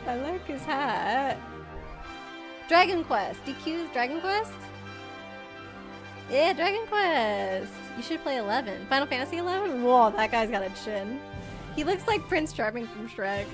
I like his hat. Dragon Quest. DQ's Dragon Quest? Yeah, Dragon Quest. You should play 11. Final Fantasy 11? Whoa, that guy's got a chin. He looks like Prince Charming from Shrek.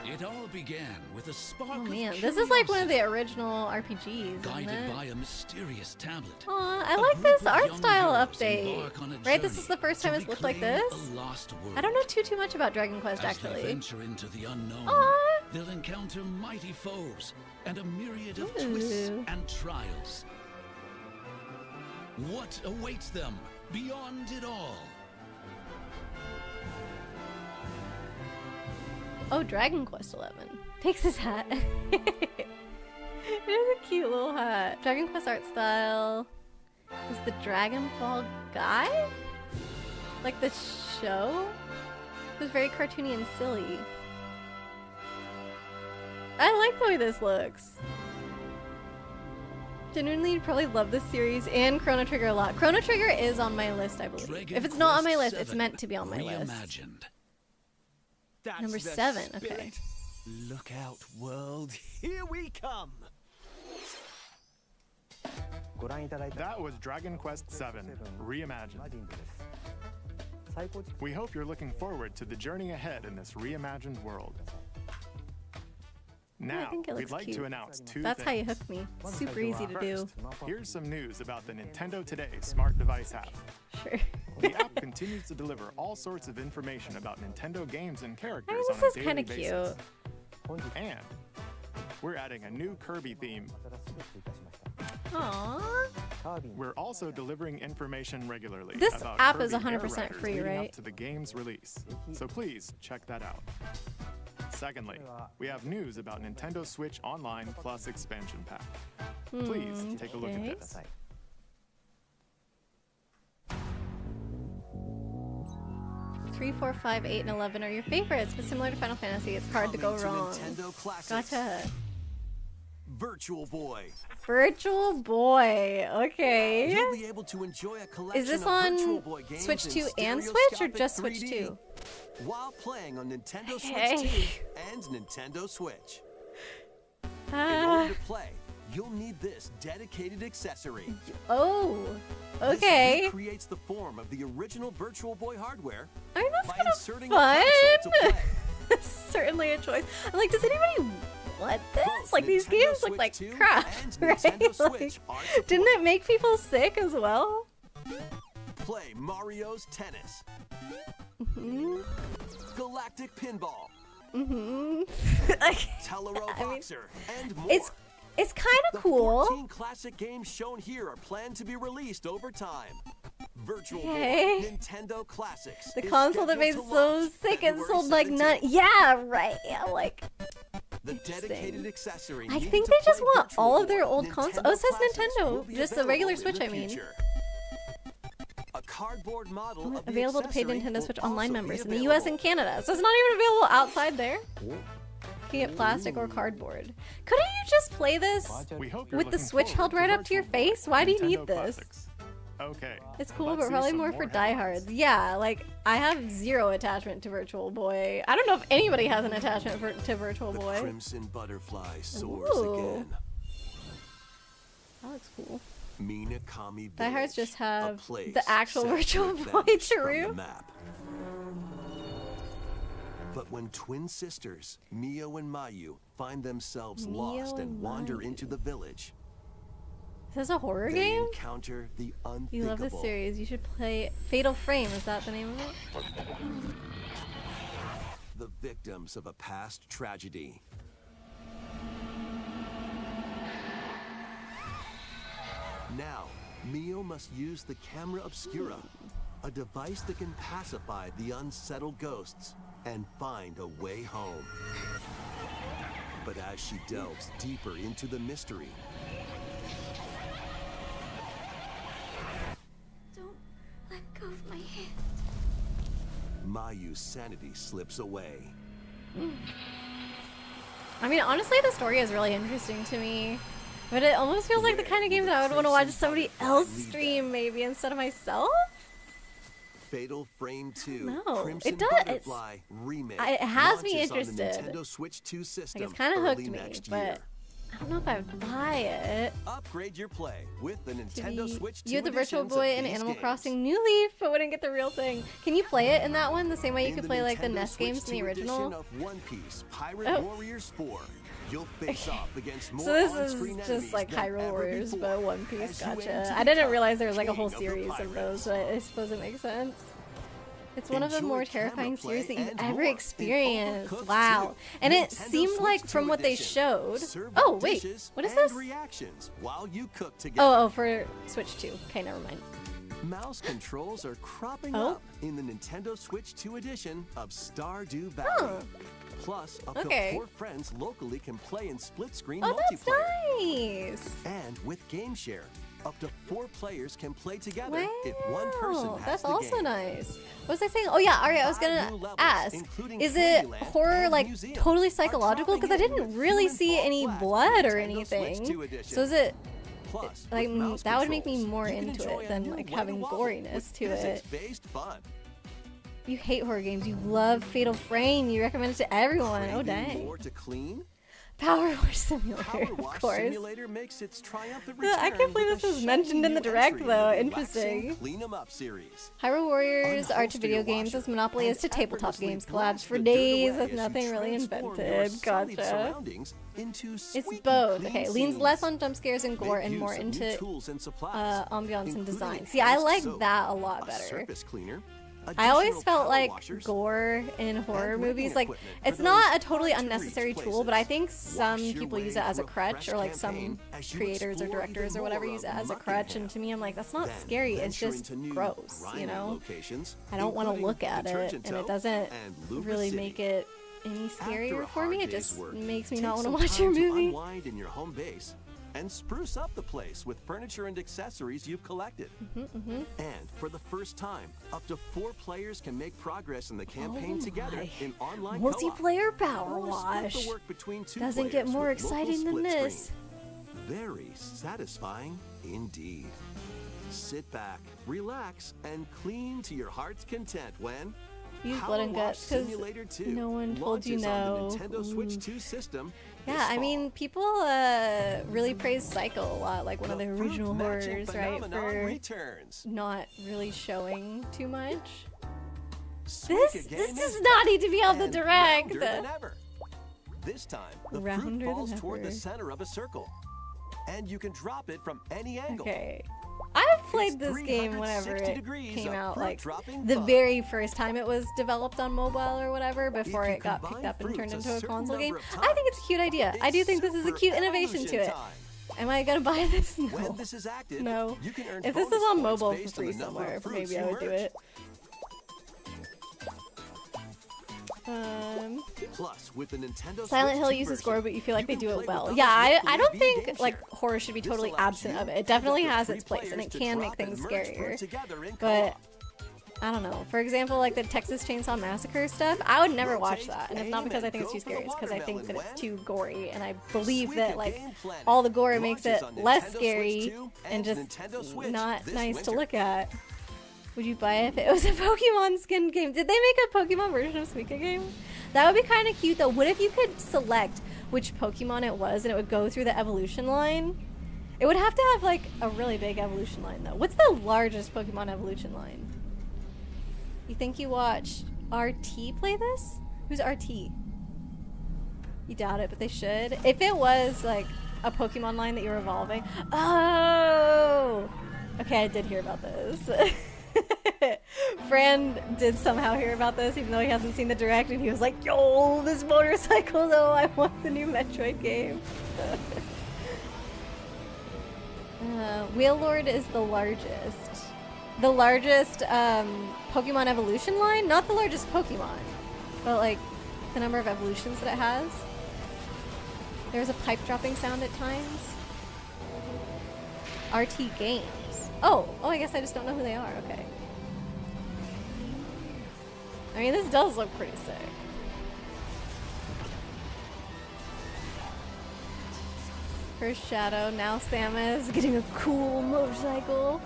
It all began with a spark Oh of man, this is like one of the curiosity, original RPGs, guided isn't it? by a mysterious tablet. Aw, I A like group this of art young style heroes update. embark on a Right, this journey is the first time to it's looked like reclaim this. a lost world. I don't know too much about Dragon Quest, As they actually. venture into the unknown, Aw. they'll encounter mighty foes and a myriad of Ooh. twists and trials. What awaits them beyond it all? Oh, Dragon Quest 11. Takes his hat. It is a cute little hat. Dragon Quest art style. Is the Dragon Ball guy? Like the show? It was very cartoony and silly. I like the way this looks. Genuinely, you'd probably love this series and Chrono Trigger a lot. Chrono Trigger is on my list, I believe. Dragon If it's not on my Quest list, it's 7 meant to be on my list. reimagined. That's Number the 7, okay. spirit. Look out, world. Here we come. That was Dragon Quest VII Reimagined. We hope you're looking forward to the journey ahead in this reimagined world. Now, think it we'd looks like cute. to announce two That's how you things. hook me. Super easy to do. First, here's some news about the Nintendo Today smart device app. Sure. The app continues to deliver all sorts of information about Nintendo games and characters I mean, on this a is daily kinda basis. cute. And we're adding a new Kirby theme. Aww. We're also delivering information regularly. This about app is Kirby 100% Air Riders free, leading right? up to the game's release, so please check that out. Secondly, we have news about Nintendo Switch Online Plus expansion pack. Please take a look at this. 3, 4, 5, 8, and 11 are your favorites, but similar to Final Fantasy, it's hard to go wrong. Nintendo Classics. Gotcha. Virtual Boy. Virtual Boy. Okay. You'll be able to enjoy a collection Is this of on Virtual Boy games Switch in 2 and Switch, or stereoscopic just Switch 3D 2? While playing on Nintendo Okay. Switch 2 and Nintendo Switch. In order to play, you'll need this dedicated accessory. Oh, This okay. recreates the form of the original Virtual Boy hardware I mean, that's by kind inserting of a console to fun. play. Certainly a choice. I'm like, does anybody want this? Both Like, these Nintendo games Switch look like 2 crap, and right? Nintendo Switch Like, are didn't supported. it make people sick as well? Play Mario's Tennis. Galactic Pinball. Telero Boxer, and more. It's kind of The cool. 14 classic games shown here are planned to be released over time. Virtual Okay. Boy Nintendo Classics. The is console that made scheduled to so launch sick and February sold like 17th. none. Yeah, right. Yeah, like. The dedicated accessory. I needed think to they just play want Virtual all of their Boy old Nintendo consoles. Oh, it says Classics will Nintendo, be just the regular available in Switch, the I mean. future. A cardboard model of the Available to paid accessory Nintendo will Switch also Online be members in the available. US and Canada. So it's not even available outside there. You can get plastic or cardboard. Couldn't you just play this We hope you're with the looking Switch held forward right to up to your Virtual Boy face? Why do you Nintendo need this? Classics. Okay. It's cool, let's but see probably some more for headlines. diehards. Yeah, like, I have zero attachment to Virtual Boy. I don't know if anybody has an attachment to Virtual The Boy. crimson butterfly soars Ooh. again. That looks cool. Minakami Diehards Village, just a have place the actual set to Virtual Boy vanish from true. the map. But when twin sisters, Mio and Mayu, find themselves Mio lost and and wander Mayu. into the village, Is this a horror they game? encounter the unthinkable. You love this series. You should play Fatal Frame. Is that the name of it? The victims of a past tragedy. Now, Mio must use the camera obscura, a device that can pacify the unsettled ghosts and find a way home. But as she delves deeper into the mystery, Don't let go of my hand. Mayu's sanity slips away. I mean, honestly, the story is really interesting to me. But it almost feels like the kind of game that I would want to watch somebody else stream, maybe, instead of myself? Fatal Frame 2, No, Crimson it does. Butterfly remake. It has me launches on the interested. Nintendo Switch 2 system Like, it's kind of hooked early me, next but year. I don't know if I would buy it. Upgrade your play with the Nintendo Switch 2 You have the Virtual editions of Boy and these Animal games. Crossing New Leaf, but wouldn't get the real thing. Can you play it in that one the same way you In could the play like the Nintendo NES Switch games in the 2 original? edition of One Piece Pirate Oh. Warriors 4. You'll face off against more So this on-screen is enemies just like than Hyrule ever Warriors, before, but One Piece. as you aim Gotcha. to I didn't become realize there was like a king whole of the series of pirates. those, but I suppose it makes sense. It's one of the Enjoy more camera terrifying play series that you've and ever more in experienced. Overcooked Wow. 2, And it Nintendo seemed Switch like 2 from what they edition. showed. Serve Oh, up wait. dishes What is and this? reactions while you cook together. Oh, for Switch 2. Okay, never mind. Mouse controls are cropping Oh. up in the Nintendo Switch 2 edition of Stardew Valley. Huh. Plus, up Okay. to 4 friends locally can play in split-screen Oh, that's multiplayer. nice. And with Game Share, up to 4 players can play together Wow, if one person has that's the also game. nice. What was I saying? Oh yeah, alright, I was 5 gonna new levels, ask, including is it Candyland horror, and like, Museum, totally are psychological? Because I dropping in didn't with really Human see Fall any Flat blood or Nintendo Switch 2 anything. edition So is it, Plus, like, with mouse that would make me controls, more you can into enjoy it a than, new like, Wagga having Waggle goriness with to it. physics-based fun. You hate horror games, you love Fatal Frame, you recommend it to everyone. Oh, Craving dang. more to clean? Power Wash Simulator, Power of Wash course. Simulator makes its triumphant Yeah, I return can't believe with this a was mentioned in the shiny new direct, entry though. in the relaxing Interesting. Clean 'em Up series. Hyrule Warriors are to Unholster video your games washer as Monopoly is to and tabletop effortlessly games collabs blast for the dirt days away with as you nothing really transform your invented. sunny Gotcha. surroundings into It's squeaky both. clean Okay, leans scenes. less on jump scares and gore Make and use more of new into tools and supplies, ambiance and including design. See, I hand like soap, that a lot a better. surface cleaner, I always felt like gore in horror movies, like, it's not a totally unnecessary tool, but I think some people use it as a crutch, or like some creators or directors or whatever use it as a crutch, and to me I'm like, that's not scary, it's just gross, you know? I don't want to look at it, and it doesn't really make it any scarier for me, it just makes me not want to watch your movie. Unwind in your home base and spruce up the place with furniture and accessories you've collected. And for the first time, up to 4 players can make progress in the campaign together in online multiplayer power wash. Doesn't get more exciting than this. Very satisfying indeed. Sit back, relax, and clean to your heart's content when use Blood and Guts because no one told you no. Nintendo Switch 2 system. Yeah, I mean, people really praise Cycle a lot, like one of the original horrors, right? For not really showing too much. This does not need to be on the direct. This time, the fruit falls toward the center of a circle, and you can drop it from any angle. Okay. I've played this game whenever it came out, like the very first time it was developed on mobile or whatever, before it got picked up and turned into a console game. I think it's a cute idea. I do think this is a cute innovation to it. Am I gonna buy this? No. No. If this is on mobile for free somewhere, maybe I would do it. Plus, with the Nintendo Silent Hill uses gore, but you feel like they do it well. Yeah, I don't think like horror should be totally absent of it. It definitely has its place, and it can make things scarier. But I don't know. For example, like the Texas Chainsaw Massacre stuff, I would never watch that, and it's not because I think it's too scary. It's because I think that it's too gory, and I believe that like all the gore makes it less scary and just not nice to look at. Would you buy it if it was a Pokemon skin game? Did they make a Pokemon version of Suika game? That would be kind of cute though. What if you could select which Pokemon it was and it would go through the evolution line? It would have to have like a really big evolution line though. What's the largest Pokemon evolution line? You think you watched RT play this? Who's RT? You doubt it, but they should. If it was like a Pokemon line that you were evolving. Oh! Okay, I did hear about this. Fran did somehow hear about this, even though he hasn't seen the direct, and he was like, yo, this motorcycle though, I want the new Metroid game. Wheelord is the largest. The largest Pokemon evolution line? Not the largest Pokemon, but like the number of evolutions that it has. There's a pipe dropping sound at times. RT Games. Oh, I guess I just don't know who they are. Okay. I mean, this does look pretty sick. First Shadow, now Samus getting a cool motorcycle.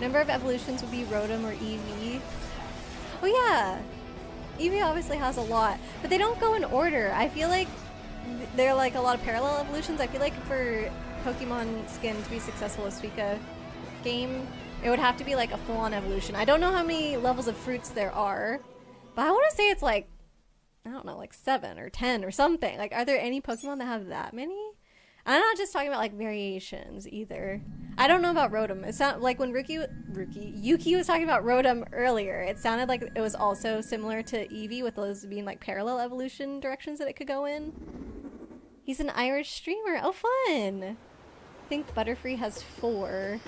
Number of evolutions would be Rotom or Eevee. Oh yeah, Eevee obviously has a lot, but they don't go in order. I feel like they're like a lot of parallel evolutions. I feel like for Pokemon Skin to be successful as Suika game, it would have to be like a full-on evolution. I don't know how many levels of fruits there are, but I want to say it's like, I don't know, like 7 or 10 or something. Like, are there any Pokemon that have that many? I'm not just talking about like variations either. I don't know about Rotom. It sounded like when Yuki was talking about Rotom earlier, it sounded like it was also similar to Eevee, with those being like parallel evolution directions that it could go in. He's an Irish streamer. Oh, fun. I think Butterfree has 4.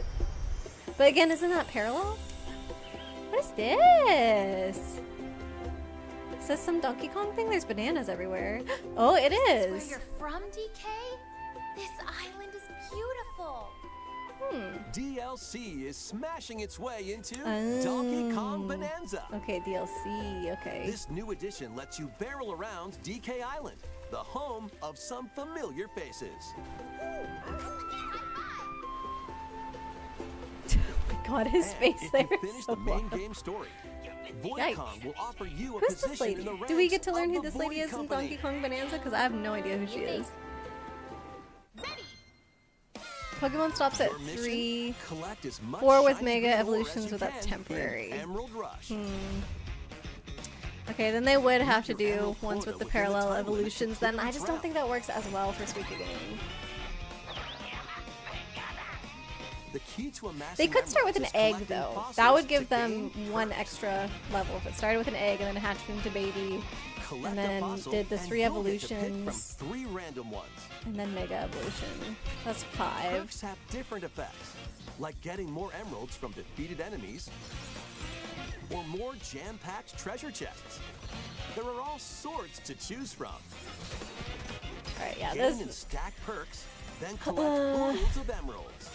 But again, isn't that parallel? What is this? Is this some Donkey Kong thing? There's bananas everywhere. Oh, it is. Where you're from, DK? This island is beautiful. DLC is smashing its way into Donkey Kong Bonanza. Okay, DLC, okay. This new edition lets you barrel around DK Island, the home of some familiar faces. God, his face there if you finish so the main wild. Game story, Void-Kong will offer you a Who's position this lady? in the ranks Do we get to learn who of the this lady Void is in Company. Donkey Kong Bonanza? Because I have no idea who she is. Pokemon stops at 3. Collect as much 4 with shiny Mega galore as Evolutions, you but that's can temporary. in Emerald Rush. Okay, then they would have to do ones with the parallel evolutions. Then I just don't think that works as well for Suika game. The key to amassing They could start with an emeralds egg, is though. collecting That would fossils give to them gain one perks. extra level. If it started with an egg and then hatched into baby, Collect and a then fossil, did the and 3 you'll get to pick evolutions, from 3 random ones. and then mega evolution. That's 5. Perks have different effects, like getting more emeralds from defeated enemies, or more jam-packed treasure chests. There are all sorts to choose from. Alright, yeah, Gain this... and stack perks, then collect oodles of emeralds.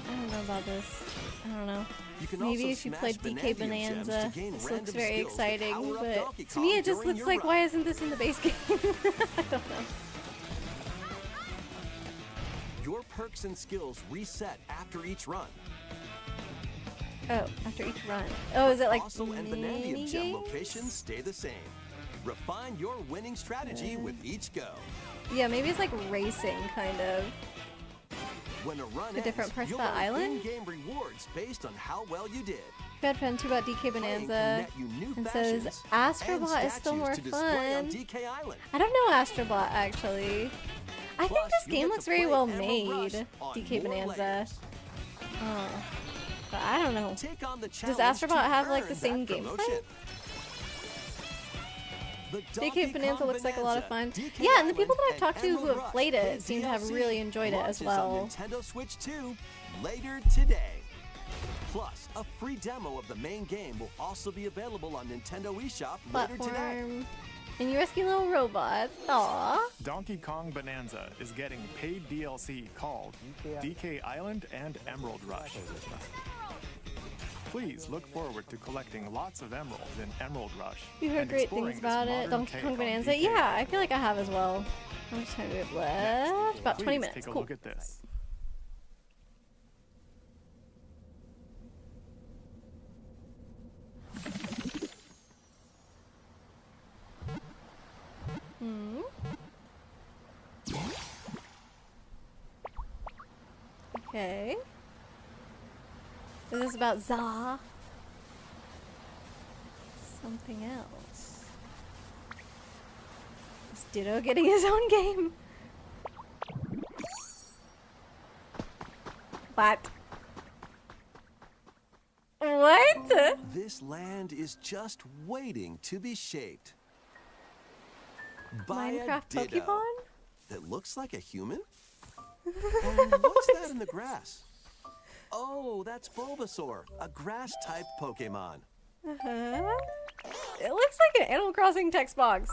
I don't know about this. I don't know. You can Maybe also if you smash played DK Bonanza gems to Bonanza, gain this looks random very skills that exciting, power up but Donkey to me Kong it just during looks your like, run. why isn't this in the base game? I don't know. Your perks and skills reset after each run. Oh, after each run. Oh, is it like Fossil and mini Bonanza gem games? locations stay the same. Refine your winning strategy with each go. Yeah, maybe it's like racing, kind of. When a run The different parts of you'll that earn island? in-game rewards based on how well you did. I've had friends who bought DK Bonanza and says Astrobot is still more fun. I don't know Astrobot, actually. I think this game looks very well made, DK Bonanza. Oh. But I don't know. Does Astrobot have like the same gameplay? DK Bonanza looks like a lot of fun. Yeah, and the people that I've talked to who have played it seem to have really enjoyed it as well. Nintendo Switch 2 later today. Plus, a free demo of the main game will also be available on Nintendo eShop later today. Platform. And you rescue little robots. Aww. Donkey Kong Bonanza is getting paid DLC called DK Island and Emerald Rush. Please look forward to collecting lots of emeralds in Emerald Rush. You heard and great exploring things this about it. modern Donkey take Kong on Bonanza. DK. Yeah, I feel like I have as well. How much time do we have left? About 20 Please minutes. take a Cool. look at this. Hmm. Okay. Is this about Za? Something else. Is Ditto getting his own game? What? What? This land is just waiting to be shaped by Minecraft a Ditto Pokemon? that looks like a human. And what's that in the grass? Oh, that's Bulbasaur, a grass-type Pokemon. Uh-huh. It looks like an Animal Crossing text box.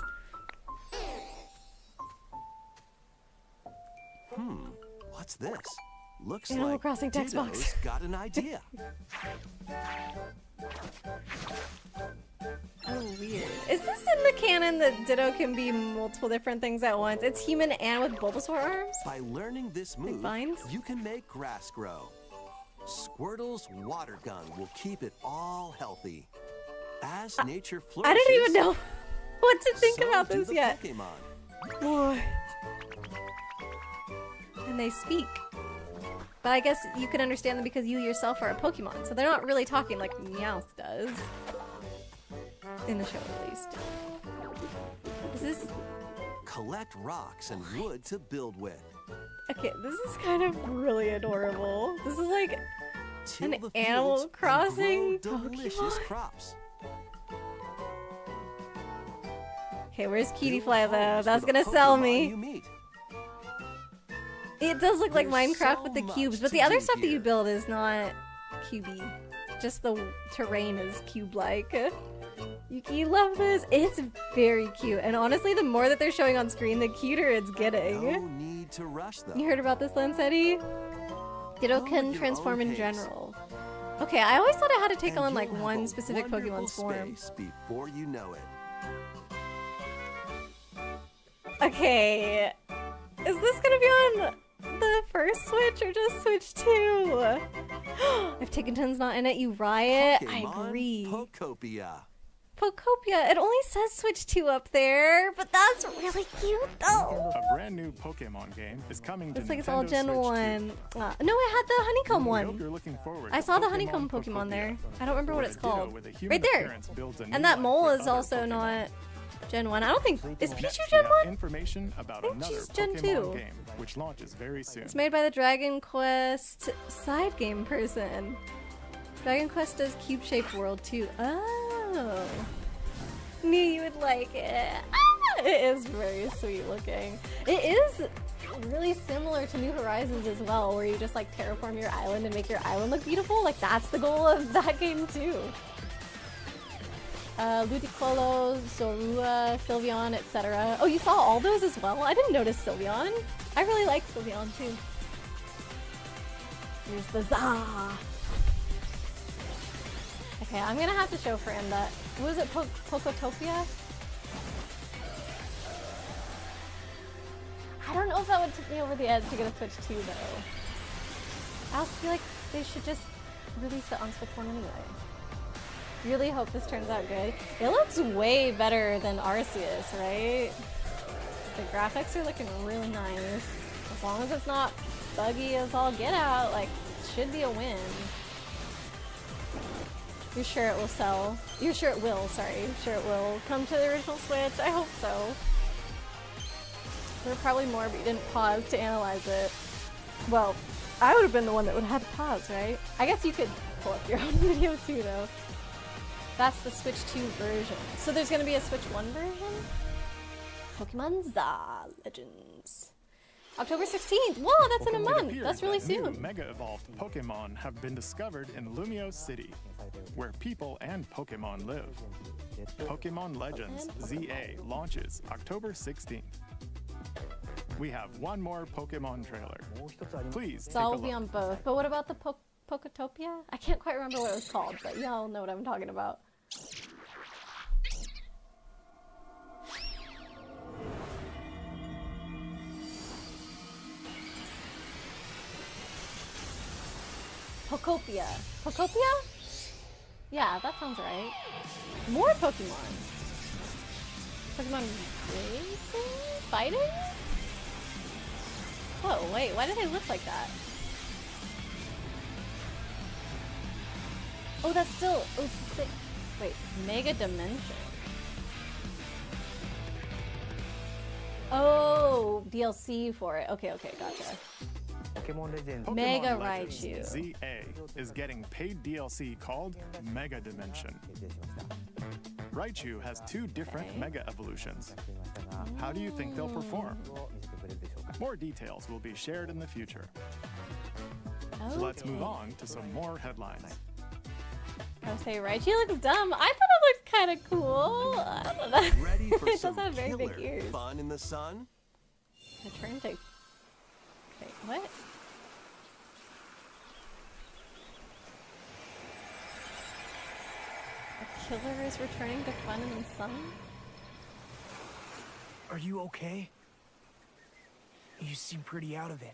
What's this? Looks Animal like Crossing text box. Ditto's got an idea. Oh, weird. Is this in the canon that Ditto can be multiple different things at once? It's human and with Bulbasaur arms? By learning this move, vines? you can make grass grow. Squirtle's water gun will keep it all healthy. As nature flourishes, I don't even know what to think so about do this the yet. Pokemon. What? And they speak. But I guess you can understand them because you yourself are a Pokemon. So they're not really talking like Meowth does. In the show, at least. Is this... Collect rocks and wood to build with. Okay, this is kind of really adorable. This is like Till an the Animal fields and Crossing grow delicious Pokemon. crops. Okay, where's Cutie Fly though? Homes That's for the gonna sell Pokemon me. you meet. It does look like There's Minecraft so with the much cubes, but to the other do stuff that you here. build is not cubey. Just the terrain is cube-like. Yuki, love this. It's very cute, and honestly, the more that they're showing on screen, the cuter it's getting. No need to rush though. You heard about this, Lancetti? Ditto Go can at your transform own in pace. general. Okay, I always thought it had to take And on like you'll have one a specific wonderful Pokemon's form. space before you know it. Okay, is this gonna be on the first Switch or just Switch 2? I've taken tons not in it, you riot. I Pokemon agree. Pokopia. Pokopia, it only says Switch 2 up there, but that's really cute though. A brand new Pokemon game is coming to Looks like it's all Nintendo Gen Switch 1. No, it had the honeycomb We hope one. you're looking forward I to saw the honeycomb Pokemon Pokopia, there. I don't remember what where it's a Ditto called. with a human Right there. appearance builds a new And that life mole with is other also Pokemon. not Gen 1. I don't think... Is Pichu Next, Gen we have 1? information about I think another she's Gen Pokemon 2. game, which launches very soon. It's made by the Dragon Quest side game person. Dragon Quest does cube-shaped world too. Oh. Knew you would like it. Ah, it is very sweet looking. It is really similar to New Horizons as well, where you just like terraform your island and make your island look beautiful. Like that's the goal of that game too. Ludicolo, Zorua, Sylveon, etc. Oh, you saw all those as well? I didn't notice Sylveon. I really like Sylveon too. Here's the Za. Okay, I'm gonna have to show Fran that. What was it? Pokotopia? I don't know if that would tip me over the edge to get a Switch 2 though. I also feel like they should just release it on Switch 1 anyway. Really hope this turns out good. It looks way better than Arceus, right? The graphics are looking really nice. As long as it's not buggy as all get out, like, it should be a win. You're sure it will sell? You're sure it will, sorry. You're sure it will come to the original Switch? I hope so. There were probably more, but you didn't pause to analyze it. Well, I would have been the one that would have had to pause, right? I guess you could pull up your own video too, though. That's the Switch 2 version. So there's gonna be a Switch 1 version? Pokemon Za Legends. October 16th! Whoa, that's in a month! That's really soon. New Mega Evolved Pokemon have been discovered in Lumio City, where people and Pokemon live. Pokemon Legends ZA launches October 16th. We have one more Pokemon trailer. Please take a Zal look. will be on both. But what about the Pokotopia? I can't quite remember what it was called, but y'all know what I'm talking about. Pokopia. Pokopia? Yeah, that sounds right. More Pokemon. Pokemon racing? Fighting? Whoa, wait, why do they look like that? Oh, that's still... Oh, wait, Mega Dimension. Oh, DLC for it. Okay, gotcha. Pokemon Mega Legends Raichu. ZA is getting paid DLC called Mega Dimension. Raichu has 2 different Mega Evolutions. How do you think they'll perform? More details will be shared in the future. Okay. Let's move on to some more headlines. I was say Raichu looks dumb. I thought it looked kind of cool. I don't know. Ready for It some does have very big killer ears. fun in the sun? Return to... Wait, what? A killer is returning to fun in the sun? Are you okay? You seem pretty out of it.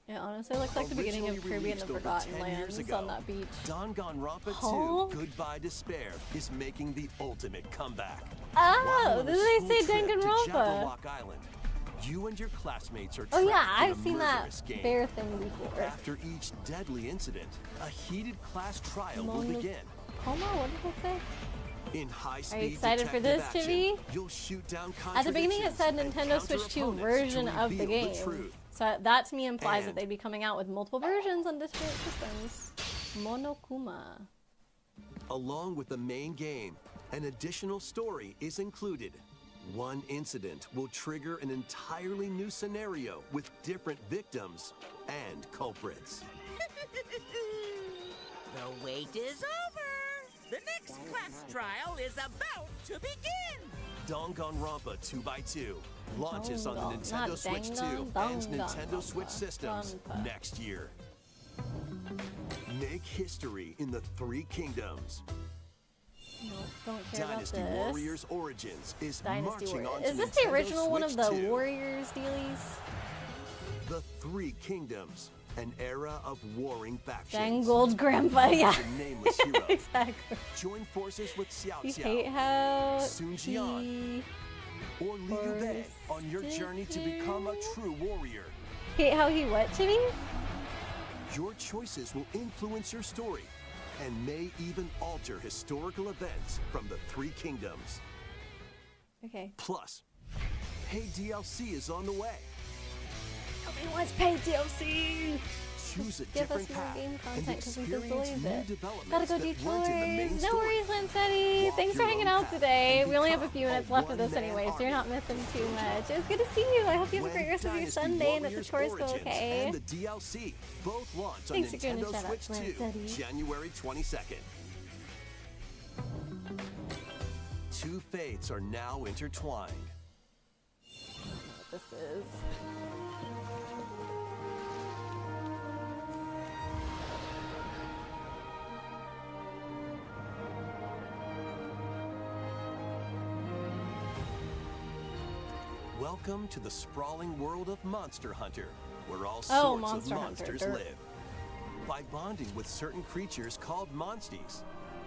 It honestly looks like the beginning of Originally Kirby and the released over Forgotten 10 years Lands ago, on that beach. Danganronpa Huh? 2 Goodbye Despair is making the ultimate comeback. Oh, While on a did they say school trip to Danganronpa? Jabberwock Island, you and your classmates are Oh yeah, trapped in I've a seen that murderous game. bear thing before. After each deadly incident, a heated class trial will Mono- begin. Homo, what did it say? In high-speed Are you excited for detective this, action, Chibi? you'll shoot down At the beginning it said contradictions and Nintendo Switch 2 counter version opponents to of the reveal game. truth. So that to me implies that And- they'd be coming out with multiple versions on different systems. Monokuma. Along with the main game, an additional story is included. One incident will trigger an entirely new scenario with different victims and culprits. The wait is over! The next class trial is about to begin! Danganronpa 2x2 launches on the Dangan, Nintendo not Switch 2 Dangan, and Dangan, Nintendo Switch systems Dangan. next year. Make history in the 3 Kingdoms. No, don't care Dynasty about this. Warriors Origins is Dynasty marching Warriors. on Is to this the Nintendo original one of Switch the 2. Warriors dealies? The 3 Kingdoms, an era of warring factions. Tangled Grandpa, yeah. The nameless hero. Exactly. Join forces with Xiao You Xiao, hate how Sun Jian, or Liu Bei on your journey to become a true warrior. Hate how he what, Jimmy? Your choices will influence your story and may even alter historical events from the 3 Kingdoms. Okay. Plus, paid DLC is on the way. Nobody wants paid DLC. Choose a Give us different more path game and content because we experience deserve new it. developments Gotta go that do weren't in the main tours. No story. worries, Lancetti. Walk Thanks for your hanging own out path today. and We only have a become few minutes left of this one-man anyway, so you're army. not missing too much. It was good to see you. I hope you have a great rest of your Dynasty Sunday and that the Warriors tours go Origins okay. and the DLC both launch Thanks for on giving a Nintendo shout out Switch to 2, Lancetti. January 22nd. Two fates are now intertwined. This is. Welcome to the sprawling world of Monster Hunter, where all Oh, sorts Monster of Hunter, monsters dirt. live. By bonding with certain creatures called monsties,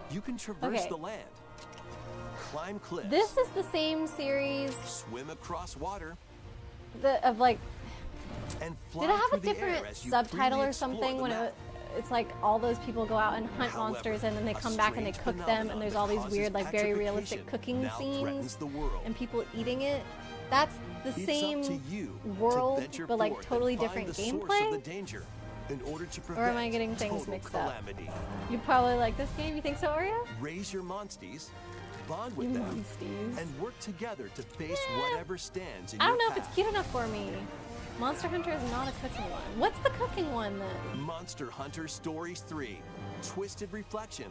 you can traverse Okay. the land, climb cliffs, This is the same series swim across water, of like. and fly Did it have through a the air different as you subtitle freely or explore something the when map. it's like all those people go out and hunt However, monsters and then they a come back and they strange cook them and there's all these phenomenon weird that like very causes realistic cooking petrification now threatens scenes the world. and people eating it. That's the It's same up to you world to venture but like forth totally and find different the source of gameplay. the danger in order to Or prevent am I getting things total mixed up? calamity. You probably like this game. You think so, Oreo? Raise your monsties, bond with You them, monsties. and work together to face whatever stands in I don't your know if it's path. cute enough for me. Monster Hunter is not a cooking one. What's the cooking one then? Monster Hunter Stories 3, Twisted Reflection.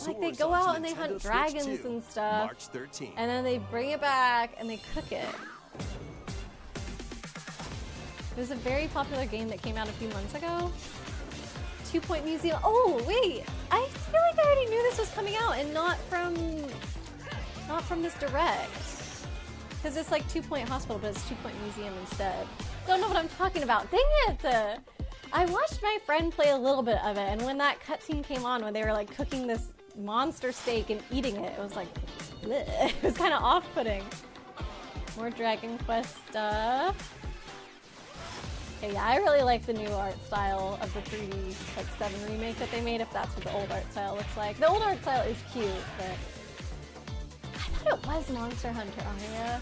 Like they soars go onto out and they Nintendo hunt Switch dragons 2, and stuff. March 13th. And then they bring it back and they cook it. It was a very popular game that came out a few months ago. 2 Point Museum. Oh wait, I feel like I already knew this was coming out and not from this direct. Because it's like 2 Point Hospital, but it's 2 Point Museum instead. Don't know what I'm talking about. Dang it! I watched my friend play a little bit of it, and when that cutscene came on, when they were like cooking this monster steak and eating it, it was like, bleh. It was kind of off-putting. More Dragon Quest stuff. Okay, yeah, I really like the new art style of the 3D like 7 remake that they made, if that's what the old art style looks like. The old art style is cute, but I thought it was Monster Hunter, Aria.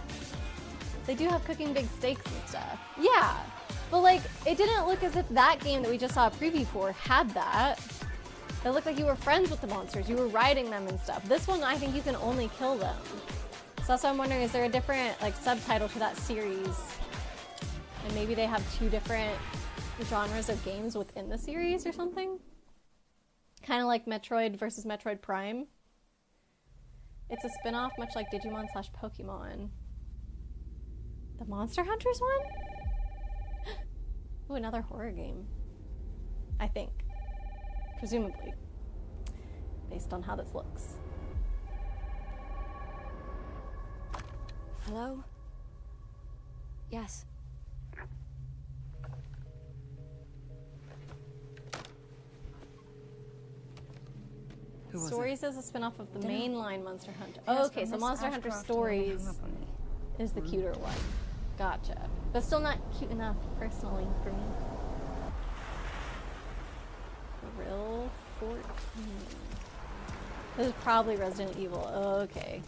They do have cooking big steaks and stuff. Yeah, but like, it didn't look as if that game that we just saw a preview for had that. It looked like you were friends with the monsters, you were riding them and stuff. This one, I think you can only kill them. So that's why I'm wondering, is there a different like subtitle to that series? And maybe they have 2 different genres of games within the series or something? Kind of like Metroid versus Metroid Prime. It's a spin-off, much like Digimon / Pokemon. The Monster Hunters one? Ooh, another horror game. I think. Presumably. Based on how this looks. Hello? Yes. Stories is a spin-off of the mainline Monster Hunter. Yes, Oh, okay, but so Miss Monster Hunter Ashcroft Stories hung up on me. is the cuter one. Gotcha. But still not cute enough, personally, for me. Grill 14. This is probably Resident Evil. Oh, okay.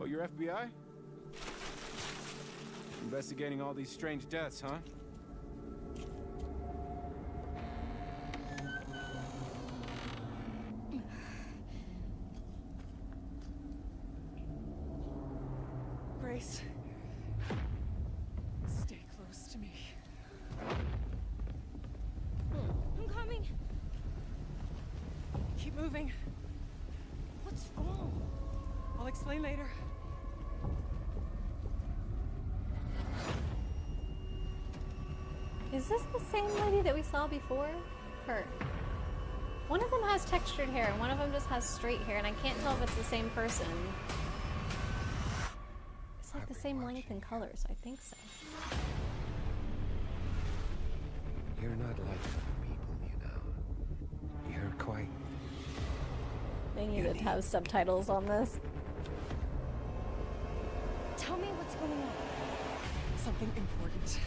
Oh, you're FBI? Investigating all these strange deaths, huh? Grace, stay close to me. I'm coming. Keep moving. What's wrong? I'll explain later. Is this the same lady that we saw before? Her. One of them has textured hair, and one of them just has straight hair, and I can't tell if it's the same person. It's like the same length and color, so I think so. You're not like other people, you know. You're quite... They needed to have subtitles on this. Tell me what's going on. Something important.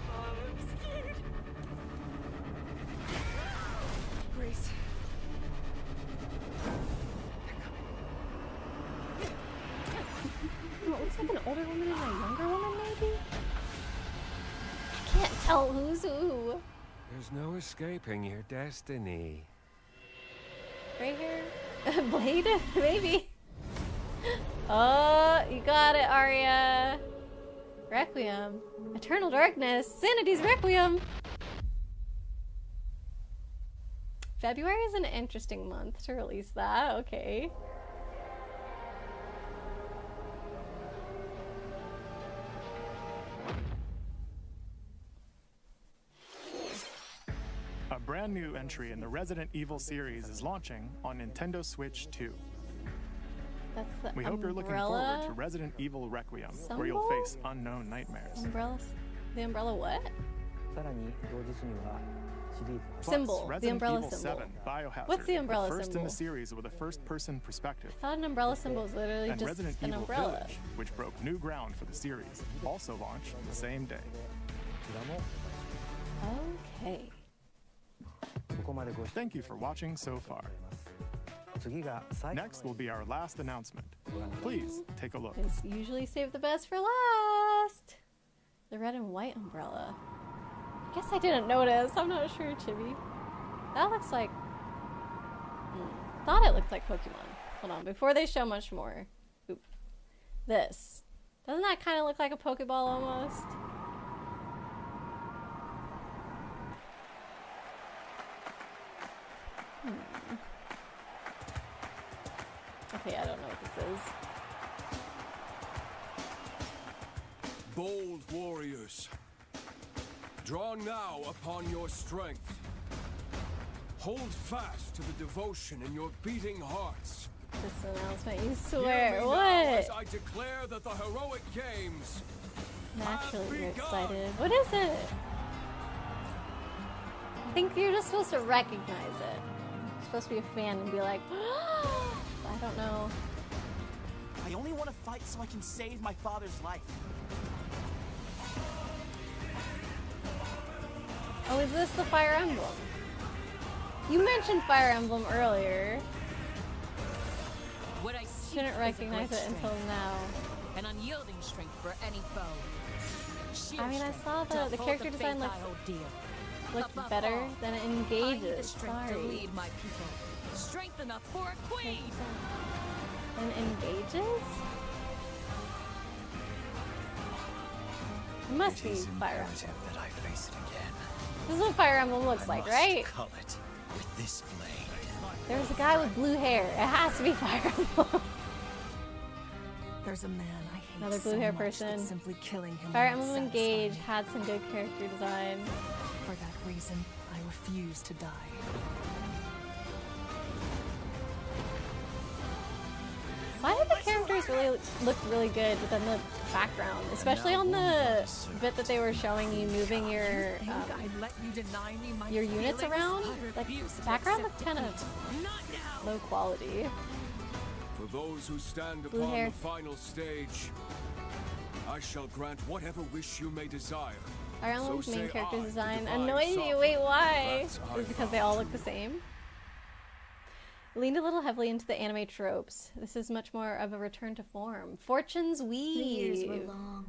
I'm scared. Grace. looks like an older woman and a younger woman, maybe? I can't tell who's who. There's no escaping your destiny. Gray hair? Blade? Maybe. Oh, you got it, Arya. Requiem. Eternal Darkness. Sanity's Requiem. February is an interesting month to release that. Okay. A brand new entry in the Resident Evil series is launching on Nintendo Switch 2. That's the We hope you're looking forward to Resident Evil Requiem, where you'll face unknown nightmares. Umbrella? The umbrella what? Plus, Symbol. Resident The umbrella Evil symbol. 7 Biohazard, What's the umbrella first symbol? in the series with a first-person perspective. I thought an umbrella symbol is literally And just Resident an Evil umbrella. Village, which broke new ground for the series, also launched the same day. Okay. Thank you for watching so far. Next will be our last announcement. Please take a look. Because usually save the best for last. The red and white umbrella. I guess I didn't notice. I'm not sure, Chibi. That looks like... Thought it looked like Pokemon. Hold on, before they show much more. Oop. This. Doesn't that kind of look like a Pokeball almost? Okay, I don't know what this is. Bold warriors, draw now upon your strength. Hold fast to the devotion in your beating hearts. This announcement, you Hear swear. me now What? as I declare that the heroic games Naturally, you're excited. What is it? I think you're just supposed to recognize it. You're supposed to be a fan and be like, I don't know. I only want to fight so I can save my father's life. Oh, is this the Fire Emblem? You mentioned Fire Emblem earlier. What I see Didn't is a recognize great it until strength, now. an unyielding strength for any foe. Sheer I mean, I strength saw to the uphold character the design faith I hold dear. looked Above better all, than it I need the engages. strength to Sorry. lead my people. Strength enough for a queen. And engages? It must be Fire Emblem. that I face it again. This is what Fire Emblem looks like, right? Cull it with this blade. There's a guy with blue hair. It has to be Fire Emblem. There's a man I hate Another blue so hair much person. that simply killing him Fire won't Emblem satisfy Engage me. had some good character design. For that reason, I refuse to die. Why did the characters really look really good within the background, especially on the bit that they were showing you moving your your units around? Like the background looked kind of low quality. For those who stand Blue upon hair. the final stage, I shall grant whatever wish you may desire. Fire Emblem's So main say character I, the design divine annoys you. sovereign. Wait, why? That's Is it because they all look the same? Leaned a little heavily into the anime tropes. This is much more of a return to form. Fortune's Weave. The years were long.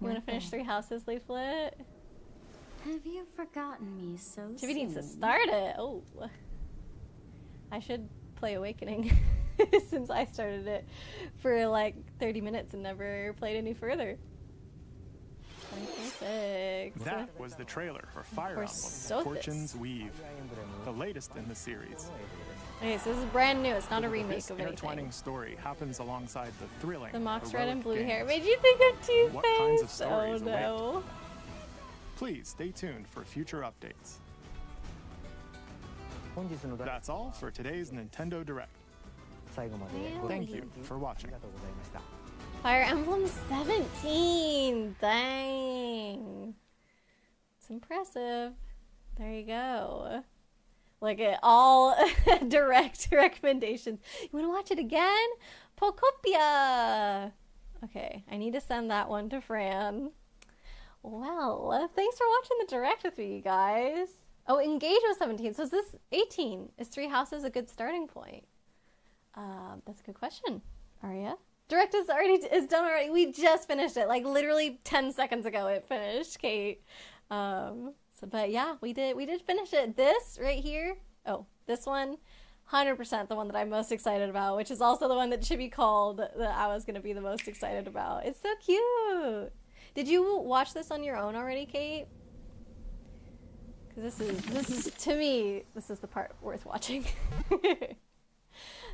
You want to finish Three Houses leaflet? Have you forgotten me so Chibi needs to soon? start it. Oh. I should play Awakening since I started it for like 30 minutes and never played any further. 26. That was the trailer for Fire Or Emblem Sothis. Fortune's Weave, the latest in the series. Okay, so this is brand new. It's not a This remake of intertwining anything. story happens alongside the thrilling The Mox Red and heroic Blue hair games. made you think of Two-Face. What kinds of Oh stories await? no. Please stay tuned for future updates. That's all for today's Nintendo Direct. Thank you for watching. Fire Emblem 17. Dang. It's impressive. There you go. Look at all direct recommendations. You want to watch it again? Pocopia. Okay, I need to send that one to Fran. Well, thanks for watching the direct with me, you guys. Oh, Engage was 17. So is this 18? Is Three Houses a good starting point? That's a good question, Aria. Direct is done already. We just finished it. Like literally 10 seconds ago it finished, Kate. But yeah, we did finish it. This right here. Oh, this one. 100% the one that I'm most excited about, which is also the one that Chibi called that I was going to be the most excited about. It's so cute. Did you watch this on your own already, Kate? Because this is to me, this is the part worth watching.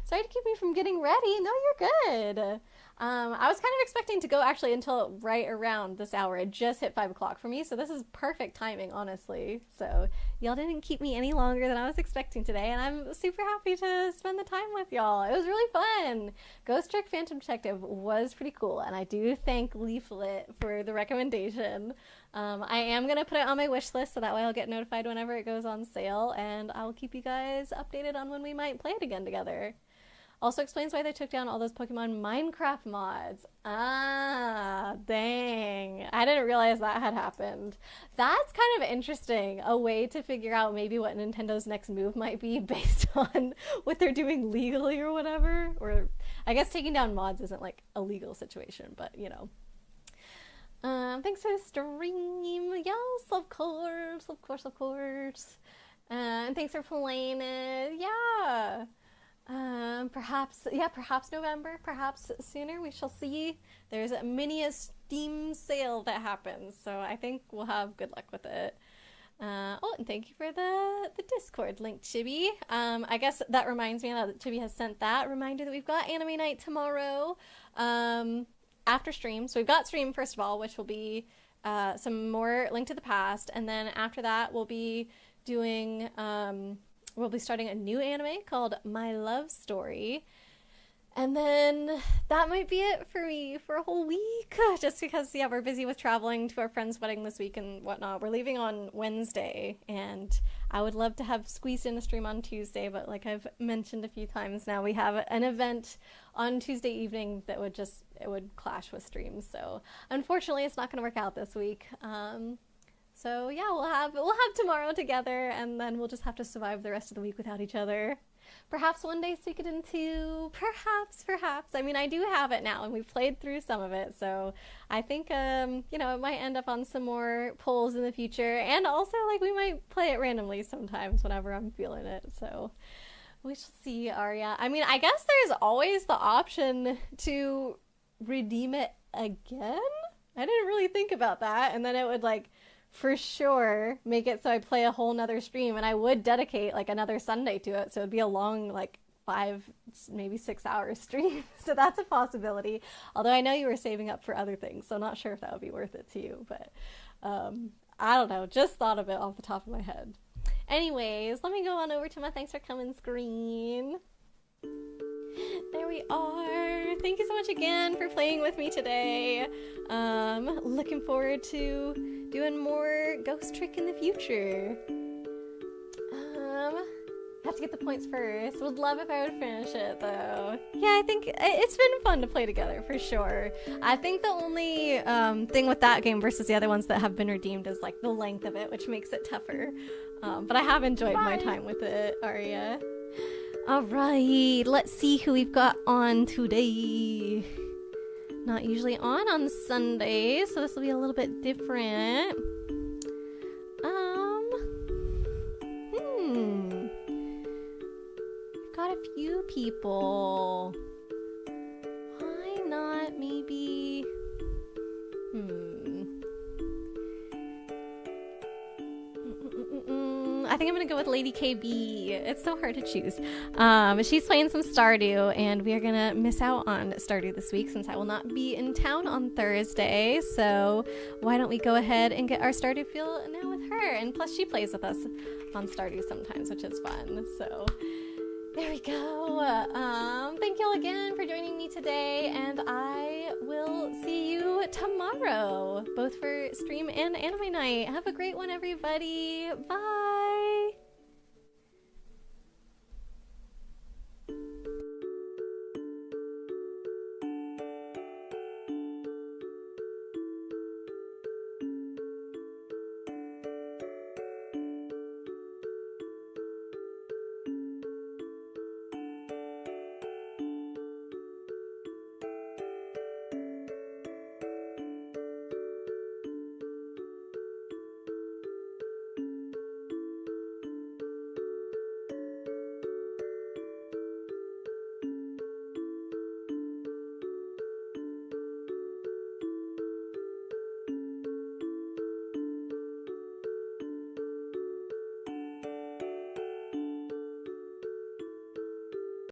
Sorry to keep me from getting ready. No, you're good. I was kind of expecting to go actually until right around this hour. It just hit 5 o'clock for me, so this is perfect timing, honestly. So y'all didn't keep me any longer than I was expecting today, and I'm super happy to spend the time with y'all. It was really fun. Ghost Trick Phantom Detective was pretty cool, and I do thank Leaflet for the recommendation. I am going to put it on my wish list, so that way I'll get notified whenever it goes on sale, and I'll keep you guys updated on when we might play it again together. Also explains why they took down all those Pokemon Minecraft mods. Ah, dang. I didn't realize that had happened. That's kind of interesting. A way to figure out maybe what Nintendo's next move might be based on what they're doing legally or whatever. Or I guess taking down mods isn't like a legal situation, but you know. Thanks for the stream. Yes, of course. And thanks for playing it. Yeah. Perhaps November, perhaps sooner. We shall see. There's a mini Steam sale that happens, so I think we'll have good luck with it. Oh, and thank you for the Discord link, Chibi. I guess that reminds me that Chibi has sent that reminder that we've got anime night tomorrow. After stream, so we've got stream first of all, which will be some more Link to the Past, and then after that we'll be doing. We'll be starting a new anime called My Love Story. And then that might be it for me for a whole week. Just because, yeah, we're busy with traveling to our friend's wedding this week and whatnot. We're leaving on Wednesday, and I would love to have squeezed in a stream on Tuesday, but like I've mentioned a few times now, we have an event on Tuesday evening that would clash with streams. So unfortunately, it's not going to work out this week. So yeah, we'll have tomorrow together, and then we'll just have to survive the rest of the week without each other. Perhaps one day sneak it into, perhaps. I mean, I do have it now, and we've played through some of it, so I think, it might end up on some more polls in the future, and also, like, we might play it randomly sometimes whenever I'm feeling it, so we shall see, Arya. I mean, I guess there's always the option to redeem it again? I didn't really think about that, and then it would, like, for sure make it so I play a whole nother stream, and I would dedicate like another Sunday to it, so it'd be a long like 5 maybe 6 hour stream. So that's a possibility, although I know you were saving up for other things, so I'm not sure if that would be worth it to you, but I don't know, just thought of it off the top of my head. Anyways, let me go on over to my thanks for coming screen. There we are. Thank you so much again for playing with me today. Looking forward to doing more Ghost Trick in the future. Have to get the points first. Would love if I would finish it though. Yeah, I think it's been fun to play together for sure. I think the only thing with that game versus the other ones that have been redeemed is like the length of it, which makes it tougher. But I have enjoyed my time with it, Arya. Alright, let's see who we've got on today. Not usually on Sundays, so this will be a little bit different. Got a few people. Why not maybe... I think I'm gonna go with Lady KB. It's so hard to choose. She's playing some Stardew, and we are gonna miss out on Stardew this week since I will not be in town on Thursday. So why don't we go ahead and get our Stardew feel now with her? And plus, she plays with us on Stardew sometimes, which is fun. So there we go. Thank y'all again for joining me today, and I will see you tomorrow, both for stream and anime night. Have a great one, everybody. Bye.